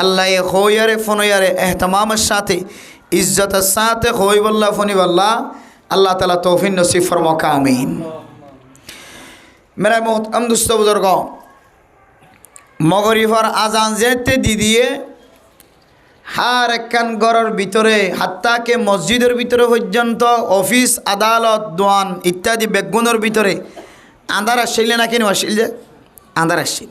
আল্লাহ হইয়ারে ফোনয়ারে এহতমামের সাথে ইজ্জতের সাথে হই বল্লা ফনি বল্লা আল্লাহ তাআলা তৌফিক নসিব ফরমাকা আমিন। মেরা মোহতরম দোস্ত বুজুর্গ মগরিফর আজান যেতে দিয়ে হার একখান ঘরের ভিতরে হাত্তাকে মসজিদের ভিতরে পর্যন্ত অফিস আদালত দোয়ান ইত্যাদি বেগুনের ভিতরে আন্ধার আসছিল নাকি আসছিল যে আন্ধার আসছিল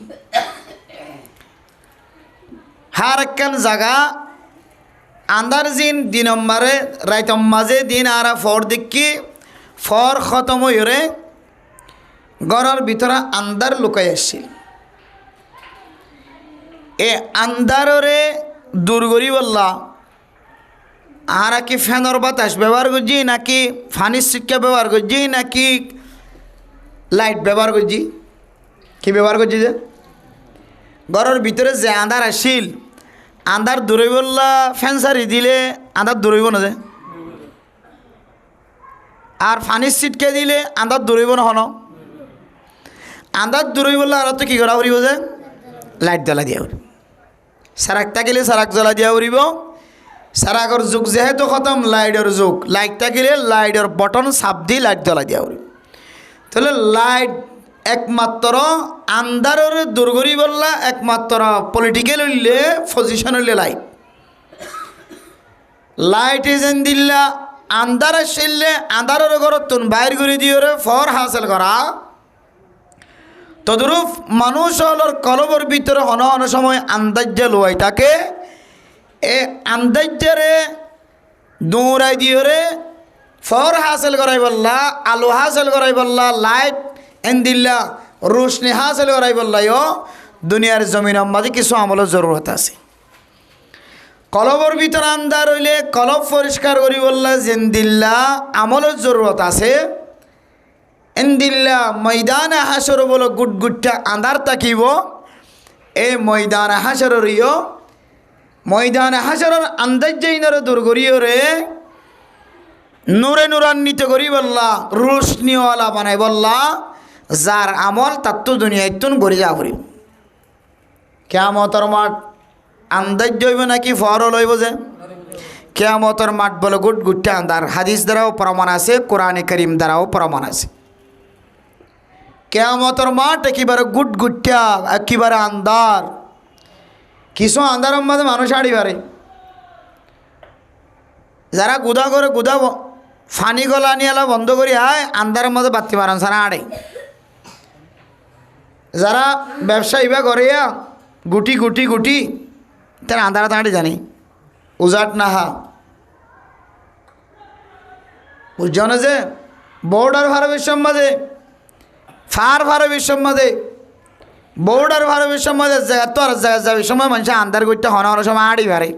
হার একখান জায়গা আন্ধার জিন দিন মারে রাইত মাঝে দিন আর ফর দেখি ফর খতম হইরে ঘরের ভিতরে আন্ধার লুকাই আসছিল। এ আন্ধারে দূর করি বললা আর কি ফ্যানের বাতাস ব্যবহার করছি নাকি ফানির শিক্ষা ব্যবহার করছি নাকি লাইট ব্যবহার করছি কি ব্যবহার করছি যে ঘরের ভিতরে যে আন্ধার আসিল আন্ধার দূরই বললা ফ্যান সারি দিলে আন্ধার দূরইব না যে আর ফানির সিটকে দিলে আন্ধার দূরইব না হন আন্ধার দূরই বললা আর তো কী করা উড়িব যে লাইট জ্বলা দিয়া উড়িব সারাক থাকিলে সারাক জ্বলা দিয়া উড়িব সারাকর যুগ যেহেতু খতম লাইটের যুগ লাইট থাকিলে লাইটের বটন চাপ দি লাইট জ্বলা দিয়া উড়িব তাহলে লাইট একমাত্র আন্ধারের দূর করি বললা একমাত্র পলিটিক্যাল হইলে পজিশন হইলে লাইট এজেন দিল্লা আন্ধার আসলে আন্ধারের ঘরত তুন বাইর করে দিয়ে ফর হাসিল করা তদরূপ মানুষ হলোর কলবর ভিতরে হন হন সময় আন্দাজ্য লোয়াই থাকে এ আন্দাজ্যরে দৌড়াই দিয়ে ফর হাসিল করাই বললা আলো হাসিল করাই বললা লাইট এন দিল্লা রোশনি হাসিল করাই বললাইও দুনিয়ার জমিনের মাঝে কিছু আমলের জরুরত আছে। কলবর ভিতরে আন্ধার হইলে কলব পরিষ্কার করি বললা যেন দিল্লা আমলের জরুরত আছে এন্দিল্লা ময়দানে হাসর বলো গুটগুটটা আন্ধার তাকিব এই ময়দানে হাসরের ময়দানে হাসরের আন্দাজ্জাইনরে দূর করিও রে নূরে নূরান্বিত করি বললা রোশনিওয়ালা বানাই বললা যার আমল তার তো দুনিয়ায় তুন ভরে যা করি কিয়ামতের মাঠ আন্দাজ্য হইব নাকি ফর লইব যে কিয়ামতের মাঠ বলো গুটগুটটা আন্ধার হাদিস দ্বারাও প্রমাণ আছে কোরআনে কারীম দ্বারাও প্রমাণ আছে। কিয়ামতের মাঠ একেবারে গুটগুট্টা একেবারে আন্ধার কিছু আন্ধারের মধ্যে মানুষ আড়ি পারে যারা গুদা করে গুদা ফানি গলা নিয়ে বন্ধ করি আয় আন্ধারের মধ্যে বাতি মারান সারা আড়ে যারা ব্যবসা ইবা করে গুটি গুটি গুটি তারা আন্ধারা তাঁড়ি জানি উজাট নাহা বুঝছো যে বর্ডার ভার বিশ্বের মাঝে ফার ভার বিশ্বের মাঝে বউডার ভালোবের সময় জায়গা তো আর জায়গা যাবে সময় মানুষ আন্দার করতে হনার সময় আড়ি পারে